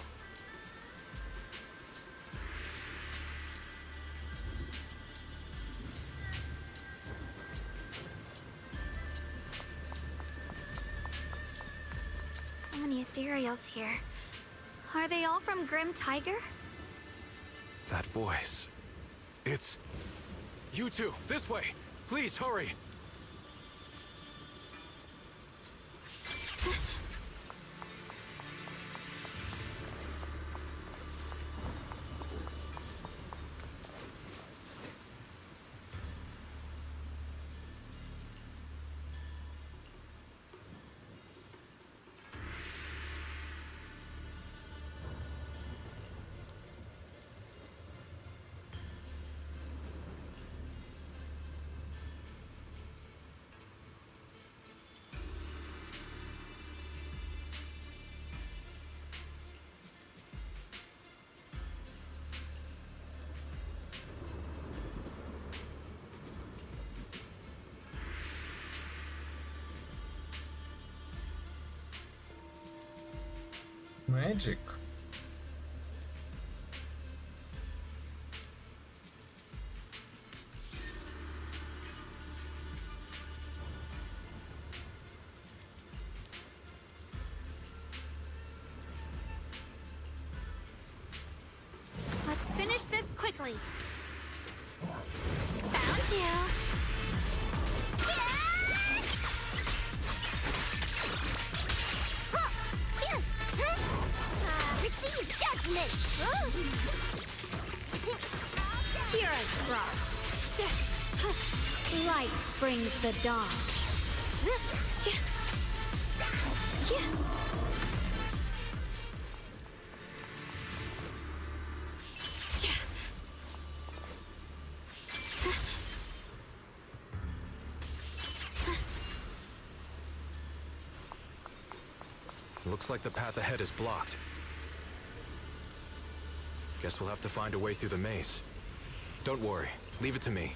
So many ethereals here. Are they all from Grim Tiger? That voice. It's... You two, this way! Please, hurry! Magic. Let's finish this quickly. Found you. Receive judgment! Here I strike. Light brings the dawn. Looks like the path ahead is blocked. Guess we'll have to find a way through the maze. Don't worry, leave it to me.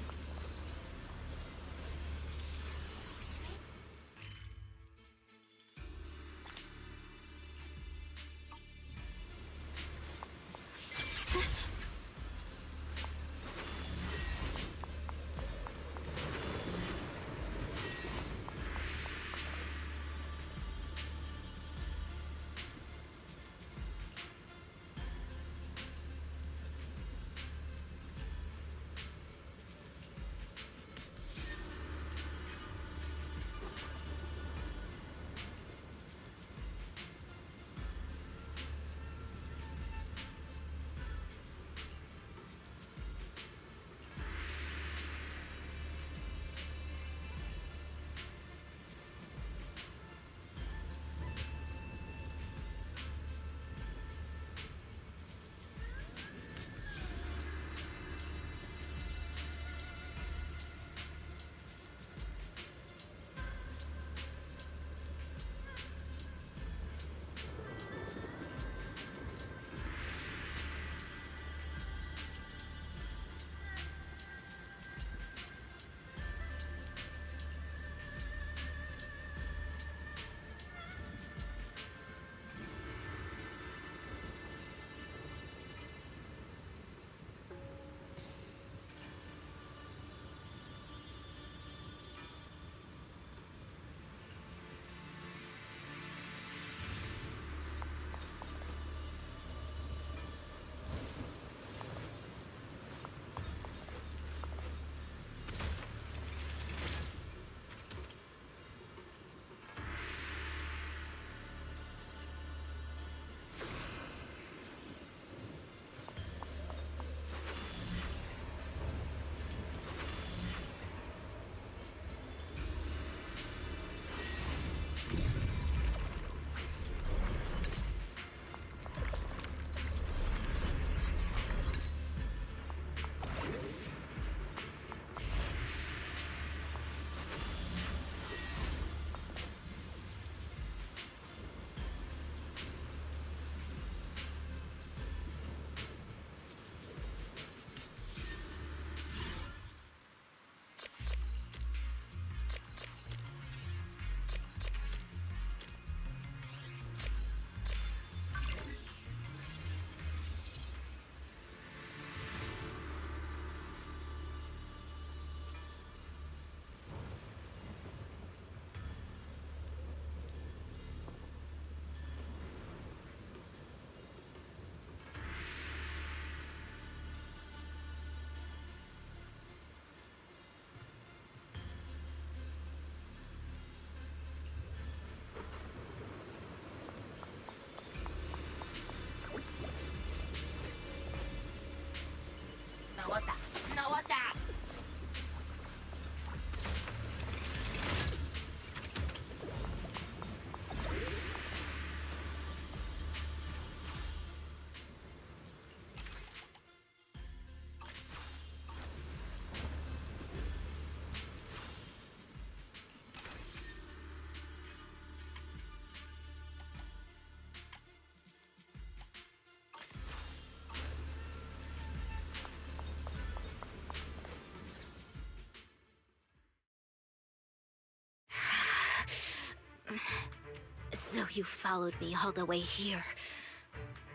you followed me all the way here.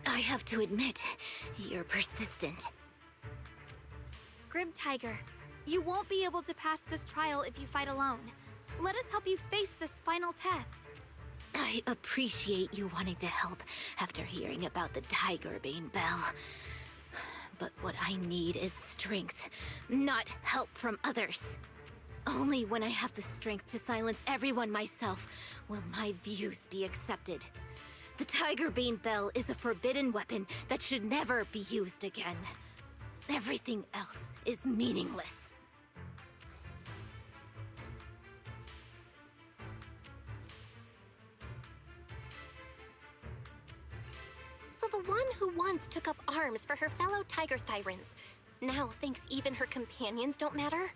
I have to admit, you're persistent. Grim Tiger, you won't be able to pass this trial if you fight alone. Let us help you face this final test. I appreciate you wanting to help after hearing about the Tigerbane Bell. But what I need is strength, not help from others. Only when I have the strength to silence everyone myself will my views be accepted. The Tigerbane Bell is a forbidden weapon that should never be used again. Everything else is meaningless. So the one who once took up arms for her fellow Tiger Thyrans now thinks even her companions don't matter?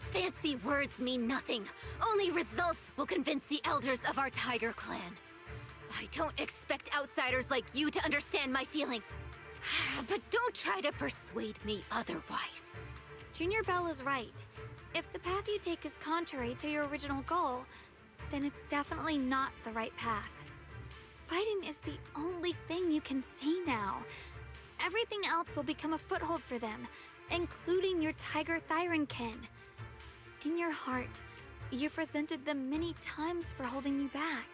Fancy words mean nothing. Only results will convince the elders of our Tiger clan. I don't expect outsiders like you to understand my feelings. But don't try to persuade me otherwise. Junior Bell is right. If the path you take is contrary to your original goal, then it's definitely not the right path. Fighting is the only thing you can see now. Everything else will become a foothold for them, including your Tiger Thyran kin. In your heart, you've resented them many times for holding you back,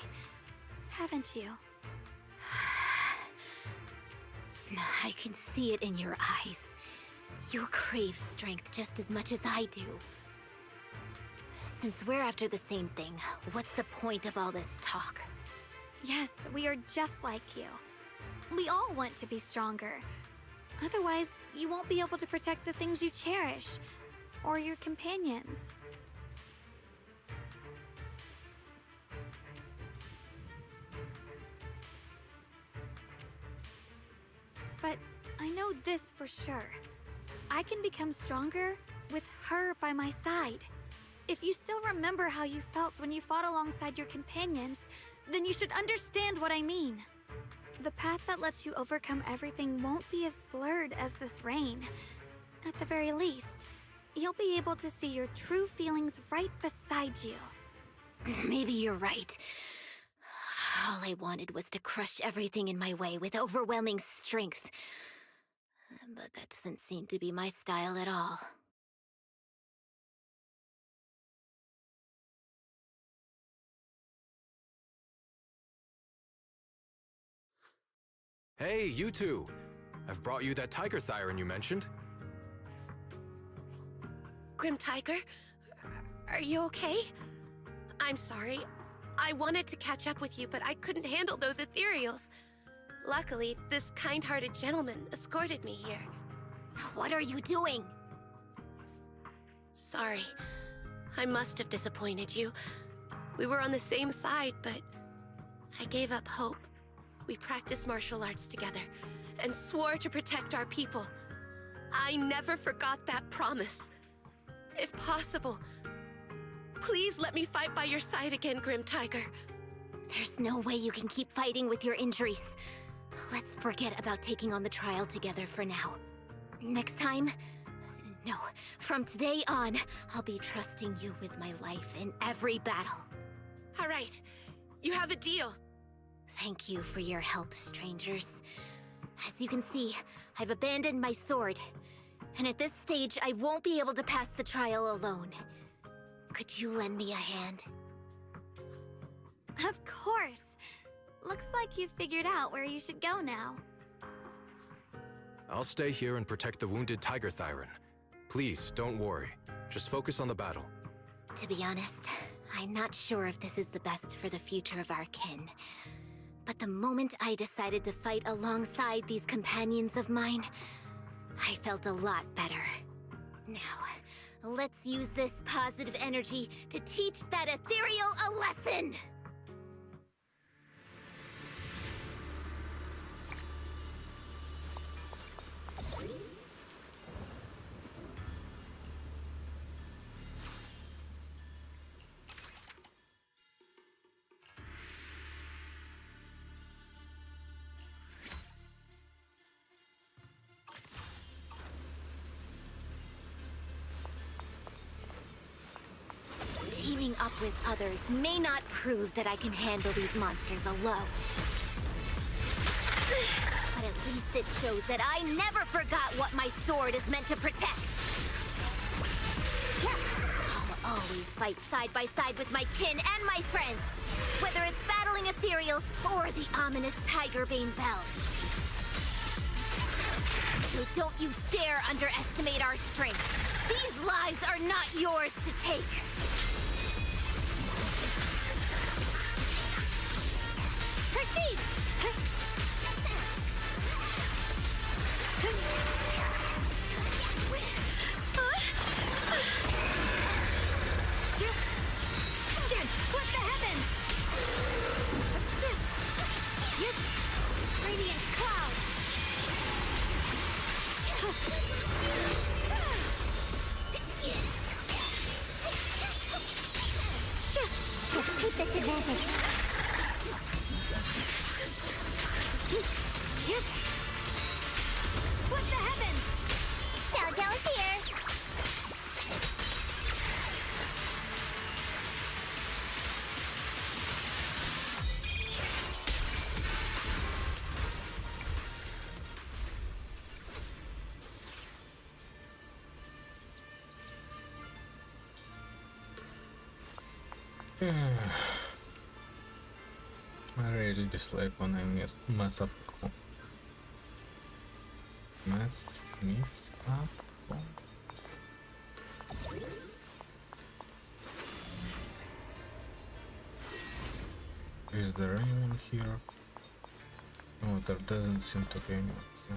haven't you? I can see it in your eyes. You crave strength just as much as I do. Since we're after the same thing, what's the point of all this talk? Yes, we are just like you. We all want to be stronger. Otherwise, you won't be able to protect the things you cherish, or your companions. But I know this for sure. I can become stronger with her by my side. If you still remember how you felt when you fought alongside your companions, then you should understand what I mean. The path that lets you overcome everything won't be as blurred as this rain. At the very least, you'll be able to see your true feelings right beside you. Maybe you're right. All I wanted was to crush everything in my way with overwhelming strength. But that doesn't seem to be my style at all. Hey, you two! I've brought you that Tiger Thyran you mentioned. Grim Tiger, are you okay? I'm sorry. I wanted to catch up with you, but I couldn't handle those ethereals. Luckily, this kind-hearted gentleman escorted me here. What are you doing? Sorry. I must have disappointed you. We were on the same side, but I gave up hope. We practiced martial arts together and swore to protect our people. I never forgot that promise. If possible, please let me fight by your side again, Grim Tiger. There's no way you can keep fighting with your injuries. Let's forget about taking on the trial together for now. Next time? No, from today on, I'll be trusting you with my life in every battle. All right, you have a deal. Thank you for your help, strangers. As you can see, I've abandoned my sword. And at this stage, I won't be able to pass the trial alone. Could you lend me a hand? Of course. Looks like you've figured out where you should go now. I'll stay here and protect the wounded Tiger Thyran. Please, don't worry. Just focus on the battle. To be honest, I'm not sure if this is the best for the future of our kin. But the moment I decided to fight alongside these companions of mine, I felt a lot better. Now, let's use this positive energy to teach that ethereal a lesson! Teaming up up with others may not prove that I can handle these monsters alone. But at least it shows that I never forgot what my sword is meant to protect. I'll always fight side by side with my kin and my friends, whether it's battling ethereals or the ominous Tigerbane Bell. So don't you dare underestimate our strength. These lives are not yours to take. Proceed! What the heavens? Radiant cloud. Let's keep this advantage. What the heavens? Xiaojiao's here. I really dislike when I mess up. Mess up. Is there anyone here? No, there doesn't seem to be anyone. Yeah.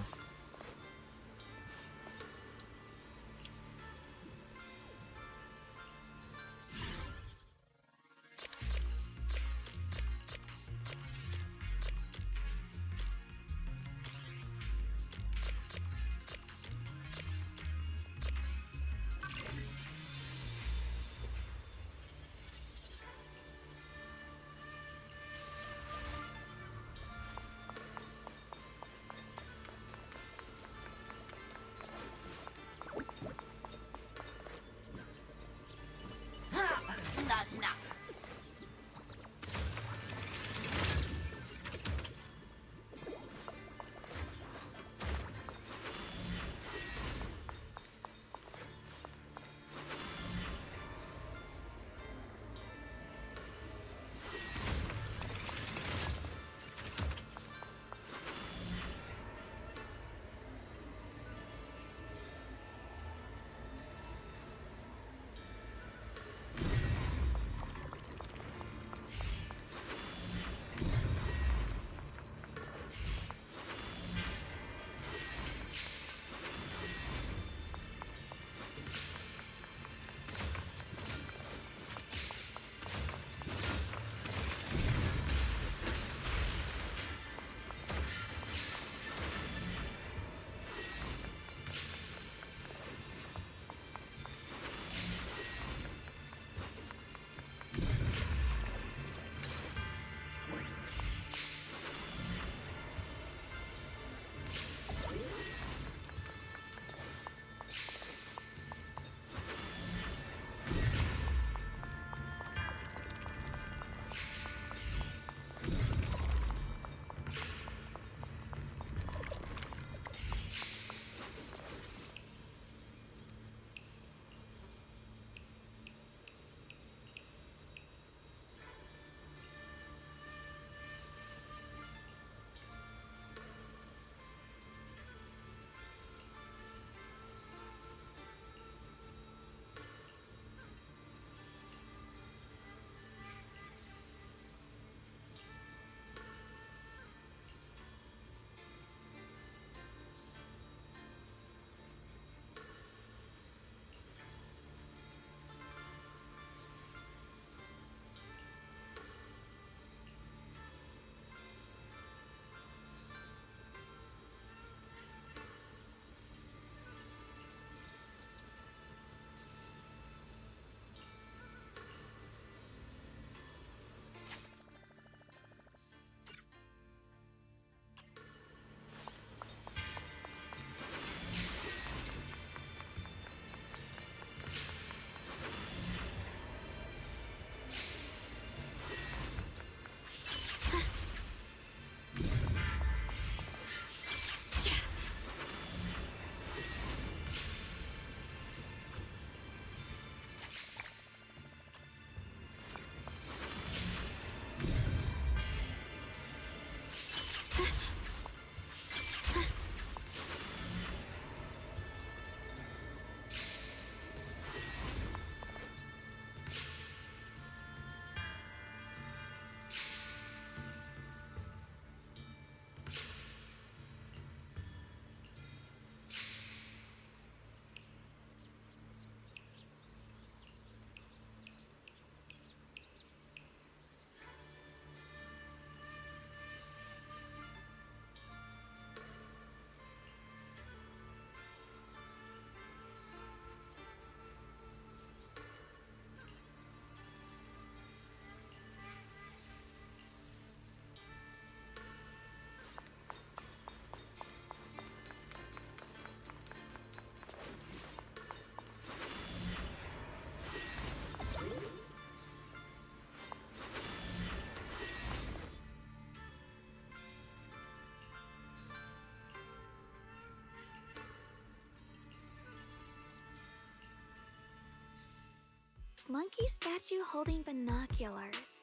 Monkey statue holding binoculars.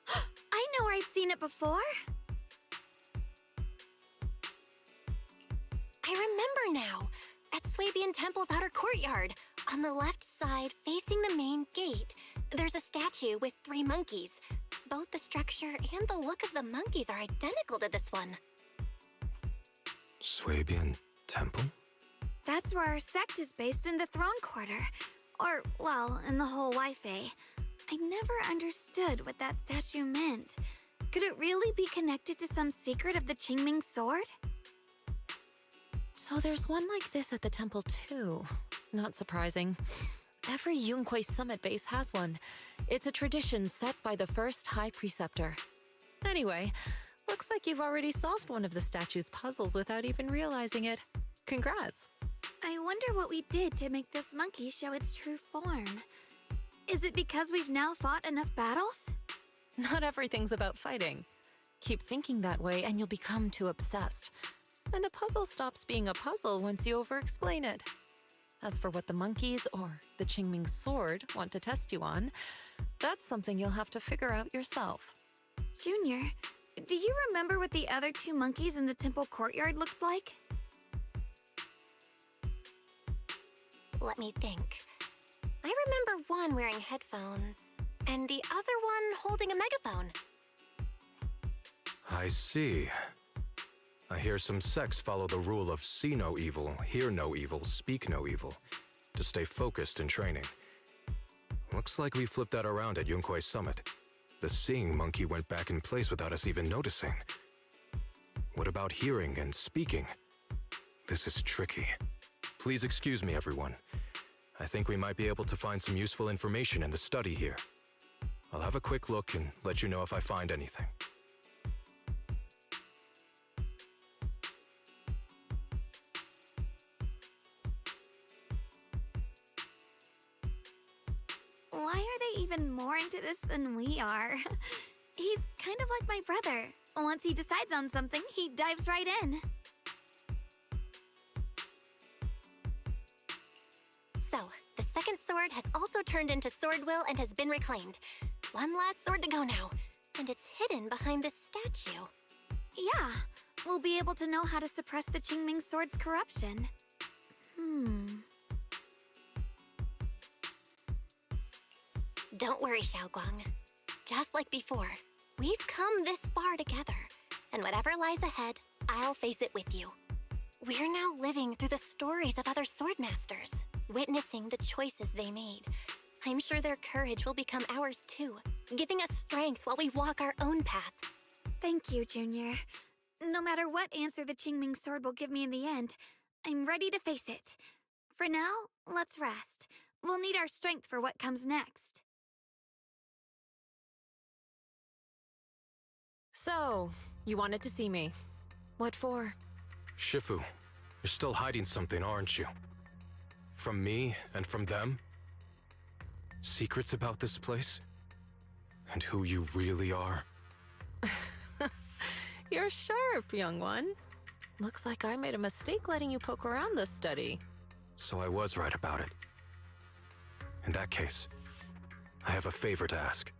I know where I've seen it before. I remember now. At Swabian Temple's outer courtyard. On the left side, facing the main gate, there's a statue with 3 monkeys. Both the structure and the look of the monkeys are identical to this one. Swabian Temple? That's where our sect is based in the Throne Quarter. Or, well, in the whole Wi-Fi. I never understood what that statue meant. Could it really be connected to some secret of the Qingming sword? So there's one like this at the temple too. Not surprising. Every Yunquei Summit base has one. It's a tradition set by the first High Preceptor. Anyway, looks like you've already solved one of the statue's puzzles without even realizing it. Congrats. I wonder what we did to make this monkey show its true form. Is it because we've now fought enough battles? Not everything's about fighting. Keep thinking that way and you'll become too obsessed. And a puzzle stops being a puzzle once you over-explain it. As for what the monkeys or the Qingming sword want to test you on, that's something you'll have to figure out yourself. Junior, do you remember what the other 2 monkeys in the temple courtyard looked like? Let me think. I remember one wearing headphones, and the other one holding a megaphone. I see. I hear some sects follow the rule of see no evil, hear no evil, speak no evil, to stay focused in training. Looks like we flipped that around at Yunquei Summit. The seeing monkey went back in place without us even noticing. What about hearing and speaking? This is tricky. Please excuse me, everyone. I think we might be able to find some useful information in the study here. I'll have a quick look and let you know if I find anything. Why are they even more into this than we are? He's kind of like my brother. Once he decides on something, he dives right in. So, the second sword has also turned into Sword Will and has been reclaimed. One last sword to go now, and it's hidden behind this statue. Yeah, we'll be able to know how to suppress the Qingming sword's corruption. Don't worry, Xiaoguang. Just like before, we've come this far together, and whatever lies ahead, I'll face it with you. We're now living through the stories of other swordmasters, witnessing the choices they made. I'm sure their courage will become ours too, giving us strength while we walk our own path. Thank you, Junior. No matter what answer the Qingming sword will give me in the end, I'm ready to face it. For now, let's rest. We'll need our strength for what comes next. So, you wanted to see me. What for? Shifu, you're still hiding something, aren't you? From me and from them? Secrets about this place? And who you really are? You're sharp, young one. Looks like I made a mistake letting you poke around this study. So I was right about it. In that case, I have a favor to ask.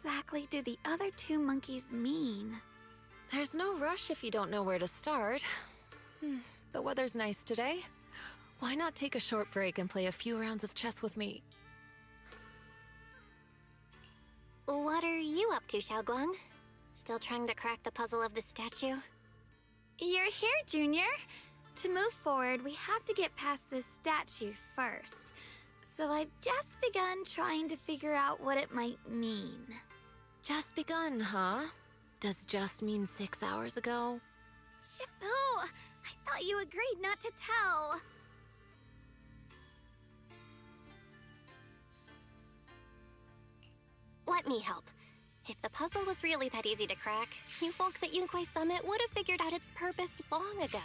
exactly do the other two monkeys mean? There's no rush if you don't know where to start. The weather's nice today. Why not take a short break and play a few rounds of chess with me? What are you up to, Xiaoguang? Still trying to crack the puzzle of the statue? You're here, Junior. To move forward, we have to get past this statue first. So I've just begun trying to figure out what it might mean. Just begun, huh? Does just mean 6 hours ago? Shifu! I thought you agreed not to tell. Let me help. If the puzzle was really that easy to crack, you folks at Yunquay Summit would have figured out its purpose long ago.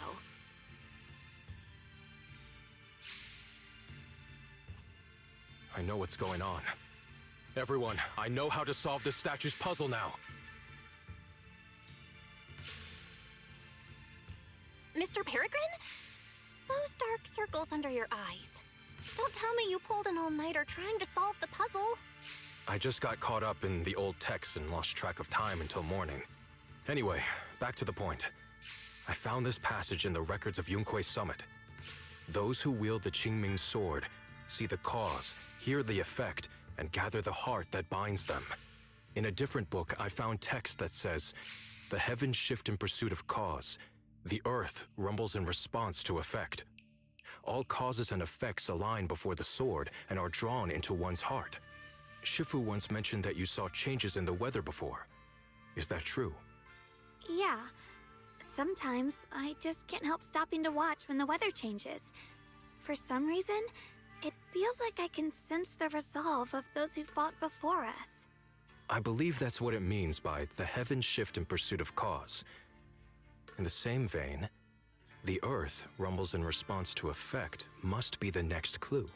I know what's going on. Everyone, I know how to solve this statue's puzzle now. Mr. Peregrine? Those dark circles under your eyes. Don't tell me you pulled an all-nighter trying to solve the puzzle. I just got caught up in the old texts and lost track of time until morning. Anyway, back to the point. I found this passage in the records of Yunquay Summit. Those who wield the Qingming sword see the cause, hear the effect, and gather the heart that binds them. In a different book, I found text that says, "The heavens shift in pursuit of cause. The earth rumbles in response to effect. All causes and effects align before the sword and are drawn into one's heart." Shifu once mentioned that you saw changes in the weather before. Is that true? Yeah. Sometimes I just can't help stopping to watch when the weather changes. For some reason, it feels like I can sense the resolve of those who fought before us. I believe that's what it means by the heavens shift in pursuit of cause. In the same vein, the earth rumbles in response to effect must be the next clue.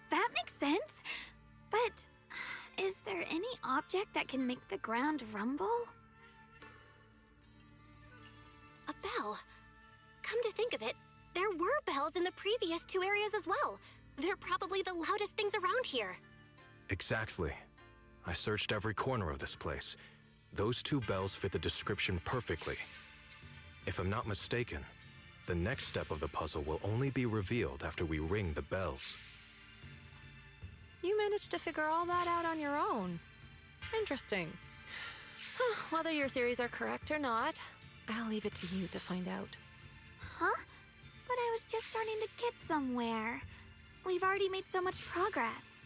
That makes sense. But is there any object that can make the ground rumble? A bell. Come to think of it, there were bells in the previous two areas as well. They're probably the loudest things around here. Exactly. I searched every corner of this place. Those two bells fit the description perfectly. If I'm not mistaken, the next step of the puzzle will only be revealed after we ring the bells. You managed to figure all that out on your own. Interesting. Whether your theories are correct or not, I'll leave it to you to find out. Huh? But I was just starting to get somewhere. We've already made so much progress.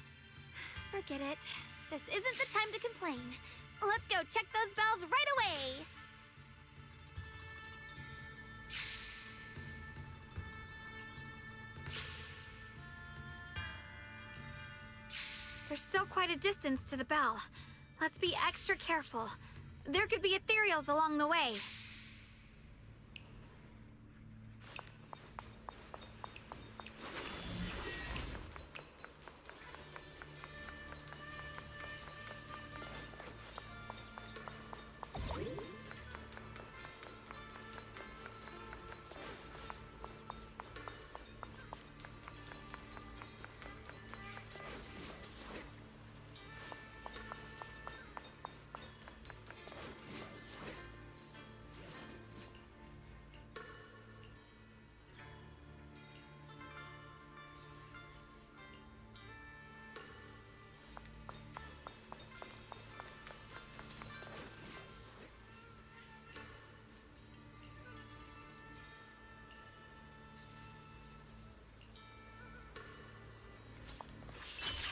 Forget it. This isn't the time to complain. Let's go check those bells right away! There's still quite a distance to the bell. Let's be extra careful. There could be ethereals along the way.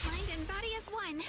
Mind and body as one.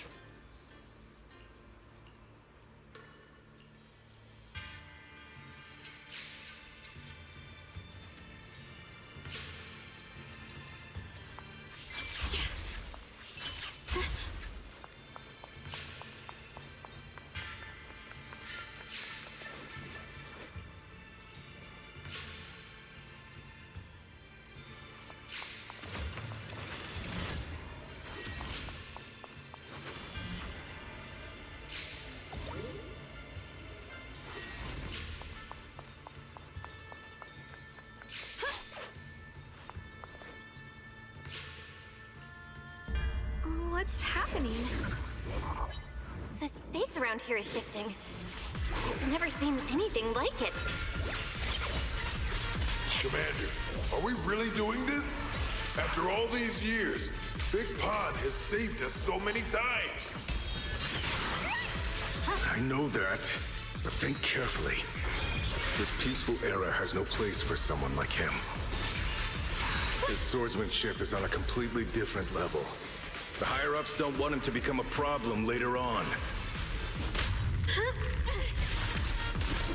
What's happening? The space around here is shifting. I've never seen anything like it. Commander, are we really doing this? After all these years, Big Pond has saved us so many times. I know that, but think carefully. This peaceful era has no place for someone like him. His swordsmanship is on a completely different level. The higher-ups don't want him to become a problem later on.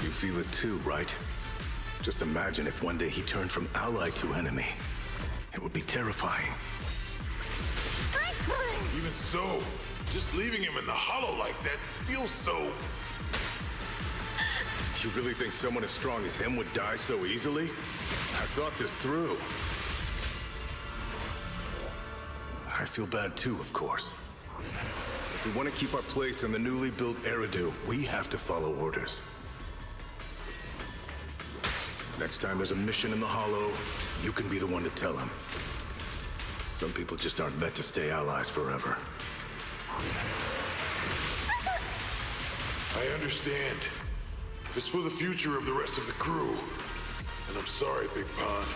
You feel it too, right? Just imagine if one day he turned from ally to enemy. It would be terrifying. Even so, just leaving him in the hollow like that feels so... You really think someone as strong as him would die so easily? I've thought this through. I feel bad too, of course. If we want to keep our place in the newly built Eridu, we have to follow orders. Next time there's a mission in the Hollow, you can be the one to tell him. Some people just aren't meant to stay allies forever. I understand. If it's for the future of the rest of the crew. And I'm sorry, Big Pond.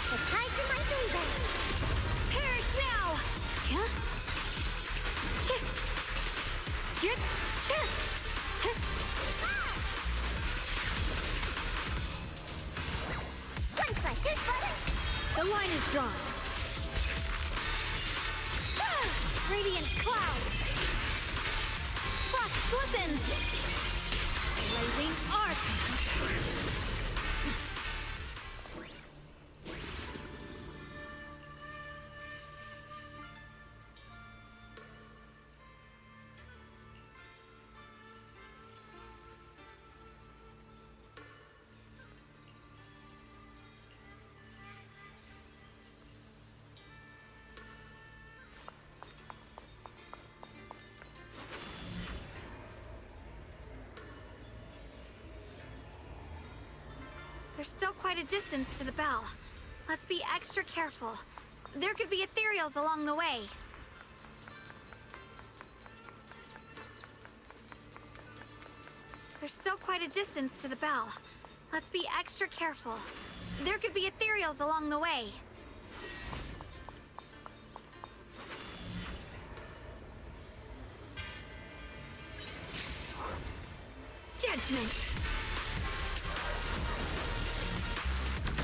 The tide's in my favor. Perish now! Yeah? Get One plus hit button. The line is drawn. Radiant clouds. Flash weapons. Blazing arc. There's still quite a distance to the bell. Let's be extra careful. There could be ethereals along the way. There's still quite a distance to the bell. Let's be extra careful. There could be ethereals along the way. Judgment!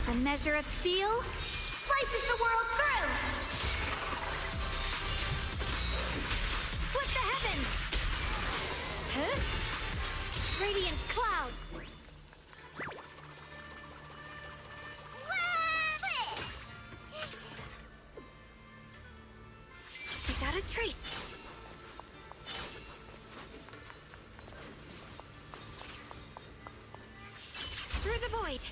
The measure of steel slices the world through! Split the heavens! Huh? Radiant clouds! Without a trace! Through the void!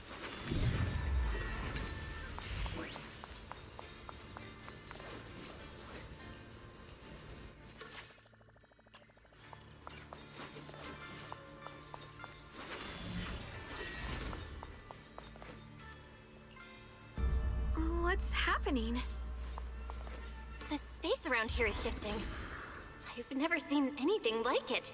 What's happening? The space around here is shifting. I've never seen anything like it.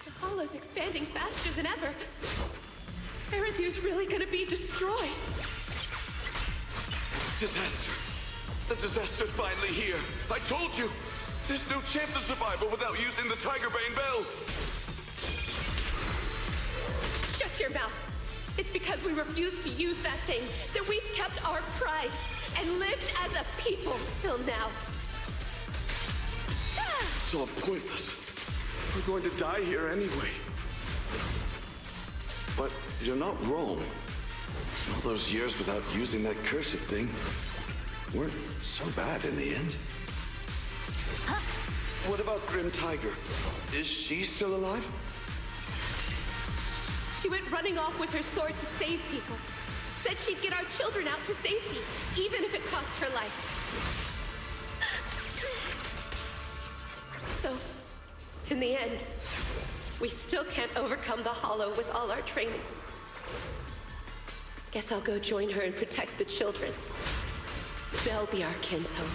The hollow's expanding faster than ever. Erethu's really gonna be destroyed. Disaster. The disaster's finally here. I told you. There's no chance of survival without using the Tigerbane Bell. Shut your mouth. It's because we refused to use that thing that we've kept our pride and lived as a people till now. It's all pointless. We're going to die here anyway. But you're not wrong. All those years without using that cursed thing weren't so bad in the end. Huh? What about Grim Tiger? Is she still alive? She went running off with her sword to save people. Said she'd get our children out to safety, even if it cost her life. So, in the end, we still can't overcome the Hollow with all our training. Guess I'll go join her and protect the children. They'll be our kinsfolk.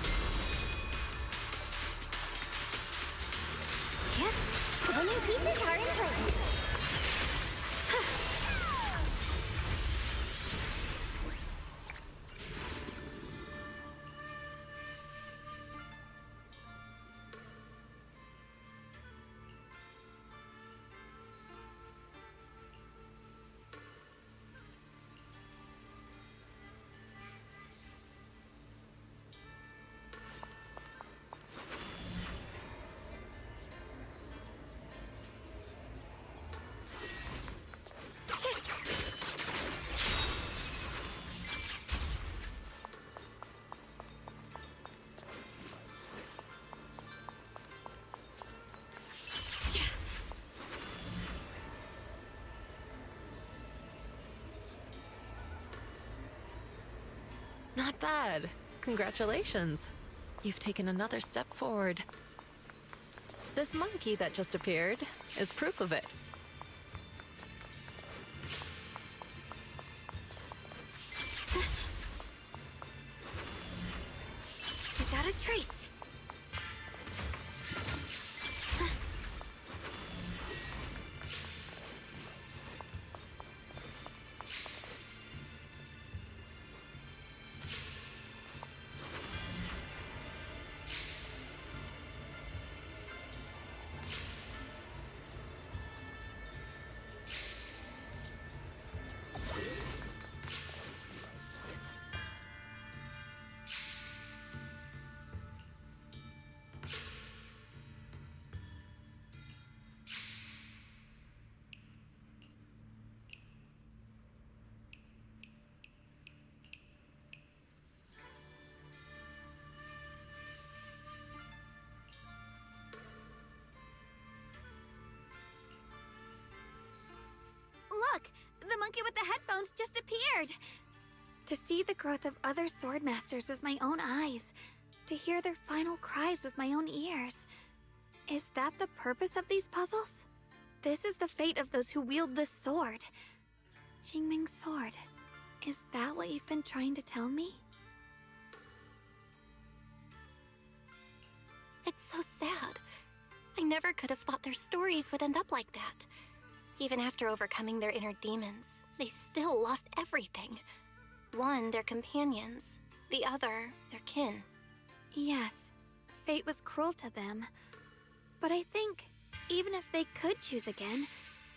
Yep, the new pieces are in place. Not bad. Congratulations. You've taken another step forward. This monkey that just appeared is proof of it. Without a trace. Look! The monkey with the headphones just appeared! To see the growth of other swordmasters with my own eyes, to hear their final cries with my own ears. Is that the purpose of these puzzles? This is the fate of those who wield this sword. Qingming's sword. Is that what you've been trying to tell me? It's so sad. I never could have thought their stories would end up like that. Even after overcoming their inner demons, they still lost everything. One, their companions. The other, their kin. Yes, fate was cruel to them. But I think, even if they could choose again,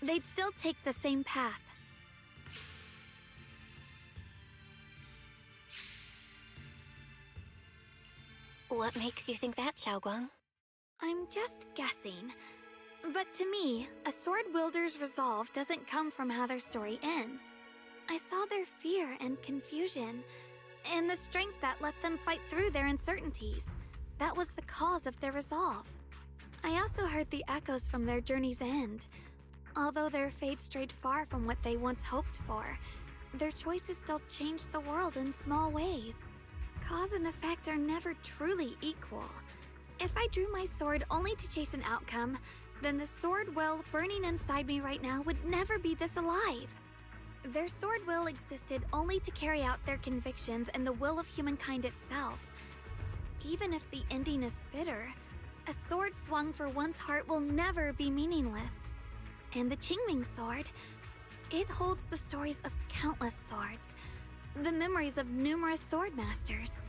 they'd still take the same path. What makes you think that, Xiaoguang? I'm just guessing. But to me, a sword wielder's resolve doesn't come from how their story ends. I saw their fear and confusion, and the strength that let them fight through their uncertainties. That was the cause of their resolve. I also heard the echoes from their journey's end. Although their fate strayed far from what they once hoped for, their choices still changed the world in small ways. Cause and effect are never truly equal. If I drew my sword only to chase an outcome, then the sword will burning inside me right now would never be this alive. Their sword will existed only to carry out their convictions and the will of humankind itself. Even if the ending is bitter, a sword swung for one's heart will never be meaningless. And the Qingming sword, it holds the stories of countless swords, the memories of numerous sword masters.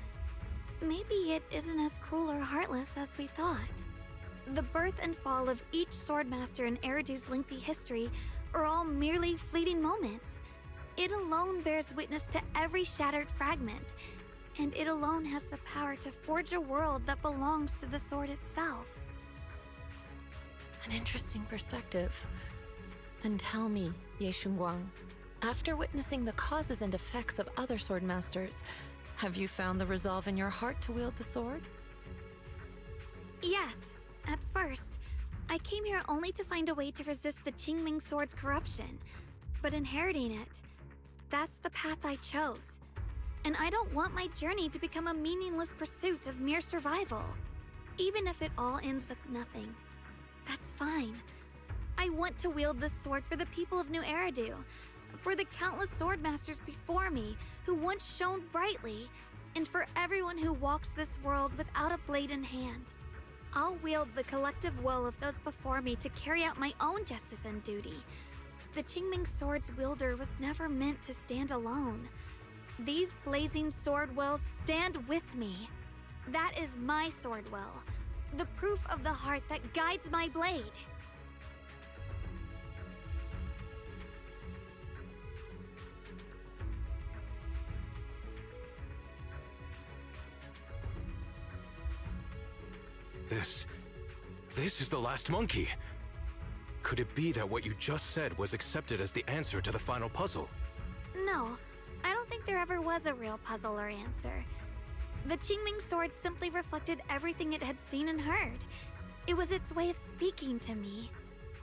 Maybe it isn't as cruel or heartless as we thought. The birth and fall of each swordmaster in Eridu's lengthy history are all merely fleeting moments. It alone bears witness to every shattered fragment, and it alone has the power to forge a world that belongs to the sword itself. An interesting perspective. Then tell me, Ye Shunguang, after witnessing the causes and effects of other swordmasters, have you found the resolve in your heart to wield the sword? Yes. At first, I came here only to find a way to resist the Qingming sword's corruption. But inheriting it, that's the path I chose. And I don't want my journey to become a meaningless pursuit of mere survival. Even if it all ends with nothing, that's fine. I want to wield this sword for the people of New Eridu, for the countless swordmasters before me who once shone brightly, and for everyone who walks this world without a blade in hand. I'll wield the collective will of those before me to carry out my own justice and duty. The Qingming Sword's wielder was never meant to stand alone. These blazing sword wills stand with me. That is my sword will, the proof of the heart that guides my blade. This is the last monkey. Could it be that what you just said was accepted as the answer to the final puzzle? No, I don't think there ever was a real puzzle or answer. The Qingming Sword simply reflected everything it had seen and heard. It was its way of speaking to me.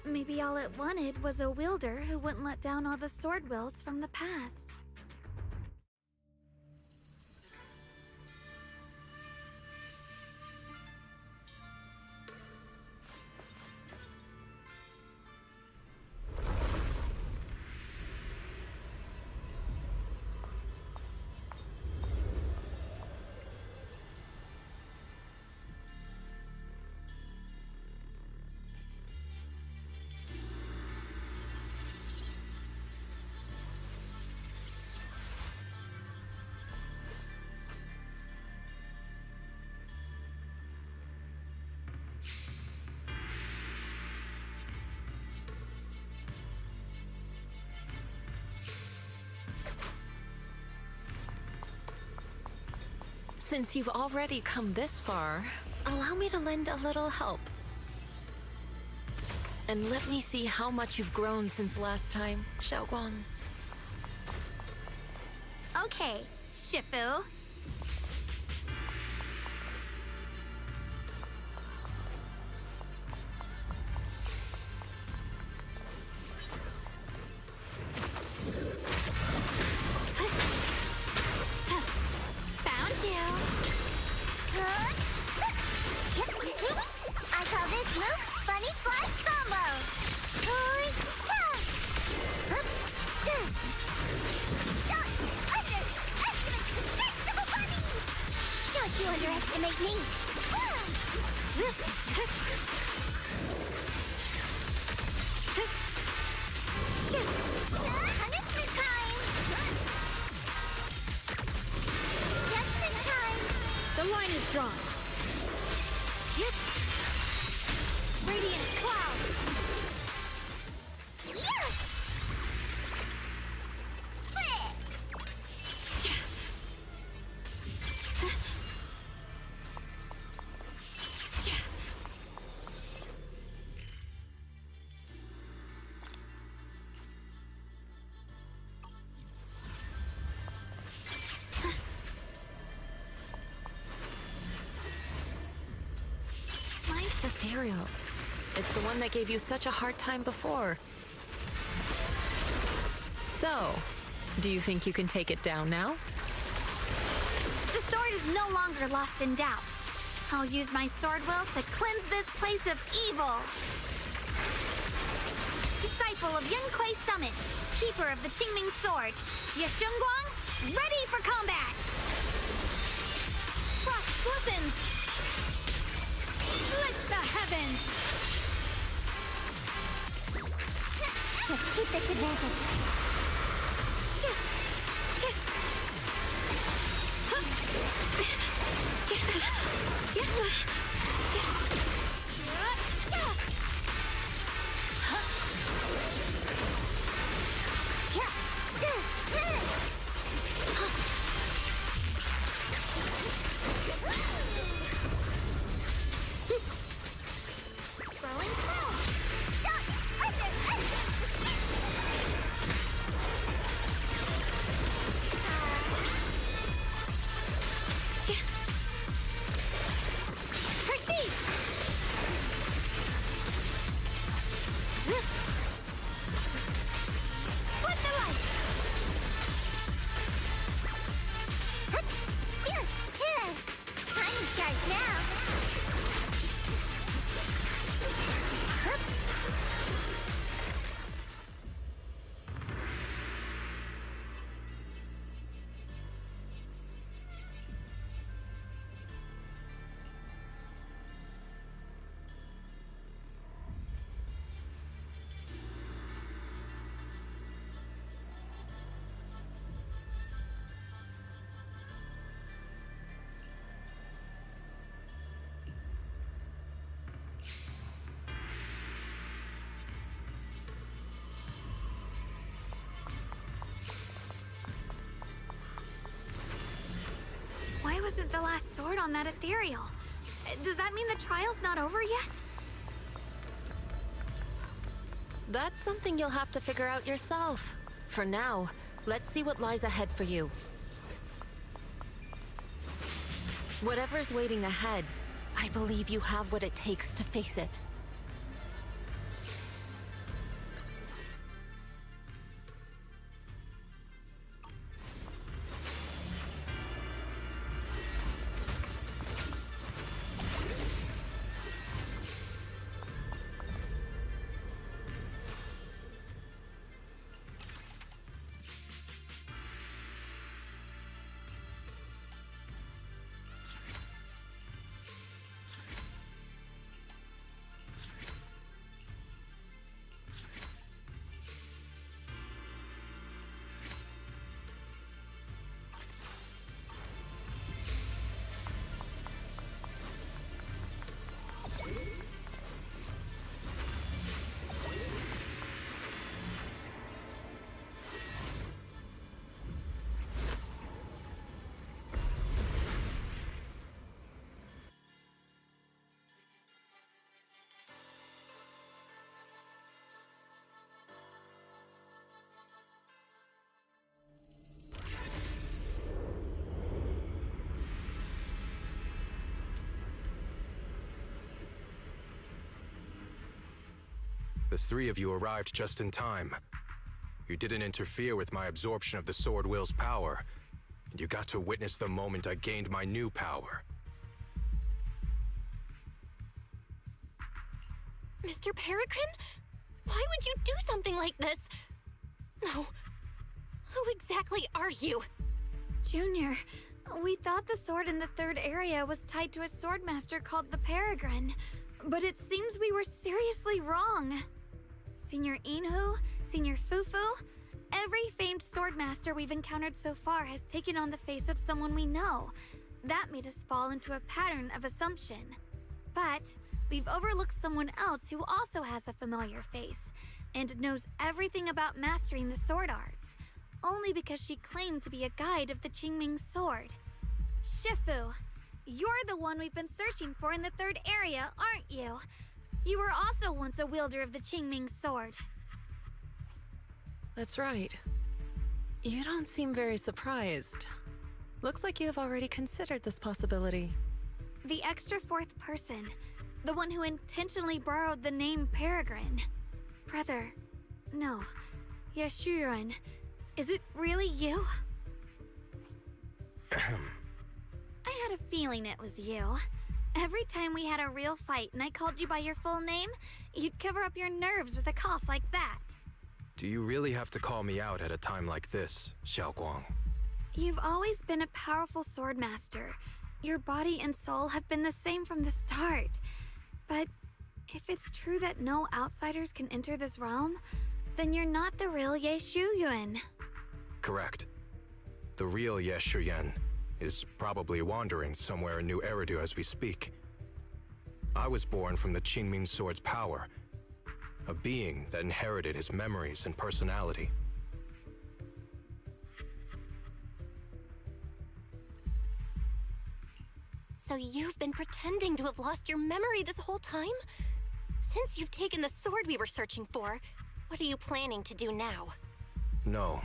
Maybe all it wanted was a wielder who wouldn't let down all the sword wills from the past. Since you've already come this far, allow me to lend a little help. And let me see how much you've grown since last time, Xiaoguang. Okay, Shifu. I call this move Funny Slash Combo! Don't you underestimate me! Punishment time! Judgment time! The line is drawn. Radiant Cloud! Life's ethereal. It's the one that gave you such a hard time before. So, do you think you can take it down now? The sword is no longer lost in doubt. I'll use my sword will to cleanse this place of evil. Disciple of Yunquei Summit, keeper of the Qingming Sword, Yeshunguang, ready for combat! Frost glistens! Split the heavens! Let's keep this advantage. wasn't the last sword on that ethereal. Does that mean the trial's not over yet? That's something you'll have to figure out yourself. For now, let's see what lies ahead for you. Whatever's waiting ahead, I believe you have what it takes to face it. The three of you arrived just in time. You didn't interfere with my absorption of the Sword Will's power, and you got to witness the moment I gained my new power. Mr. Peregrine? Why would you do something like this? No. Who exactly are you? Junior, we thought the sword in the third area was tied to a swordmaster called the Peregrine, but it seems we were seriously wrong. Senior Inhu, Senior Fufu, every famed swordmaster we've encountered so far has taken on the face of someone we know. That made us fall into a pattern of assumption. But we've overlooked someone else who also has a familiar face and knows everything about mastering the sword arts, only because she claimed to be a guide of the Qingming sword. Shifu, you're the one we've been searching for in the third area, aren't you? You were also once a wielder of the Qingming sword. That's right. You don't seem very surprised. Looks like you have already considered this possibility. The extra fourth person, the one who intentionally borrowed the name Peregrine. Brother, no, Yeshurun, is it really you? I had a feeling it was you. Every time we had a real fight and I called you by your full name, you'd cover up your nerves with a cough like that. Do you really have to call me out at a time like this, Xiaoguang? You've always been a powerful swordmaster. Your body and soul have been the same from the start. But if it's true that no outsiders can enter this realm, then you're not the real Ye Shuyuan. Correct. The real Ye Shuyan is probably wandering somewhere in New Eridu as we speak. I was born from the Qingming Sword's power, a being that inherited his memories and personality. So you've been pretending to have lost your memory this whole time? Since you've taken the sword we were searching for, what are you planning to do now? No.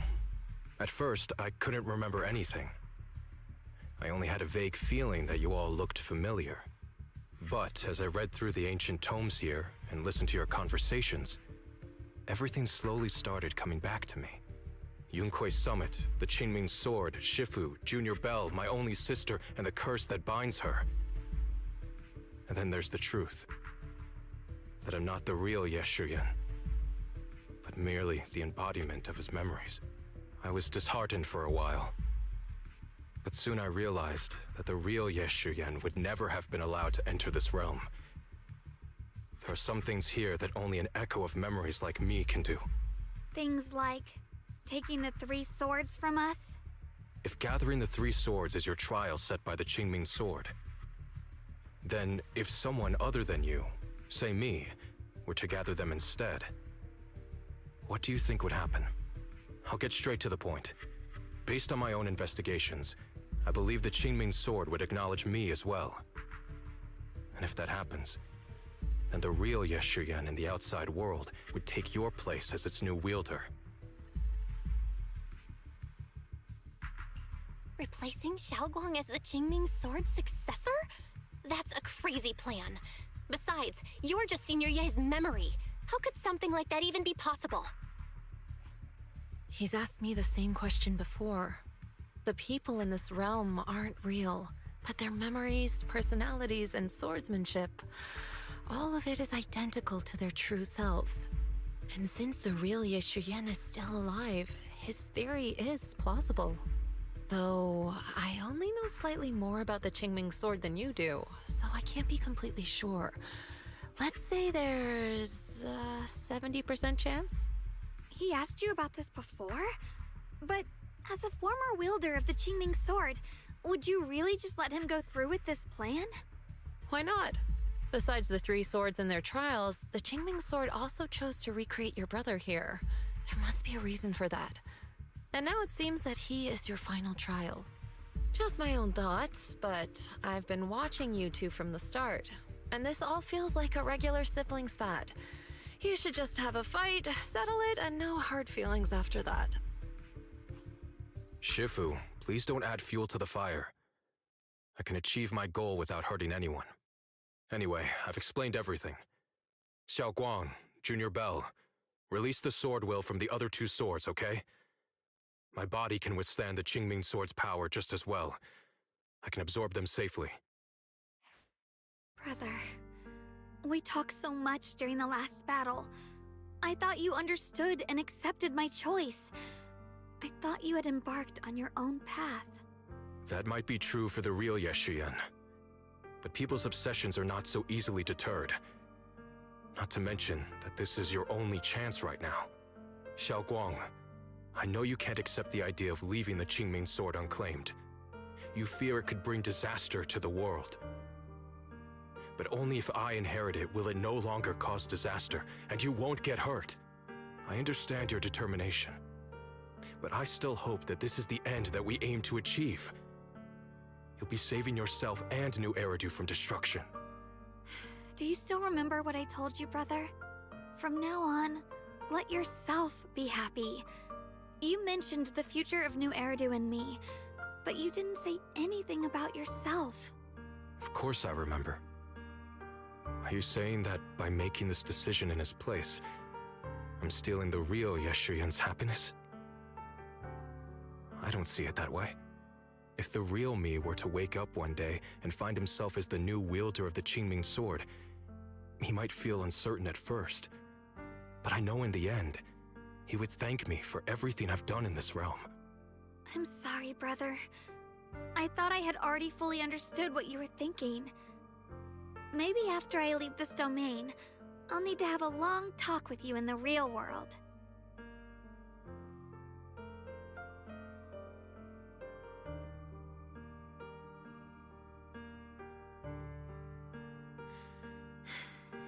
At first, I couldn't remember anything. I only had a vague feeling that you all looked familiar. But as I read through the ancient tomes here and listened to your conversations, everything slowly started coming back to me. Yunkuei Summit, the Qingming Sword, Shifu, Junior Belle, my only sister, and the curse that binds her. And then there's the truth. That I'm not the real Ye Shuyan, but merely the embodiment of his memories. I was disheartened for a while. But soon I realized that the real Ye Shuyan would never have been allowed to enter this realm. There are some things here that only an echo of memories like me can do. Things like taking the 3 swords from us? If gathering the 3 swords is your trial set by the Qingming Sword, then if someone other than you, say me, were to gather them instead, what do you think would happen? I'll get straight to the point. Based on my own investigations, I believe the Qingming sword would acknowledge me as well. And if that happens, then the real Yeshuyan in the outside world would take your place as its new wielder. Replacing Xiaoguang as the Qingming sword's successor? That's a crazy plan. Besides, you're just Senior Ye's memory. How could something like that even be possible? He's asked me the same question before. The people in this realm aren't real, but their memories, personalities, and swordsmanship, all of it is identical to their true selves. And since the real Yeshuyan is still alive, his theory is plausible. Though, I only know slightly more about the Qingming sword than you do, so I can't be completely sure. Let's say there's a 70% chance? He asked you about this before? But as a former wielder of the Qingming sword, would you really just let him go through with this plan? Why not? Besides the 3 swords in their trials, the Qingming sword also chose to recreate your brother here. There must be a reason for that. And now it seems that he is your final trial. Just my own thoughts, but I've been watching you two from the start, and this all feels like a regular sibling spat. You should just have a fight, settle it, and no hard feelings after that. Shifu, please don't add fuel to the fire. I can achieve my goal without hurting anyone. Anyway, I've explained everything. Xiaoguang, Junior Bell, release the sword will from the other 2 swords, okay? My body can withstand the Qingming sword's power just as well. I can absorb them safely. Brother, we talked so much during the last battle. I thought you understood and accepted my choice. I thought you had embarked on your own path. That might be true for the real Yeshuyan. But people's obsessions are not so easily deterred. Not to mention that this is your only chance right now. Xiaoguang, I know you can't accept the idea of leaving the Qingming sword unclaimed. You fear it could bring disaster to the world. But only if I inherit it will it no longer cause disaster, and you won't get hurt. I understand your determination. But I still hope that this is the end that we aim to achieve. You'll be saving yourself and New Eridu from destruction. Do you still remember what I told you, brother? From now on, let yourself be happy. You mentioned the future of New Eridu and me, but you didn't say anything about yourself. Of course I remember. Are you saying that by making this decision in his place, I'm stealing the real Yeshuyan's happiness? I don't see it that way. If the real me were to wake up one day and find himself as the new wielder of the Qingming sword, he might feel uncertain at first. But I know in the end, he would thank me for everything I've done in this realm. I'm sorry, brother. I thought I had already fully understood what you were thinking. Maybe after I leave this domain, I'll need to have a long talk with you in the real world.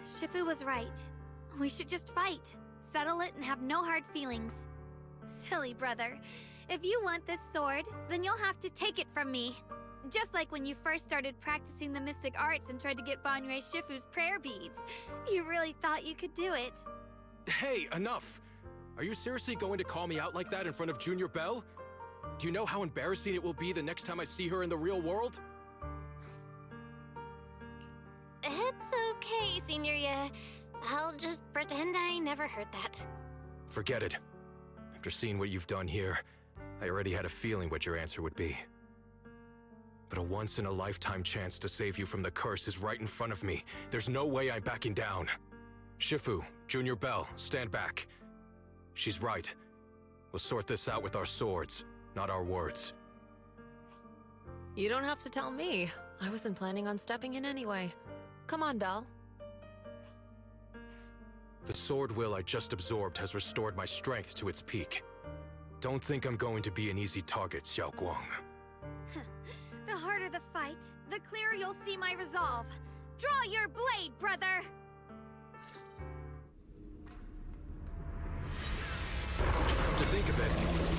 Shifu was right. We should just fight, settle it, and have no hard feelings. Silly brother. If you want this sword, then you'll have to take it from me. Just like when you first started practicing the mystic arts and tried to get Banrei Shifu's prayer beads. You really thought you could do it. Hey, enough! Are you seriously going to call me out like that in front of Junior Bell? Do you know how embarrassing it will be the next time I see her in the real world? It's okay, Senior Ye. I'll just pretend I never heard that. Forget it. After seeing what you've done here, I already had a feeling what your answer would be. But a once-in-a-lifetime chance to save you from the curse is right in front of me. There's no way I'm backing down. Shifu, Junior Bell, stand back. She's right. We'll sort this out with our swords, not our words. You don't have to tell me. I wasn't planning on stepping in anyway. Come on, Belle. The sword will I just absorbed has restored my strength to its peak. Don't think I'm going to be an easy target, Xiaoguang. The harder the fight, the clearer you'll see my resolve. Draw your blade, brother! Come to think of it,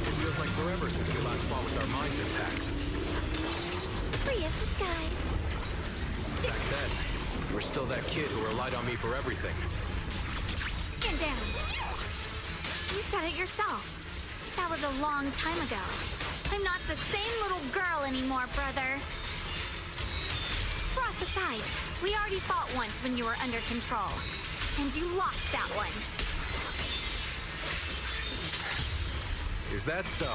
it feels like forever since we last fought with our minds intact. Free as the skies. Back then, you were still that kid who relied on me for everything. Stand down. You said it yourself. That was a long time ago. I'm not the same little girl anymore, brother. Frost aside, we already fought once when you were under control. And you lost that one. Is that so?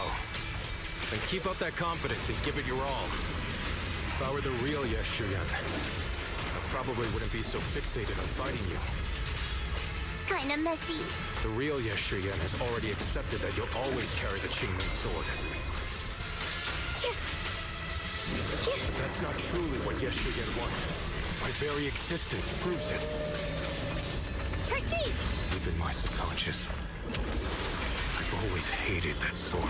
Then keep up that confidence and give it your all. If I were the real Yeshurun, I probably wouldn't be so fixated on fighting you. Kinda messy. The real Yeshurun has already accepted that you'll always carry the Qingming sword. But that's not truly what Yeshurun wants. My very existence proves it. Proceed! Deep in my subconscious, I've always hated that sword.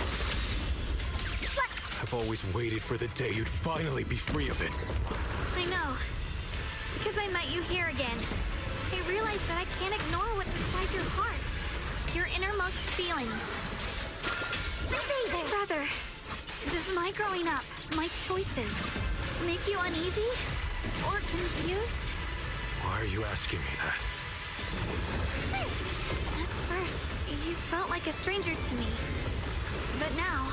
I've always waited for the day you'd finally be free of it. I know. Because I met you here again. I realized that I can't ignore what's inside your heart. Your innermost feelings. Brother, does my growing up, my choices, make you uneasy? Or confused? Why are you asking me that? At first, you felt like a stranger to me. But now,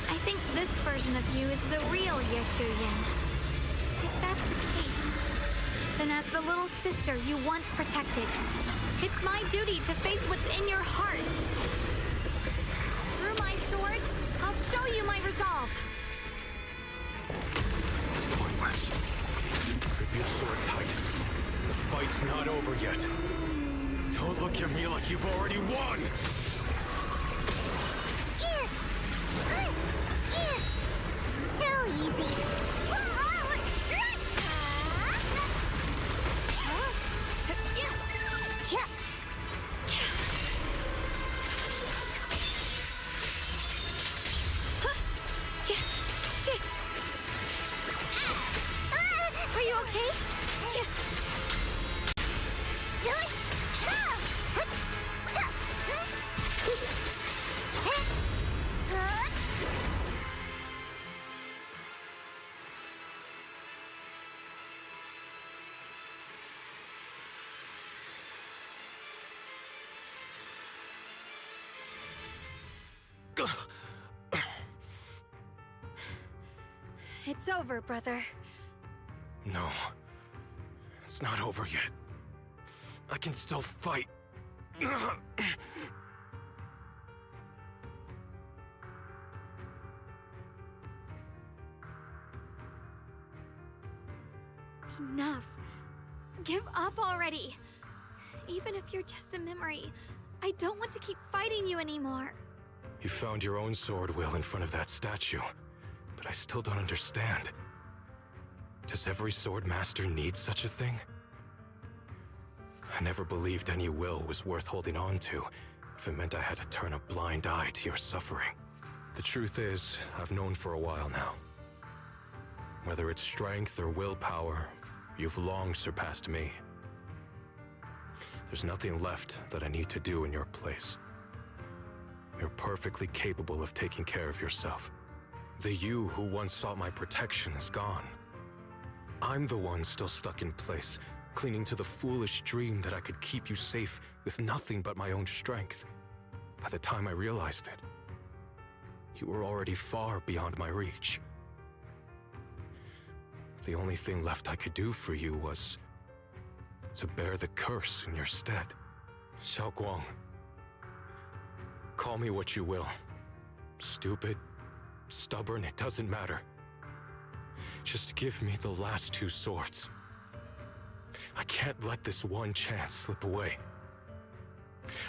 I think this version of you is the real Yeshurun. If that's the case, then as the little sister you once protected, it's my duty to face what's in your heart. Through my sword, I'll show you my resolve. Pointless. Grip your sword tight. The fight's not over yet. Don't look at me like you've already won! Too easy. Are you okay? It's over, brother. No. It's not over yet. I can still fight. Enough. Give up already. Even if you're just a memory, I don't want to keep fighting you anymore. You found your own sword, Will, in front of that statue. But I still don't understand. Does every sword master need such a thing? I never believed any will was worth holding on to if it meant I had to turn a blind eye to your suffering. The truth is, I've known for a while now. Whether it's strength or willpower, you've long surpassed me. There's nothing left that I need to do in your place. You're perfectly capable of taking care of yourself. The you who once sought my protection is gone. I'm the one still stuck in place, clinging to the foolish dream that I could keep you safe with nothing but my own strength. By the time I realized it, you were already far beyond my reach. The only thing left I could do for you was to bear the curse in your stead. Xiaoguang, call me what you will. Stupid, stubborn, it doesn't matter. Just give me the last two swords. I can't let this one chance slip away.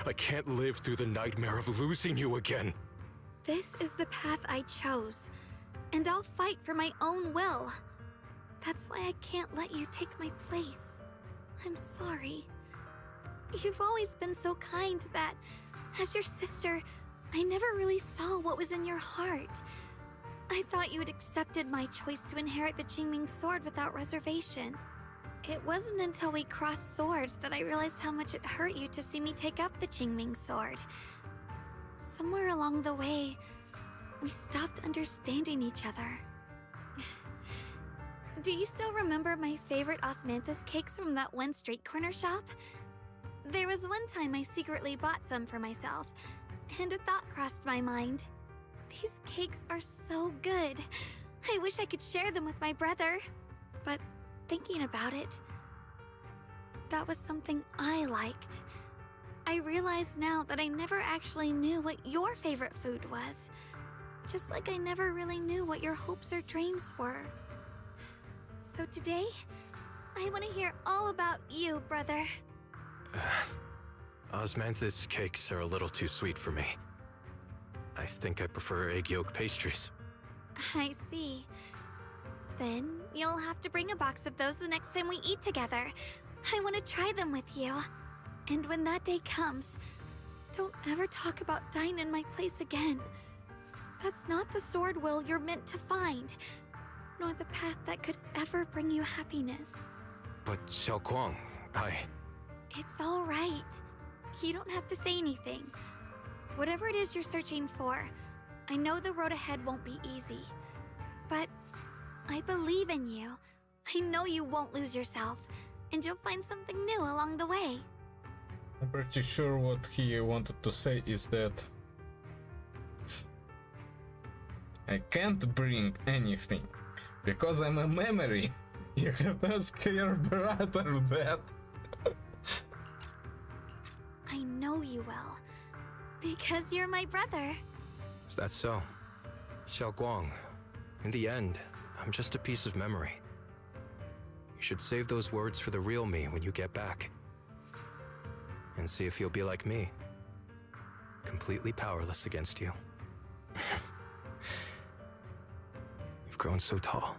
I can't live through the nightmare of losing you again. This is the path I chose, and I'll fight for my own will. That's why I can't let you take my place. I'm sorry. You've always been so kind that, as your sister, I never really saw what was in your heart. I thought you had accepted my choice to inherit the Qingming sword without reservation. It wasn't until we crossed swords that I realized how much it hurt you to see me take up the Qingming sword. Somewhere along the way, we stopped understanding each other. Do you still remember my favorite osmanthus cakes from that one street corner shop? There was one time I secretly bought some for myself, and a thought crossed my mind. These cakes are so good. I wish I could share them with my brother. But thinking about it, that was something I liked. I realize now that I never actually knew what your favorite food was. Just like I never really knew what your hopes or dreams were. So today, I want to hear all about you, brother. Osmanthus cakes are a little too sweet for me. I think I prefer egg yolk pastries. I see. Then you'll have to bring a box of those the next time we eat together. I want to try them with you. And when that day comes, don't ever talk about dying in my place again. That's not the sword will you're meant to find, nor the path that could ever bring you happiness. But Xiaoguang, It's all right. You don't have to say anything. Whatever it is you're searching for, I know the road ahead won't be easy. But I believe in you. I know you won't lose yourself, and you'll find something new along the way. I'm pretty sure what he wanted to say is that I can't bring anything because I'm a memory. You have to ask your brother that. I know you will. Because you're my brother. is that so? Xiaoguang, in the end, I'm just a piece of memory. You should save those words for the real me when you get back. And see if you'll be like me. Completely powerless against you. You've grown so tall.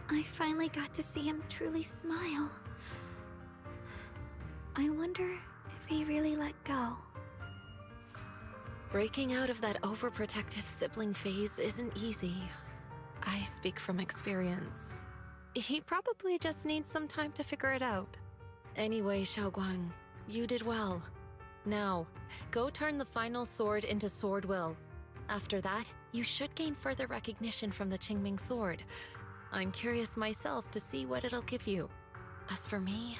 I finally got to see him truly smile. I wonder if he really let go. Breaking out of that overprotective sibling phase isn't easy. I speak from experience. He probably just needs some time to figure it out. Anyway, Xiaoguang, you did well. Now, go turn the final sword into Sword Will. After that, you should gain further recognition from the Qingming sword. I'm curious myself to see what it'll give you. As for me,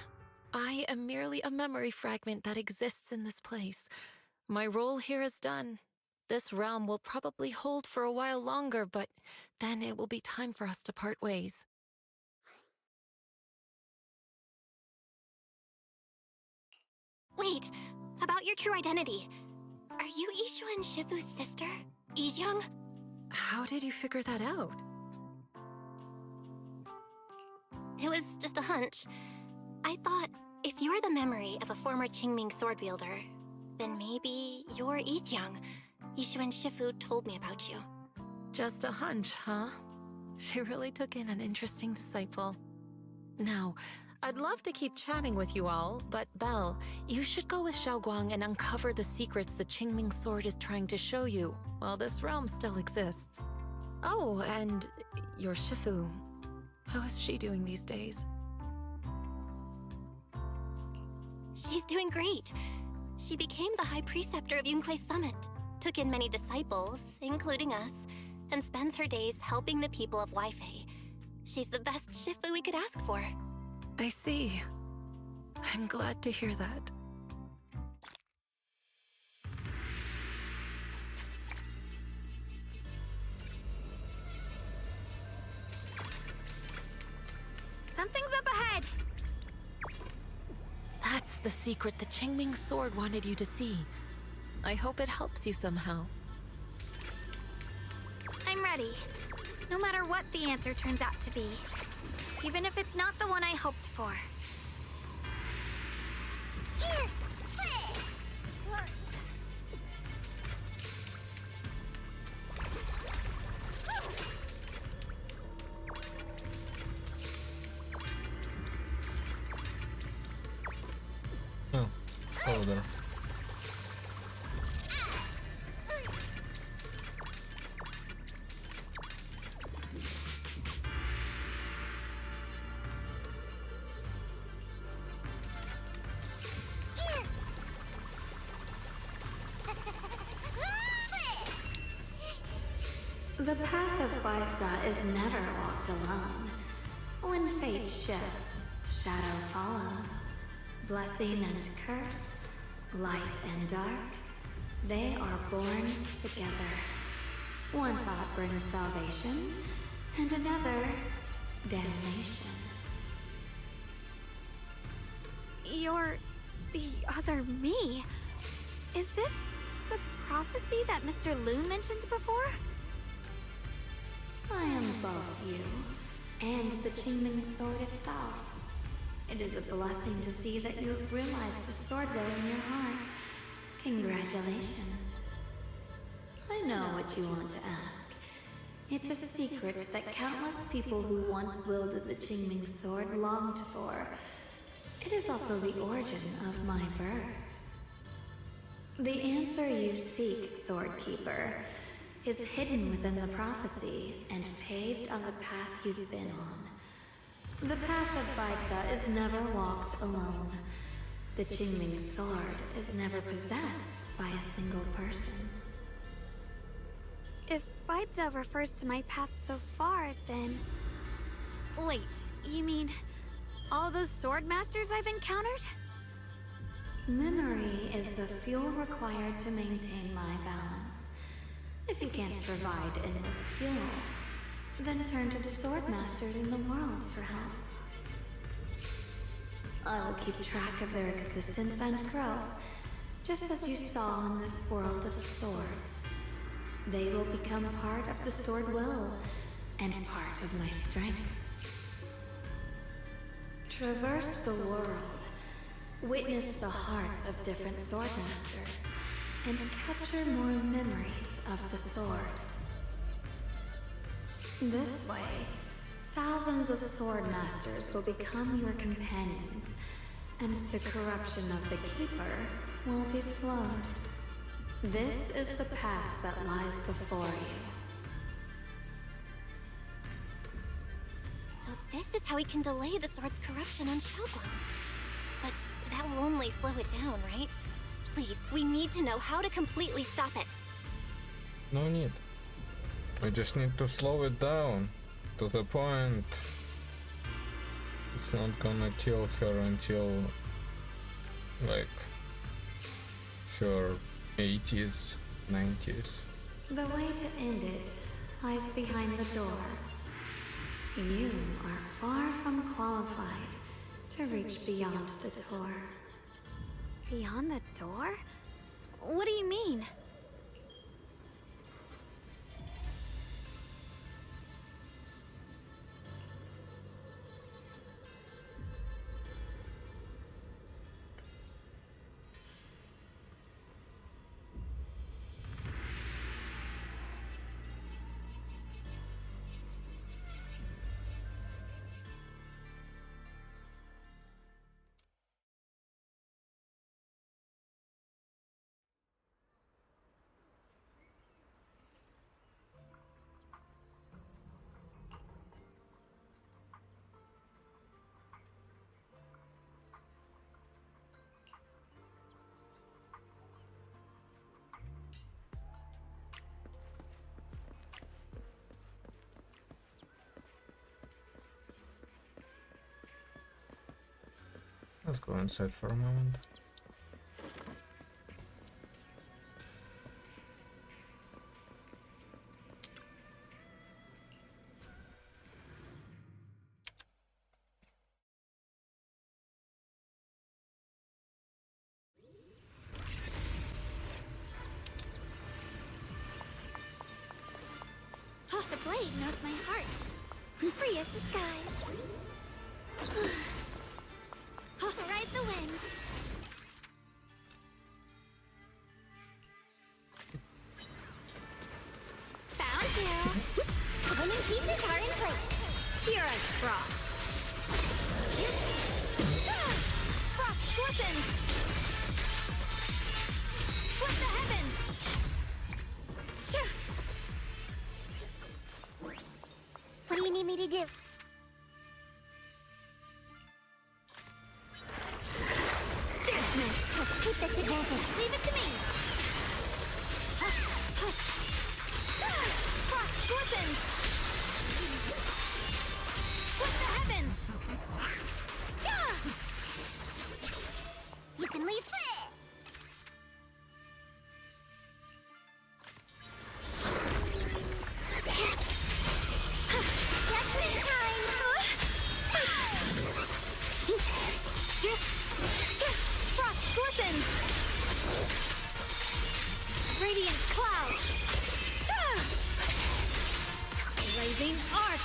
I am merely a memory fragment that exists in this place. My role here is done. This realm will probably hold for a while longer, but then it will be time for us to part ways. Wait, about your true identity. Are you Yishuan Shifu's sister, Yijiang? How did you figure that out? It was just a hunch. I thought, if you're the memory of a former Qingming sword wielder, then maybe you're Yijiang. Yishuan Shifu told me about you. Just a hunch, huh? She really took in an interesting disciple. Now, I'd love to keep chatting with you all, but Belle, you should go with Xiaoguang and uncover the secrets the Qingming sword is trying to show you, while this realm still exists. Oh, and your Shifu. How is she doing these days? She's doing great. She became the High Preceptor of Yunquei Summit, took in many disciples, including us, and spends her days helping the people of Weifei. She's the best Shifu we could ask for. I see. I'm glad to hear that. Something's up ahead! That's the secret the Qingming sword wanted you to see. I hope it helps you somehow. I'm ready. No matter what the answer turns out to be. Even if it's not the one I hoped for. Oh, shoulder. The path of Baiza is never walked alone. When fate shifts, shadow follows. Blessing and curse, light and dark, they are born together. One thought brings salvation, and another, damnation. You're the other me. Is this the prophecy that Mr. Loon mentioned before? I am both you and the Qingming sword itself. It is a blessing to see that you have realized the sword will in your heart. Congratulations. I know what you want to ask. It's a secret that countless people who once wielded the Qingming sword longed for. It is also the origin of my birth. The answer you seek, Swordkeeper, is hidden within the prophecy and paved on the path you've been on. The path of Baiza is never walked alone. The Qingming sword is never possessed by a single person. If Baiza refers to my path so far, then... Wait, you mean all those sword masters I've encountered? Memory is the fuel required to maintain my balance. If you can't provide endless fuel, then turn to the sword masters in the world for help. I will keep track of their existence and growth, just as you saw in this world of swords. They will become part of the sword will, and part of my strength. Traverse the world, witness the hearts of different sword masters, and capture more memories of the sword. This way, thousands of sword masters will become your companions, and the corruption of the Keeper will be slowed. This is the path that lies before you. So this is how we can delay the sword's corruption on Shogun. But that will only slow it down, right? Please, we need to know how to completely stop it. No need. We just need to slow it down to the point it's not gonna kill her until like her 80s, 90s. The way to end it lies behind the door. You are far from qualified to reach beyond the door. Beyond the door? What do you mean? Let's go inside for a moment. The blade knows my heart. Free as the skies. Ride the wind. Found you. The winning pieces are in place. Here are frost. Frost glistens. Split the heavens. What do you need me to do? Let's keep this advantage. Leave it to me. Frost heavens! Split the heavens! Yeah! You can leave. Judgment time! Frost glistens! Radiant cloud! Blazing arc!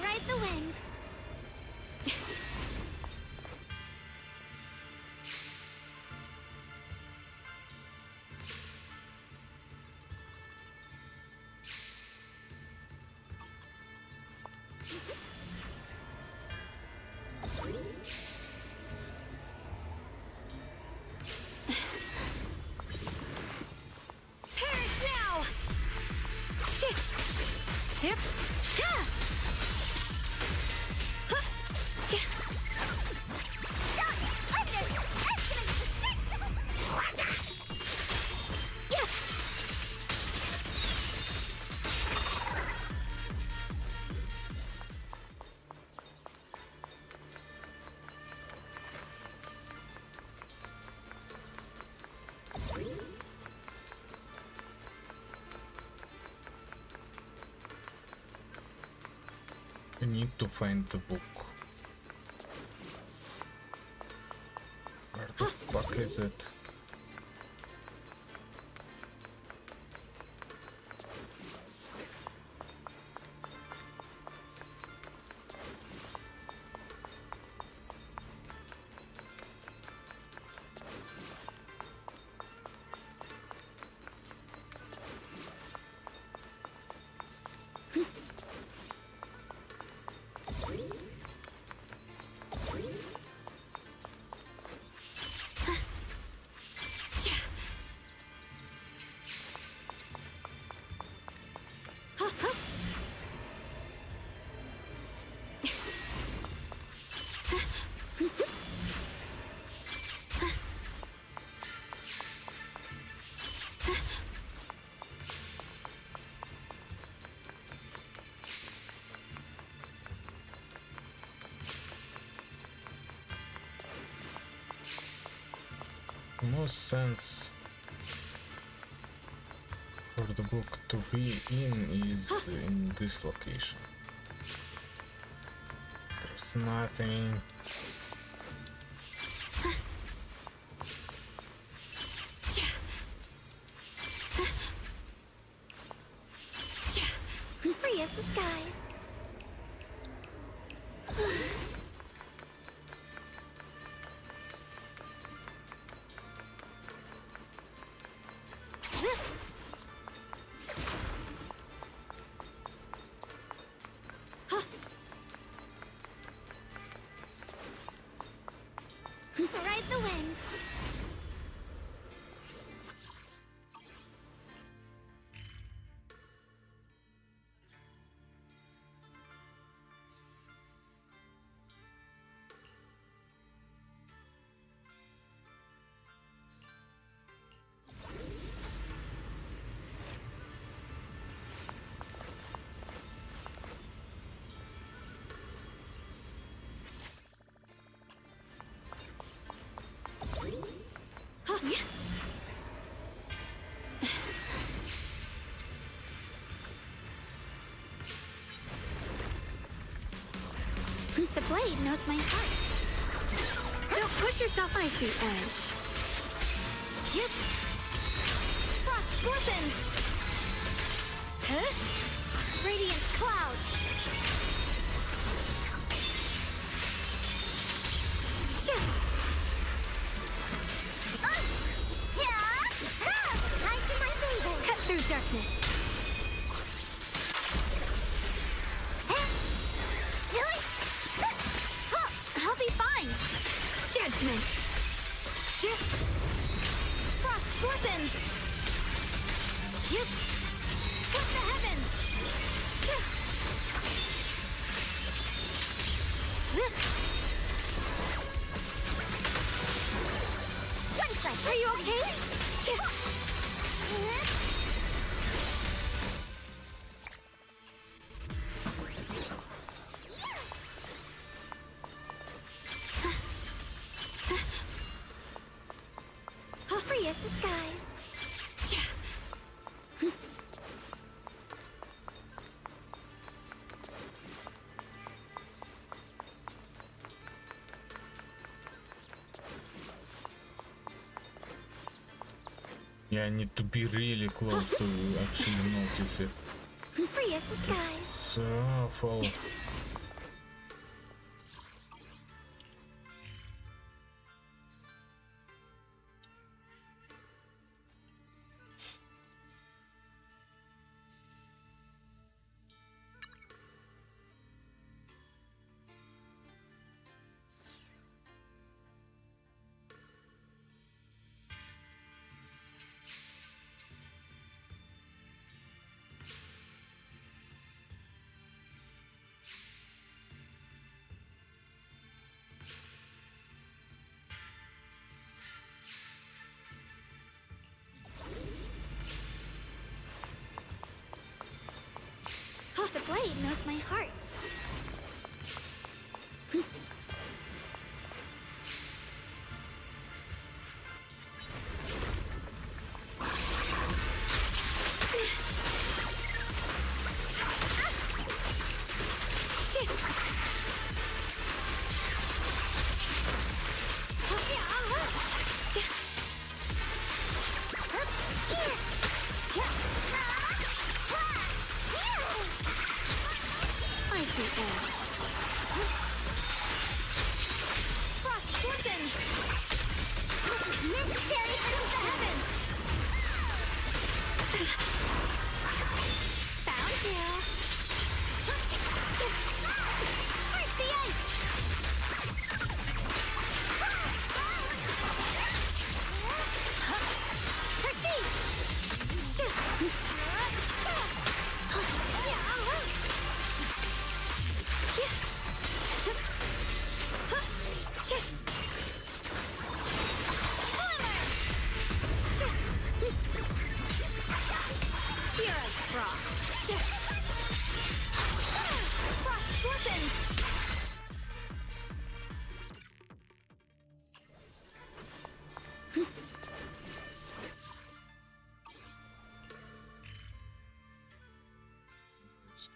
Ride the wind. Perish now! Yep. I need to find the book. Where the fuck is it? No sense for the book to be is in this location. There's nothing. Free as the skies. Ride the wind. knows my heart. Don't push yourself. I see edge. Yep. Frost scorpions. Huh? Radiant cloud. Shit. Light in my favor. Cut through darkness. I'll be fine. Judgment. Shift. Frost scorpions. Yep. Cut the heavens. Shift. Are you okay? Free as the skies. Yeah, I need to be really close to actually notice it. Free as the skies. So awful. The blade knows my heart.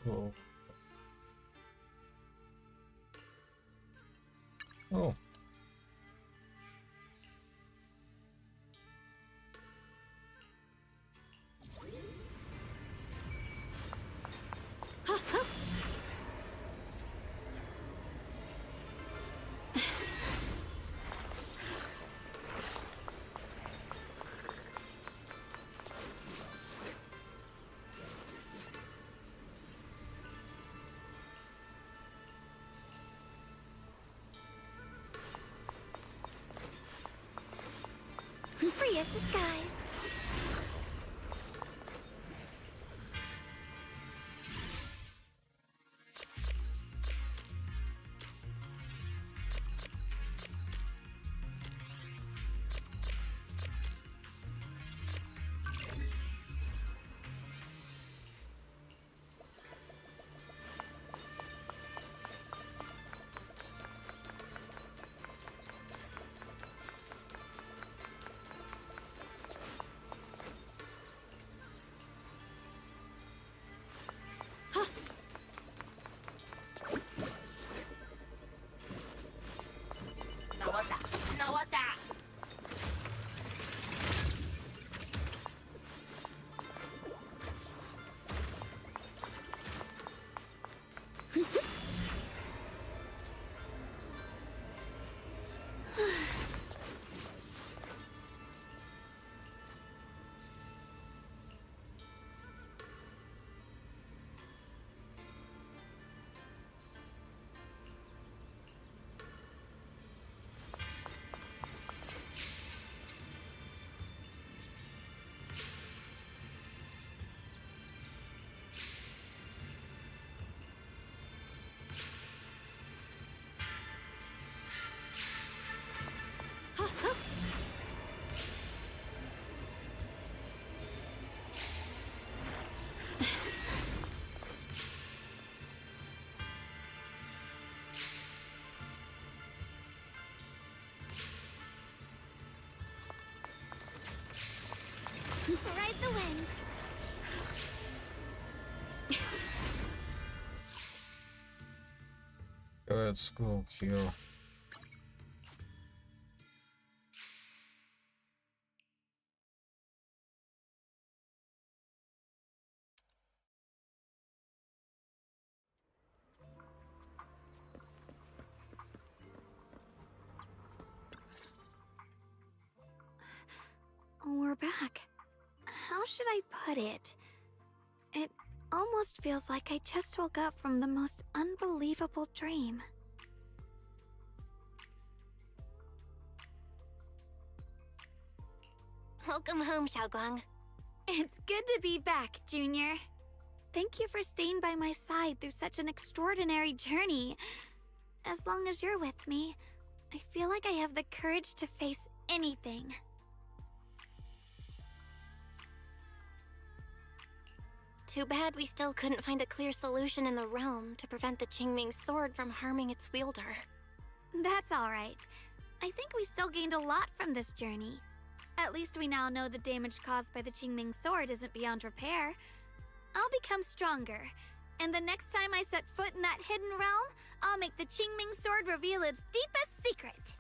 Oh. Oh. Free as the skies. Ride the wind. Let's go here. We're back. How should I put it? It almost feels like I just woke up from the most unbelievable dream. Welcome home, Xiaoguang. It's good to be back, Junior. Thank you for staying by my side through such an extraordinary journey. As long as you're with me, I feel like I have the courage to face anything. Too bad we still couldn't find a clear solution in the realm to prevent the Qingming sword from harming its wielder. That's alright. I think we still gained a lot from this journey. At least we now know the damage caused by the Qingming sword isn't beyond repair. I'll become stronger, and the next time I set foot in that hidden realm, I'll make the Qingming sword reveal its deepest secret.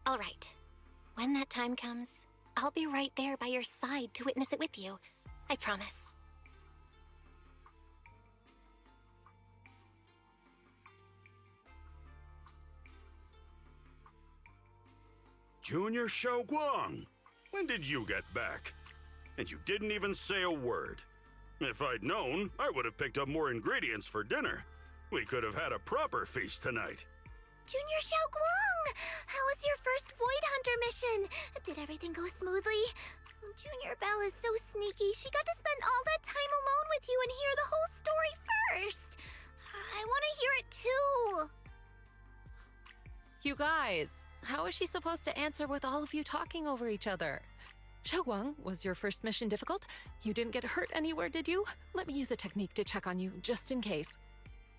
All right. When that time comes, I'll be right there by your side to witness it with you. I promise. Junior Xiaoguang, when did you get back? And you didn't even say a word. If I'd known, I would have picked up more ingredients for dinner. We could have had a proper feast tonight. Junior Xiaoguang! How was your first Void Hunter mission? Did everything go smoothly? Junior Belle is so sneaky. She got to spend all that time alone with you and hear the whole story first. I want to hear it too. You guys, how is she supposed to answer with all of you talking over each other? Xiaoguang, was your first mission difficult? You didn't get hurt anywhere, did you? Let me use a technique to check on you, just in case.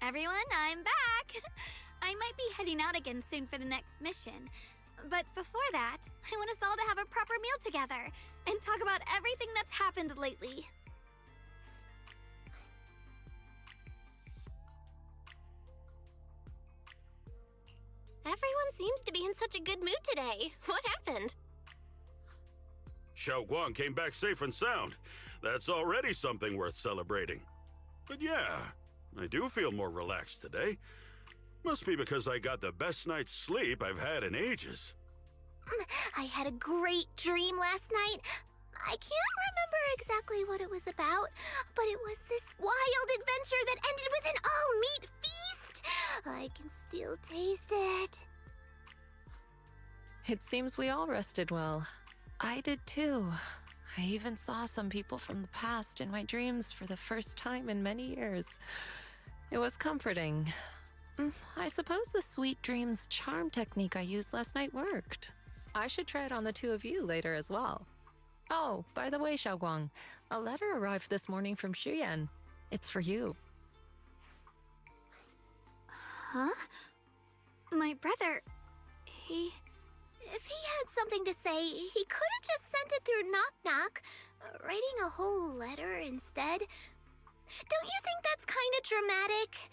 Everyone, I'm back! I might be heading out again soon for the next mission. But before that, I want us all to have a proper meal together and talk about everything that's happened lately. Everyone seems to be in such a good mood today. What happened? Xiaoguang came back safe and sound. That's already something worth celebrating. But yeah, I do feel more relaxed today. Must be because I got the best night's sleep I've had in ages. I had a great dream last night. I can't remember exactly what it was about, but it was this wild adventure that ended with an all-meat feast. I can still taste it. It seems we all rested well. I did too. I even saw some people from the past in my dreams for the first time in many years. It was comforting. I suppose the sweet dreams charm technique I used last night worked. I should try it on the two of you later as well. Oh, by the way, Xiaoguang, a letter arrived this morning from Xuyan. It's for you. Huh? My brother, If he had something to say, he could have just sent it through Knock Knock, writing a whole letter instead. Don't you think that's kind of dramatic?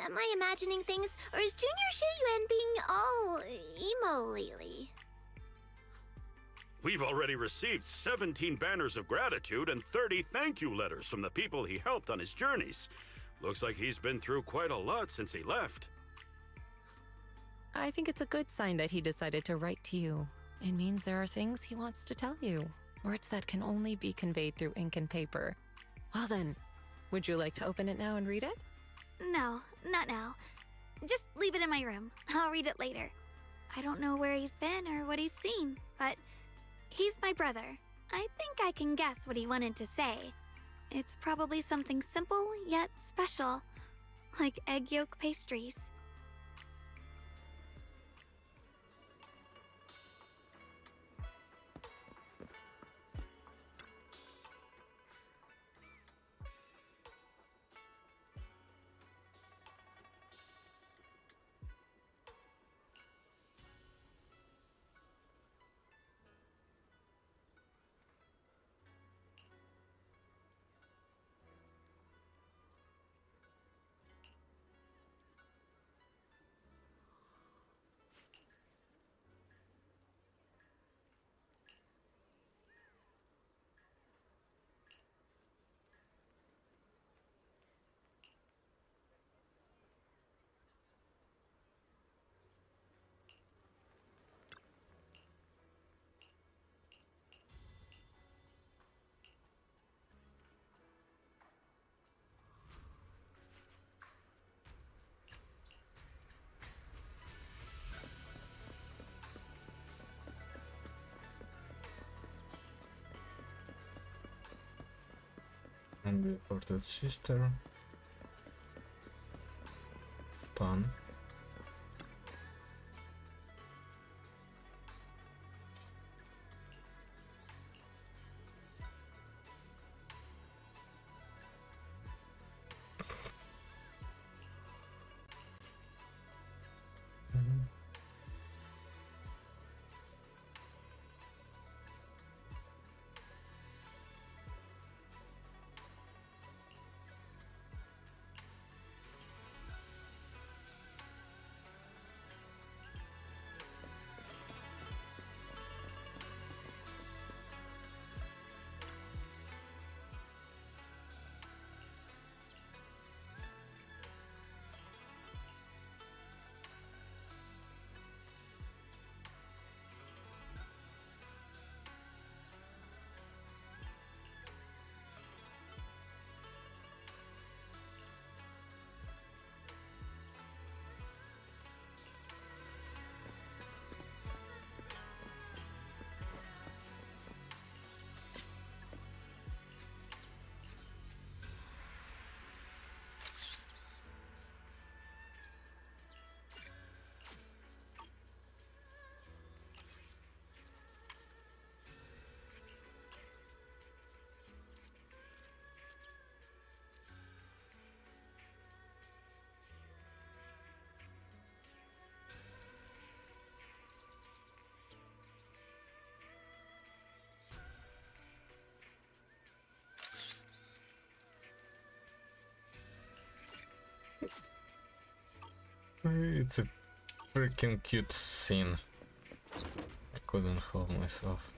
Am I imagining things, or is Junior Shiyuan being all emo lately? We've already received 17 banners of gratitude and 30 thank you letters from the people he helped on his journeys. Looks like he's been through quite a lot since he left. I think it's a good sign that he decided to write to you. It means there are things he wants to tell you, words that can only be conveyed through ink and paper. Well then, would you like to open it now and read it? no, not now. Just leave it in my room. I'll read it later. I don't know where he's been or what he's seen, but he's my brother. I think I can guess what he wanted to say. It's probably something simple yet special, like egg yolk pastries. Unreported sister. Pun. It's a freaking cute scene. I couldn't hold myself.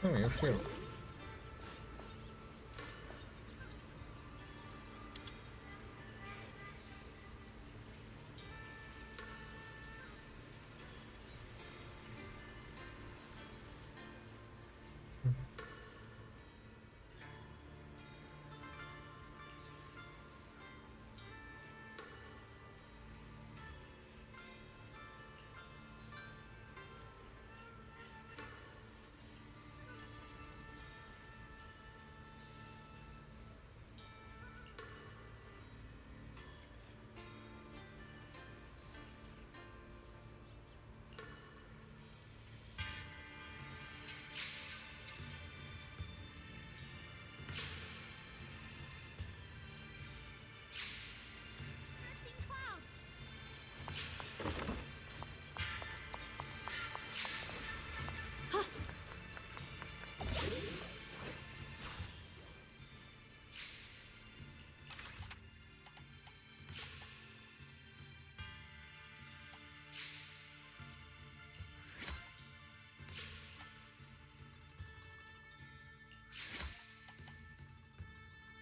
Oh, you're here.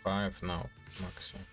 Five now, maximum.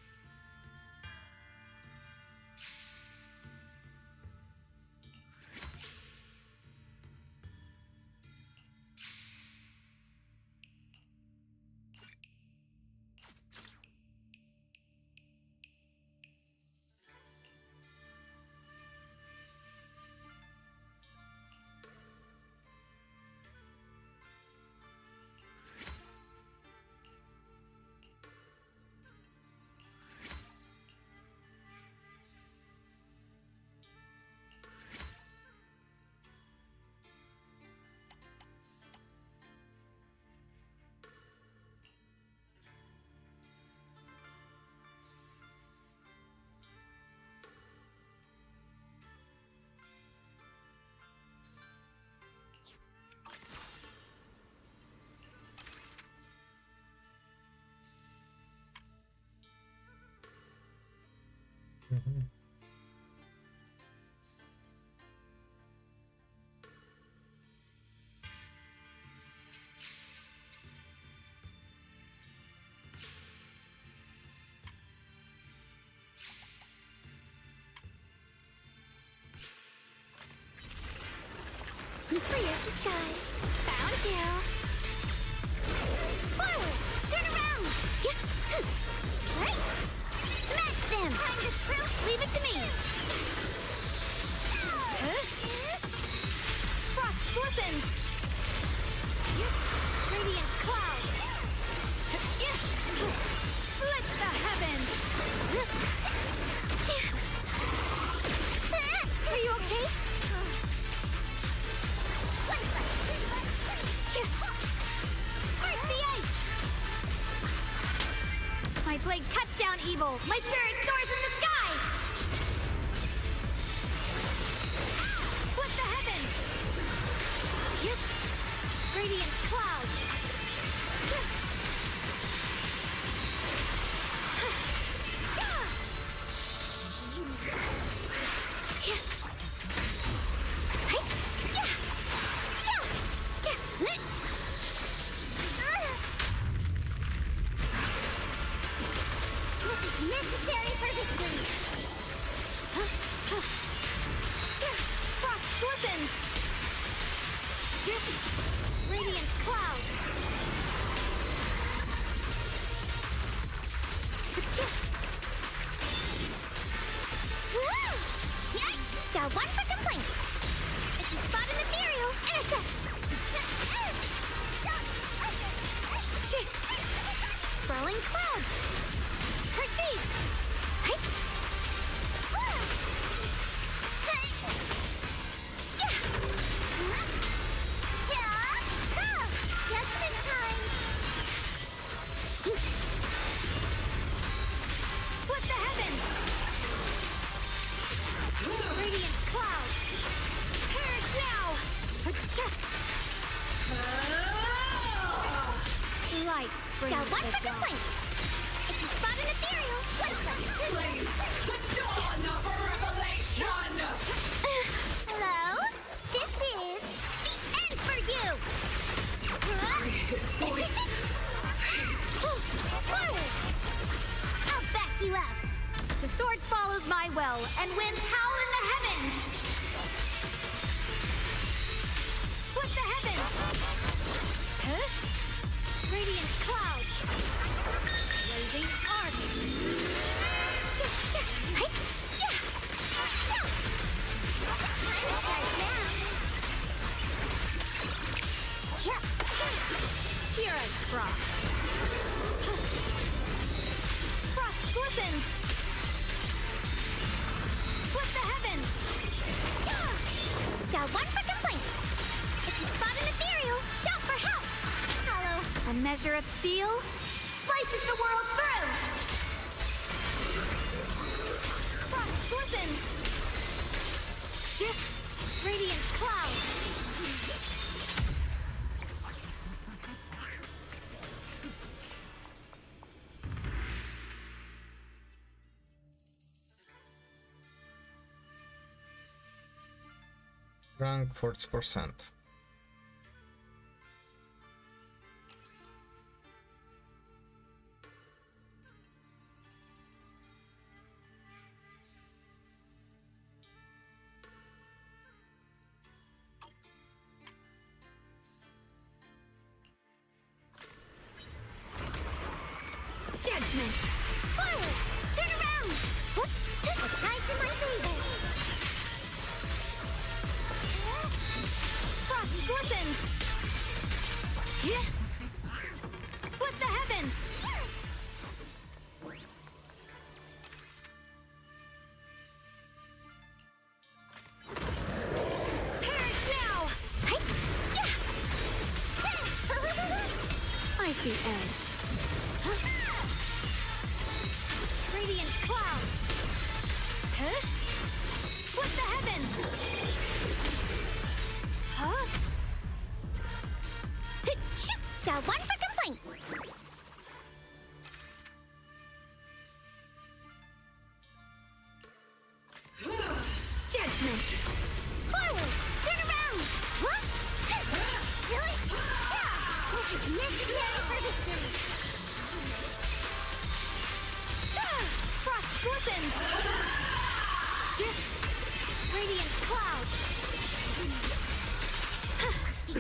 Clear the skies. Found you. Forward. Turn around. Right. Smash them. Time to proof. Leave it to me. Frost glistens. Radiant cloud. Split the heavens. Are you okay? Break the ice! My blade cuts down evil. My spirit soars in the sky! Split the heavens! Radiant cloud! Necessary for victory! Frost glistens! Radiant clouds! Down one for complaints! If you spot an ethereal, intercept! Swirling clouds! Proceed! Just in time! Split the heavens! Radiant cloud! Purge now! Light brings the dawn. If you spot an ethereal, the dawn of revelation! Hello? This is the end for you! Forward! I'll back you up! The sword follows my will, and winds howl in the heavens! Split the heavens! Radiant clouds! Blazing arc! Here I frost. Frost glistens! Split the heavens! Down one for complaints! If you spot an ethereal, shout for help! Hollow, a measure of steel, slices the world through! Frost glistens! Radiant cloud! Rank 40%. Judgment! Forward! Turn around! The tide's in my favor! Frost glistens! Split the heavens! Perish now! Icy edge! Radiant cloud! Split the heavens! Shoot! Down one for complaints!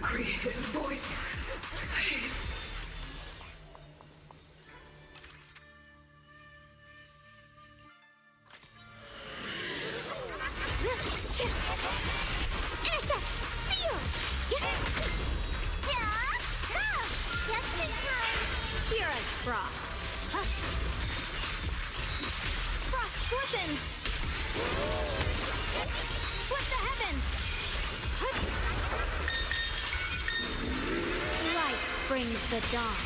creator's voice. Please. Intercept! Seal! Just in time! Here is Frost. Frost fortens! Split the heavens! Light brings the dawn.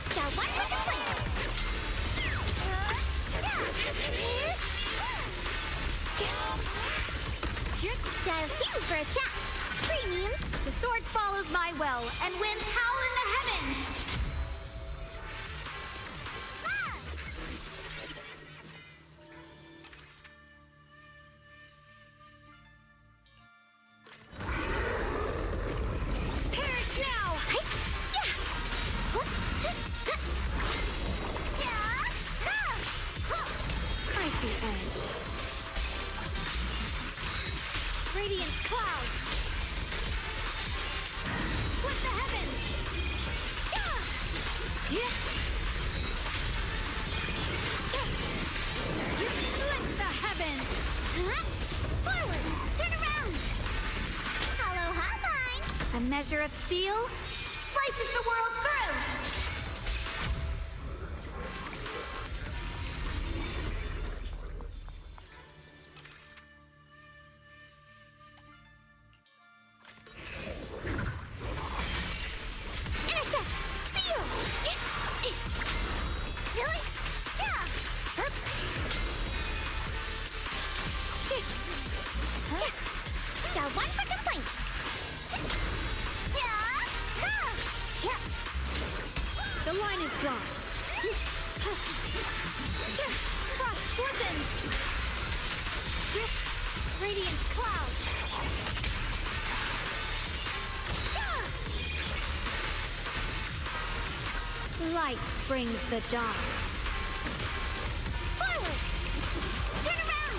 The one with the flames! Dial 2 for a chat. Premiums. The sword follows my will, and winds howl in the heavens! Perish now! Icy edge. Radiant cloud. Split the heavens. Split the heavens. Forward! Turn around! Hollow hotline! A measure of steel slices the world through. Intercept! Seal! Silly! The one for complaints! The line is drawn. Frost fortens. Radiant cloud. Light brings the dawn. Forward! Turn around!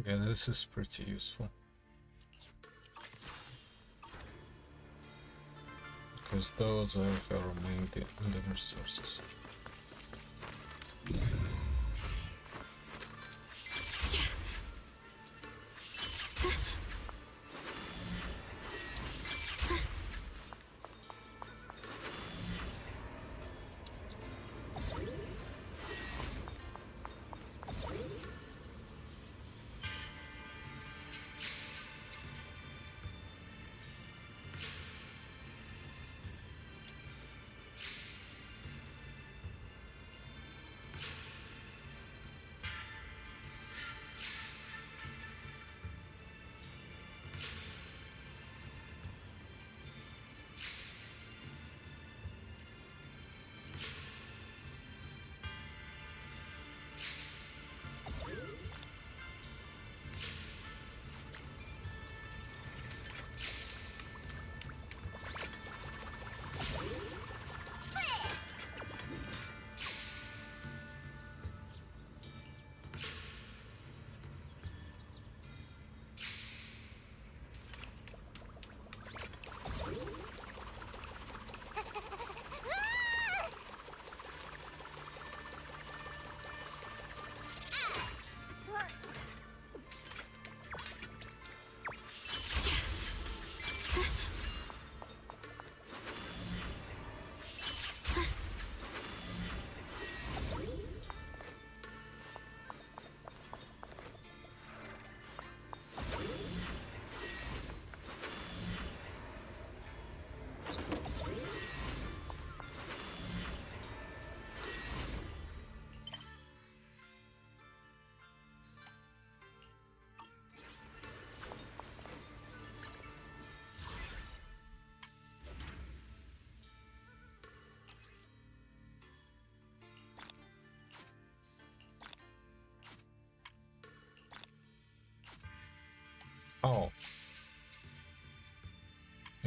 Yeah, this is pretty useful. Because those are her main damage sources.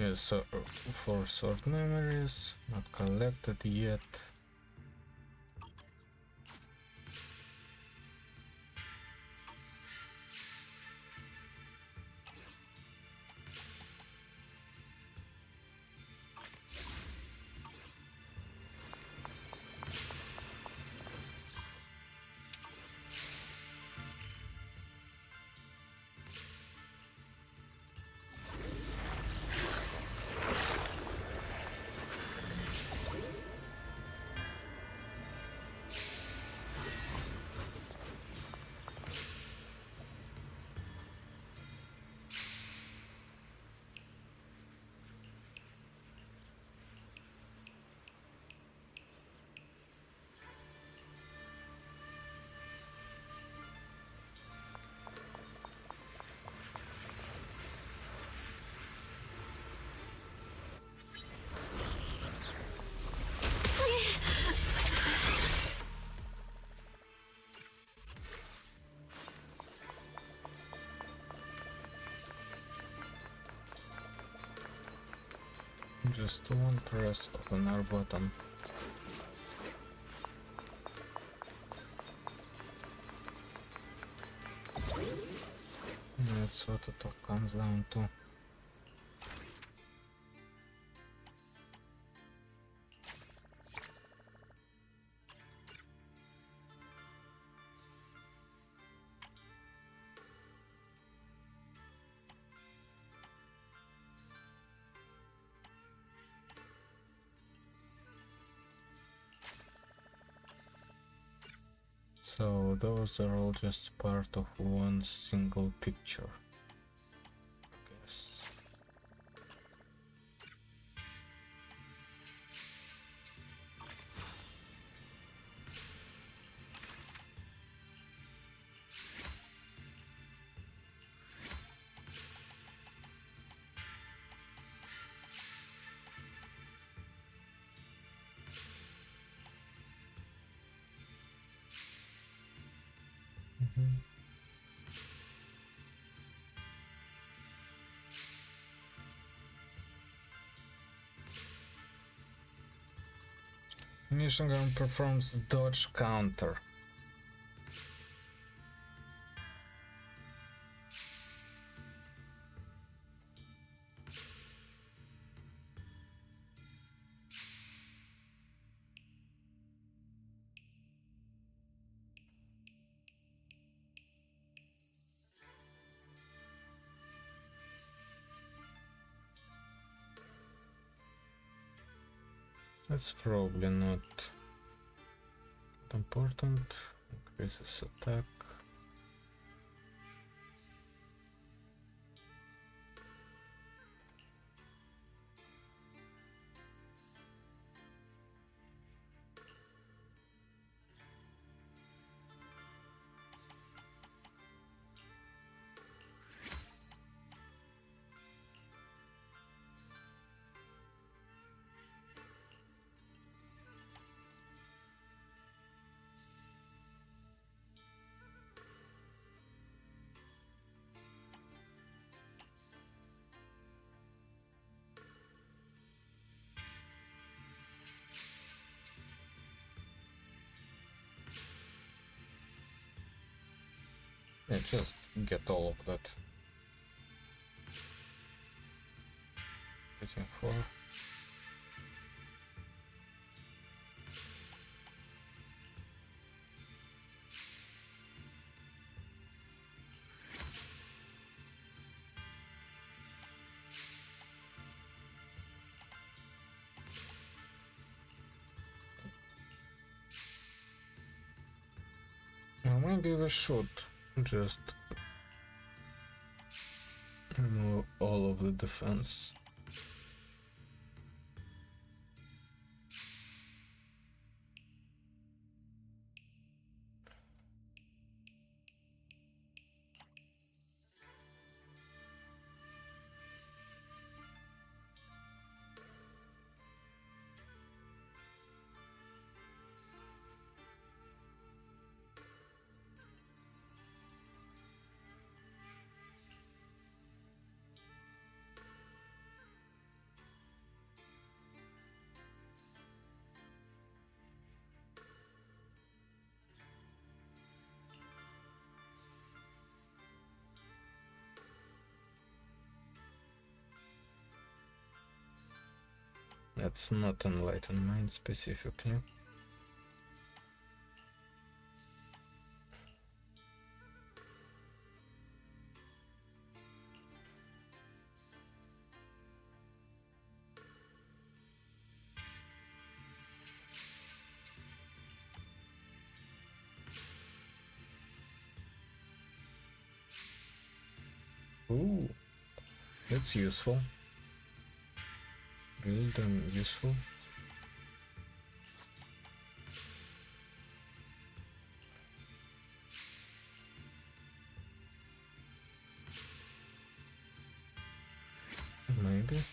Yes, so for sword memories, not collected yet. Just one press of an R button. That's what it all comes down to. So those are all just part of one single picture, I guess. Finishing gun performs dodge counter. That's probably not important. Increases attack. Yeah, just get all of that. Hitting 4. Now maybe we should just remove all of the defense. That's not enlightened mind specifically. Ooh, that's useful. Build and useful. Maybe.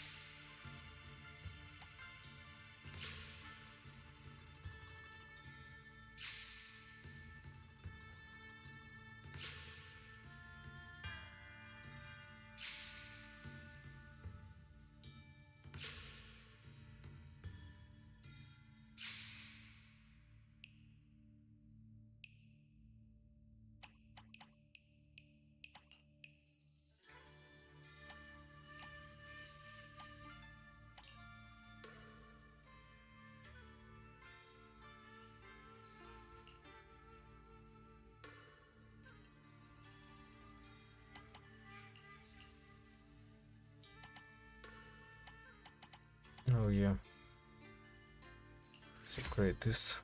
Oh yeah. Secret this.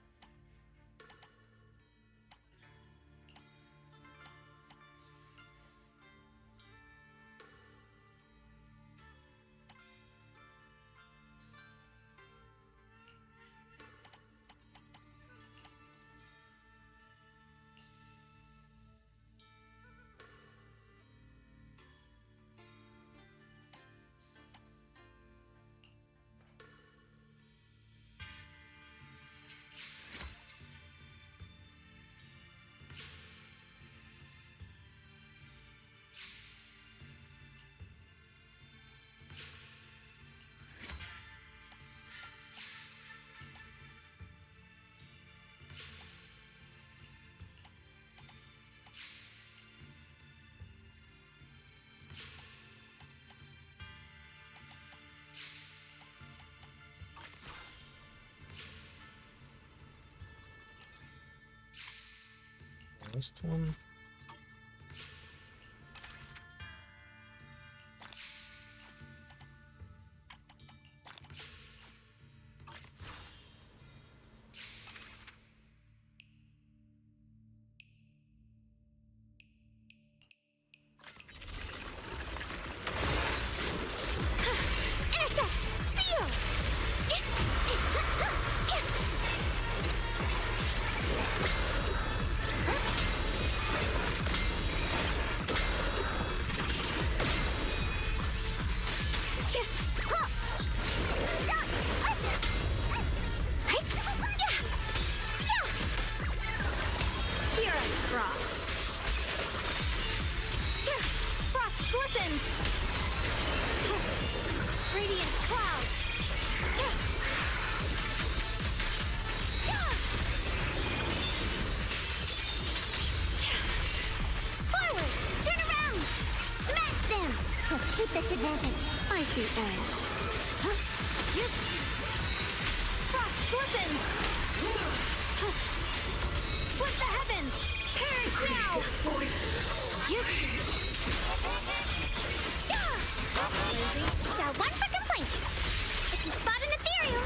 Last one. Intercept! Seal! Here I frost. Frost glistens! Radiant cloud! Forward! Turn around! Smash them! Let's keep this advantage. I see edge. Frost glistens! Split the heavens! Perish now! Dial 1 for complaints. If you spot an ethereal,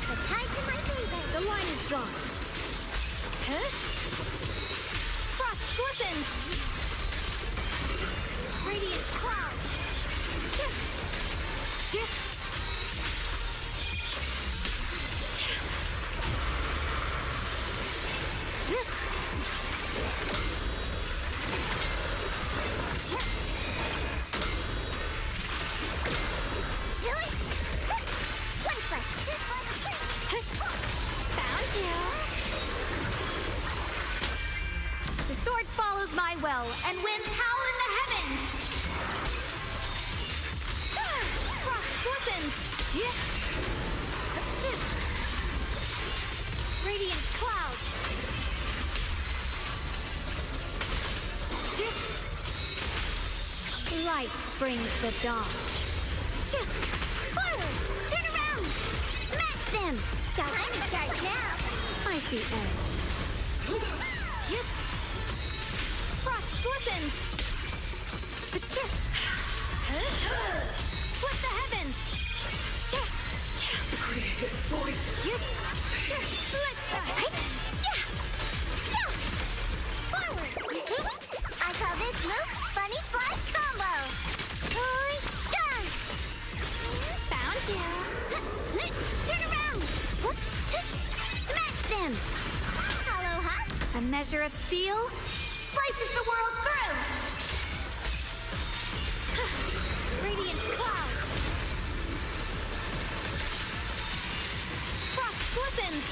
the tide's in my favor. The line is drawn. Frost glistens! Radiant cloud! Found you! The sword follows my well, and winds howl in the heavens! Frost glistens! Radiant cloud. Light brings the dawn. Forward! Turn around! Smash them! Time to charge now! I see edge. Frost glistens. Split the heavens. Creative's voice. Split the heavens. Forward! I call this move Funny Slash Combo! Oi, done! Found you! Turn around! Smash them! Hollow hop! A measure of steel slices the world through. Radiant cloud. Frost glistens.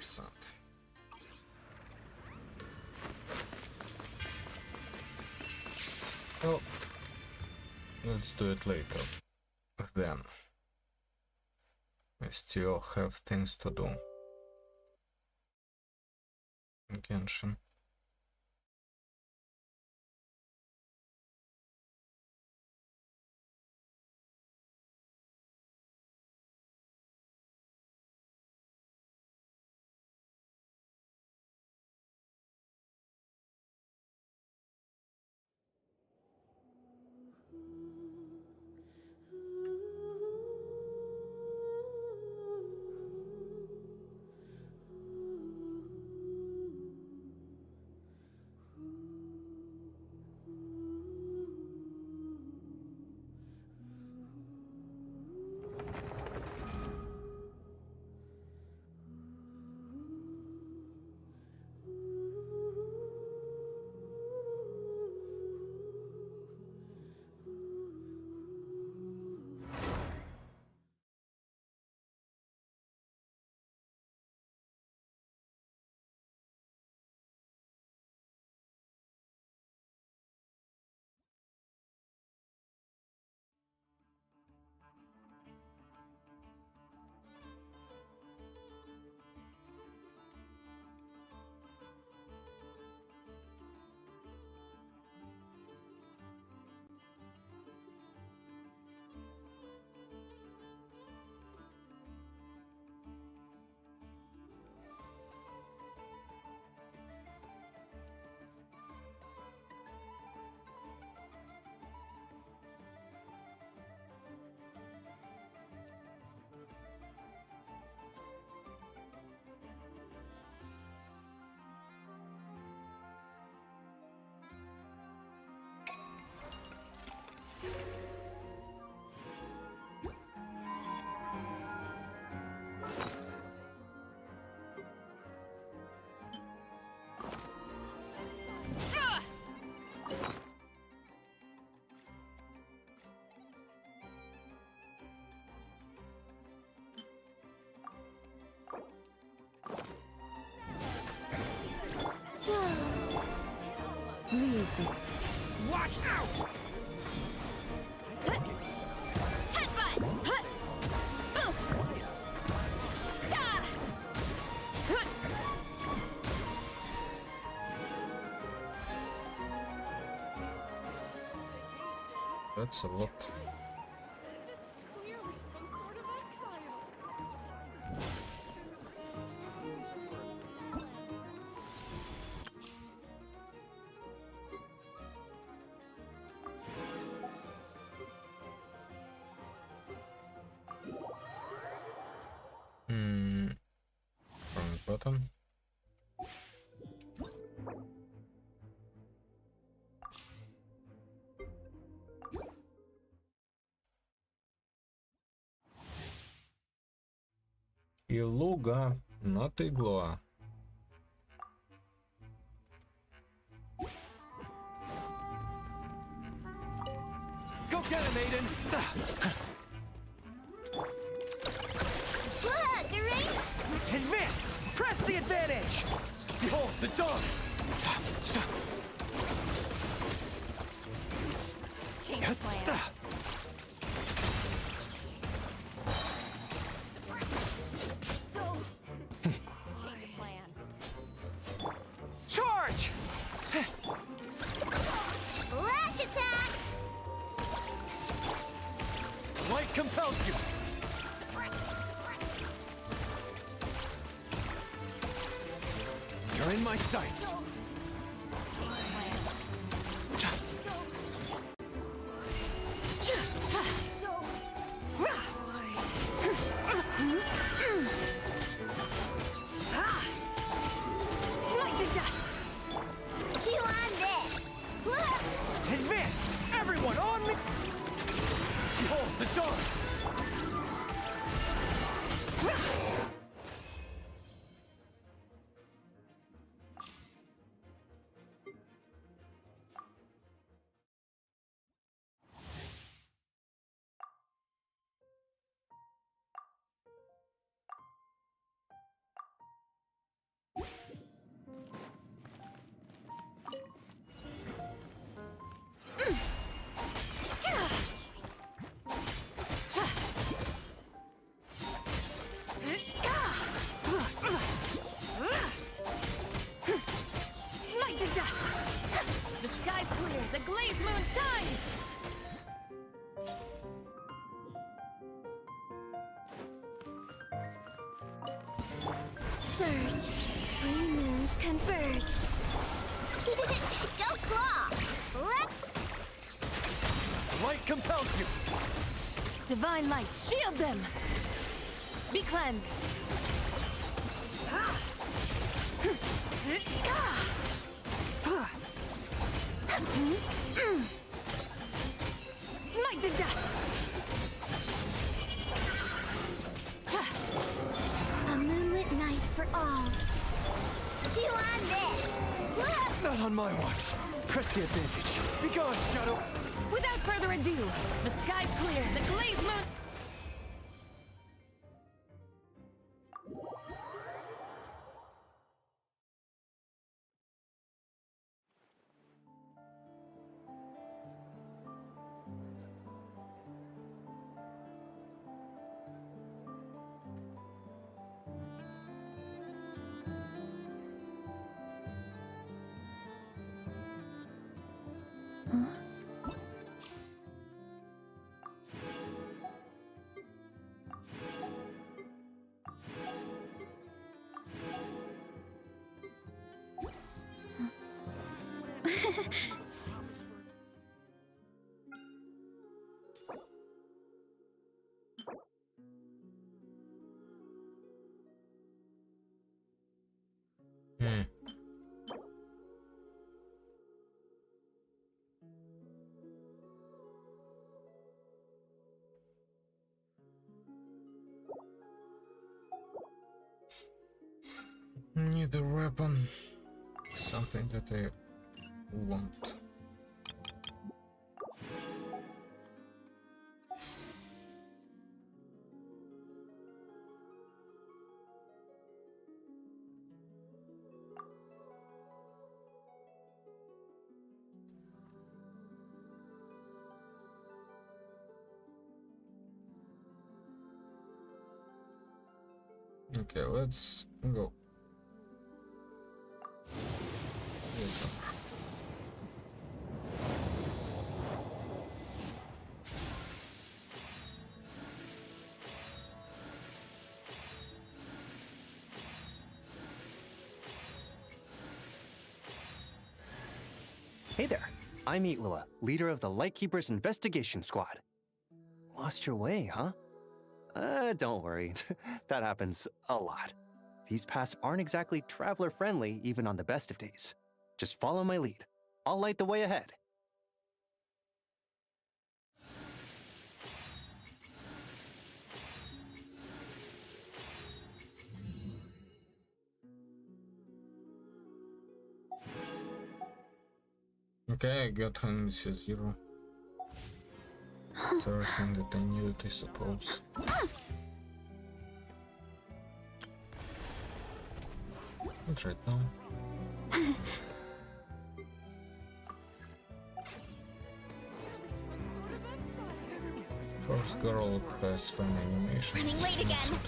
%. Well, let's do it later. Then we still have things to do. Genshin. this. Watch out! Headbutt! Hut! Boof! Da! Hut! That's a lot. From bottom. Iluga, not Igloa. Go get him, Aiden! Look, Ray! Advance! Press the advantage! Behold, the dawn! Change of plan. So, change of plan. Charge! Flash attack! Light compels you! You're in my sights! Smite the dust! Chew on this! Advance! Everyone on me! Behold, the dawn! Smite the dust! The sky's clear, the glazed moon shines! Surge. Three moons converge. Go claw! Let Light compels you! divine light shield them! Be cleansed! Smite the dust! A moonlit night for all. Chew on this! Not on my watch! Press the advantage! Be gone, Shadow! Without further ado, the sky's clear, the glazed moon... Need a weapon. Something that I want. Okay, let's go. Hey there, I'm Eatwilla, leader of the Lightkeepers Investigation Squad. Lost your way, huh? Don't worry, that happens a lot. These paths aren't exactly traveler-friendly even on the best of days. Just follow my lead. I'll light the way ahead. Okay, I got tendency 0. It's everything that I needed, I suppose. What's right now? First girl has fun animation. Running late again.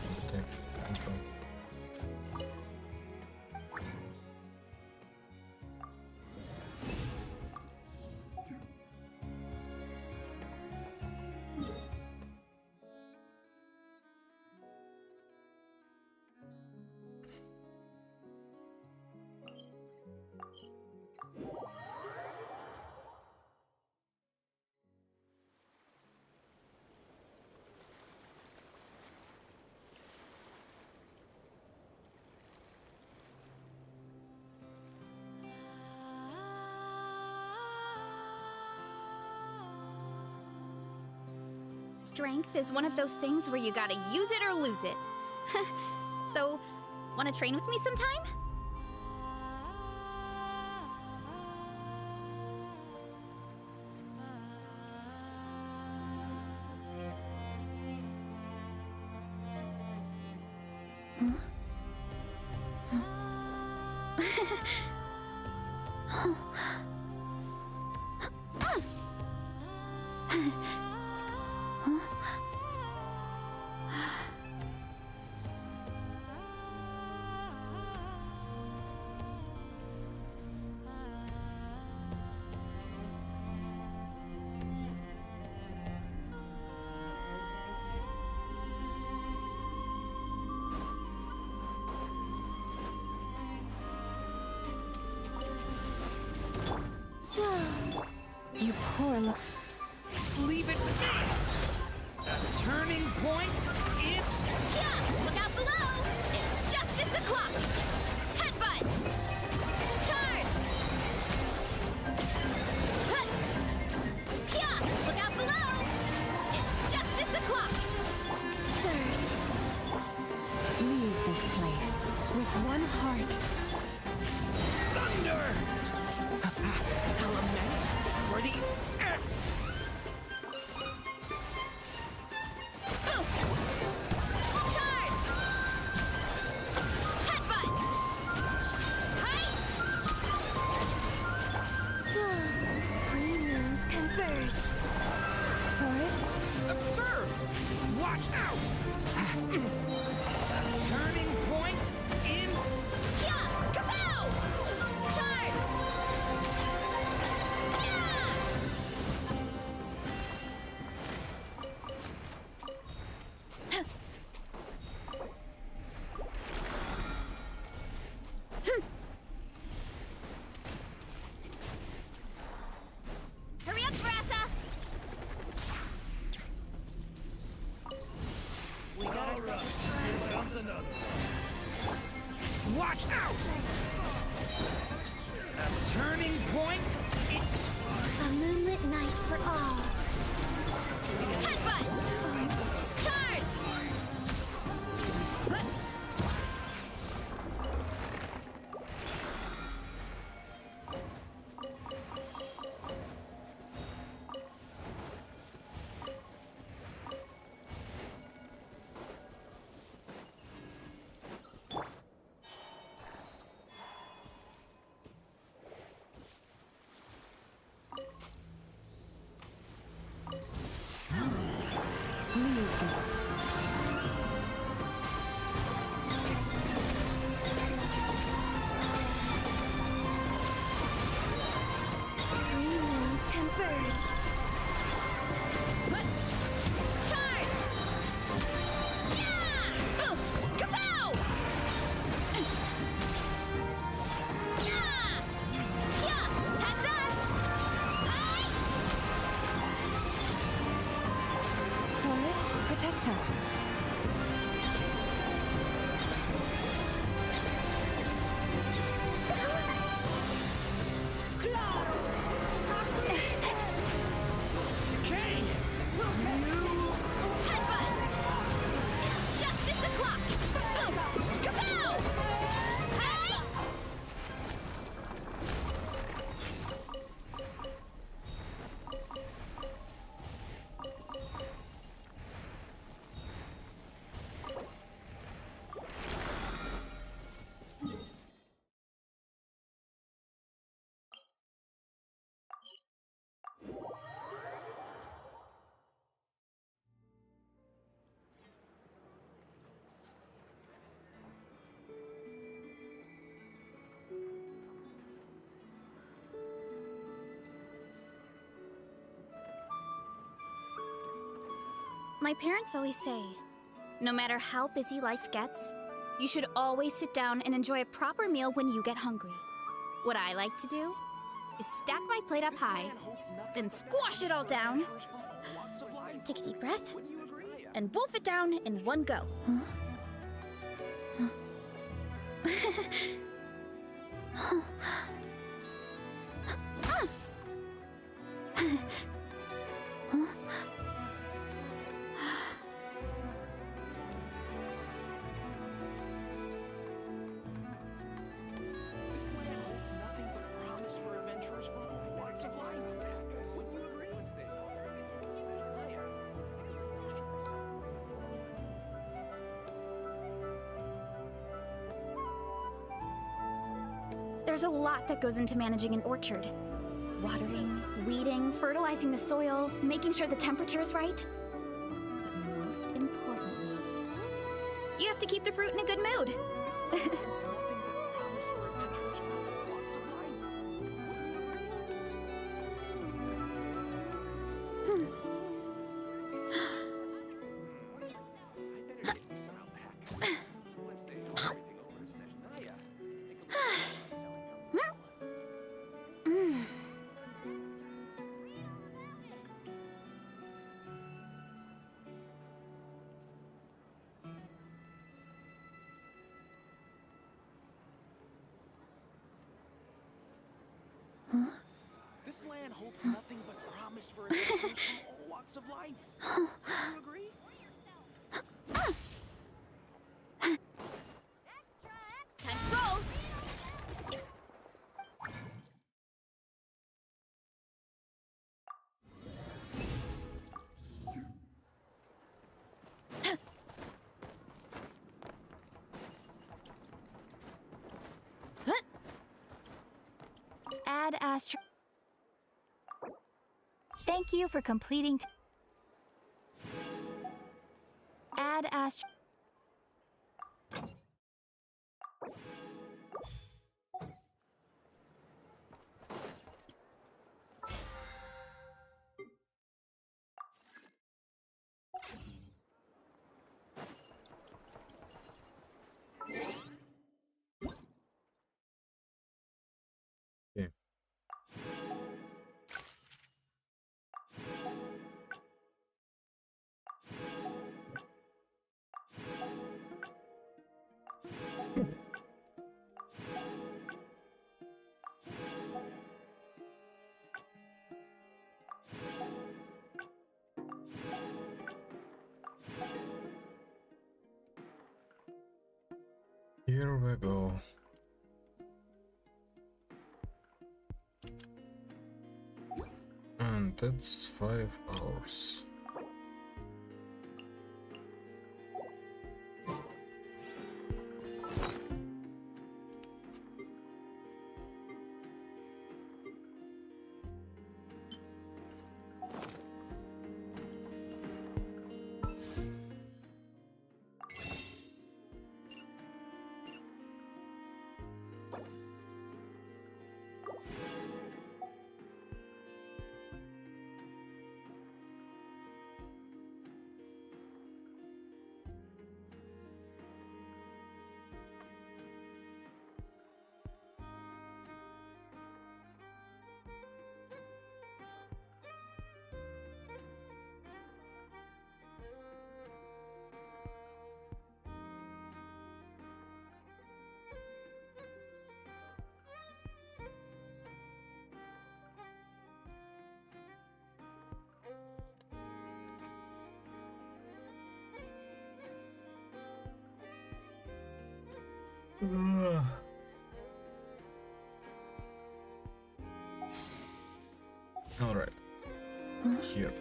Strength is one of those things where you gotta use it or lose it. So, wanna train with me sometime? You poor Leave it to me! A turning point in... Yeah! Look out below! It's justice o'clock! Headbutt! Charge! Hut! Yeah! Look out below! It's justice o'clock! Surge. Leave this place with one heart. Thunder! Element for the... Charge! Headbutt! Hi! Premiums converge. Force. Observe! Watch out! Turning point in... Yeah! Kapow! Charge! Hurry up, Brassa! We got ourselves another. Watch out! A turning point in... A moonlit night for all. Headbutt! Charge! Leave this My parents always say, no matter how busy life gets, you should always sit down and enjoy a proper meal when you get hungry. What I like to do is stack my plate up high, then squash it all down, take a deep breath, and wolf it down in one go. There's a lot that goes into managing an orchard. Watering, weeding, fertilizing the soil, making sure the temperature is right. But most importantly, you have to keep the fruit in a good mood. This land holds nothing but promise for adventurers from all walks of life. Would you agree? Time to roll! Ad Astra. Thank you for completing. Ad Astra. Okay. Here we go. And that's 5 hours. All right. Here.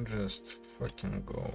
Just fucking go.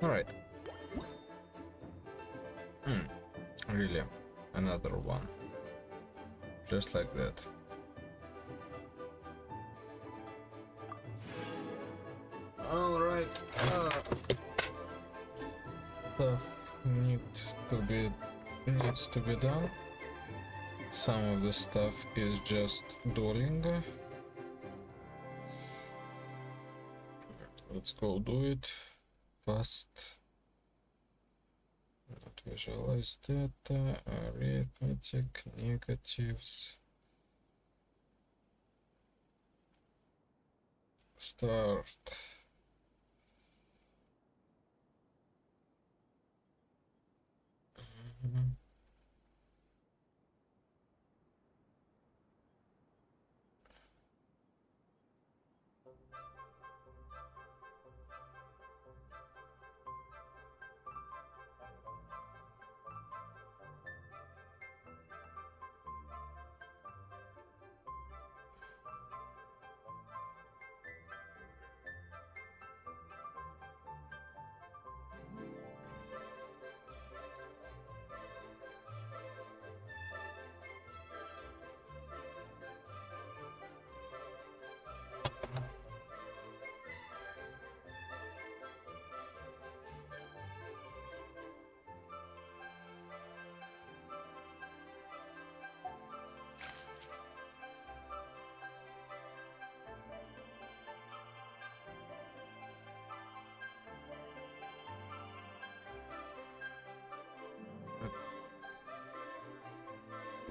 Alright. Really, another one. Just like that. Alright. Stuff needs to be done. Some of the stuff is just dueling. Let's go do it fast. Not visualize data, arithmetic, negatives. Start.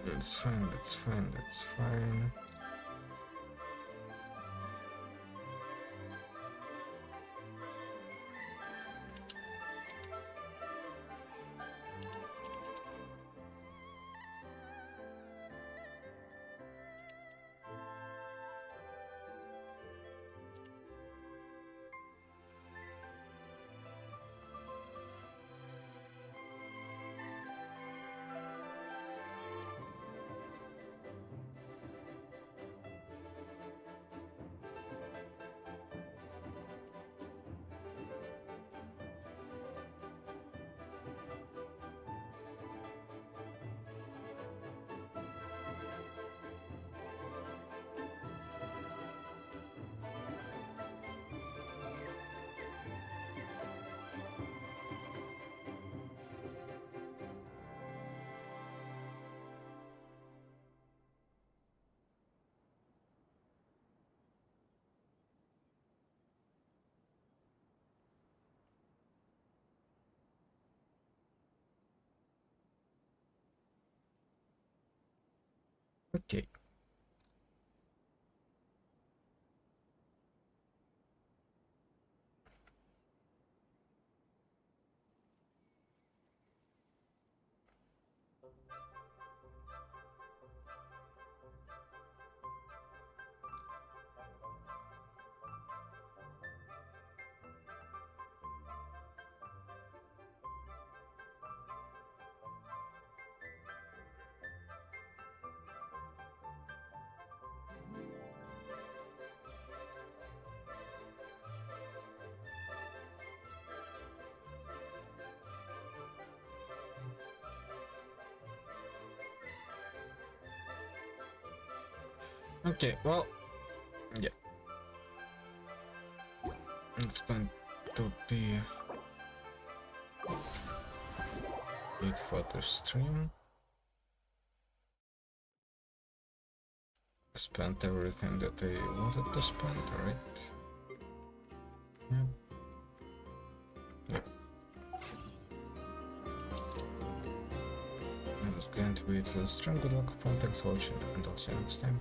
That's fine, that's fine, that's fine. Okay. Okay, well, yeah. It's going to be it for the stream. Spent everything that I wanted to spend, right? Yep. Yep. And it's going to be it for the stream. Good luck, fun, thanks for watching, and I'll see you next time.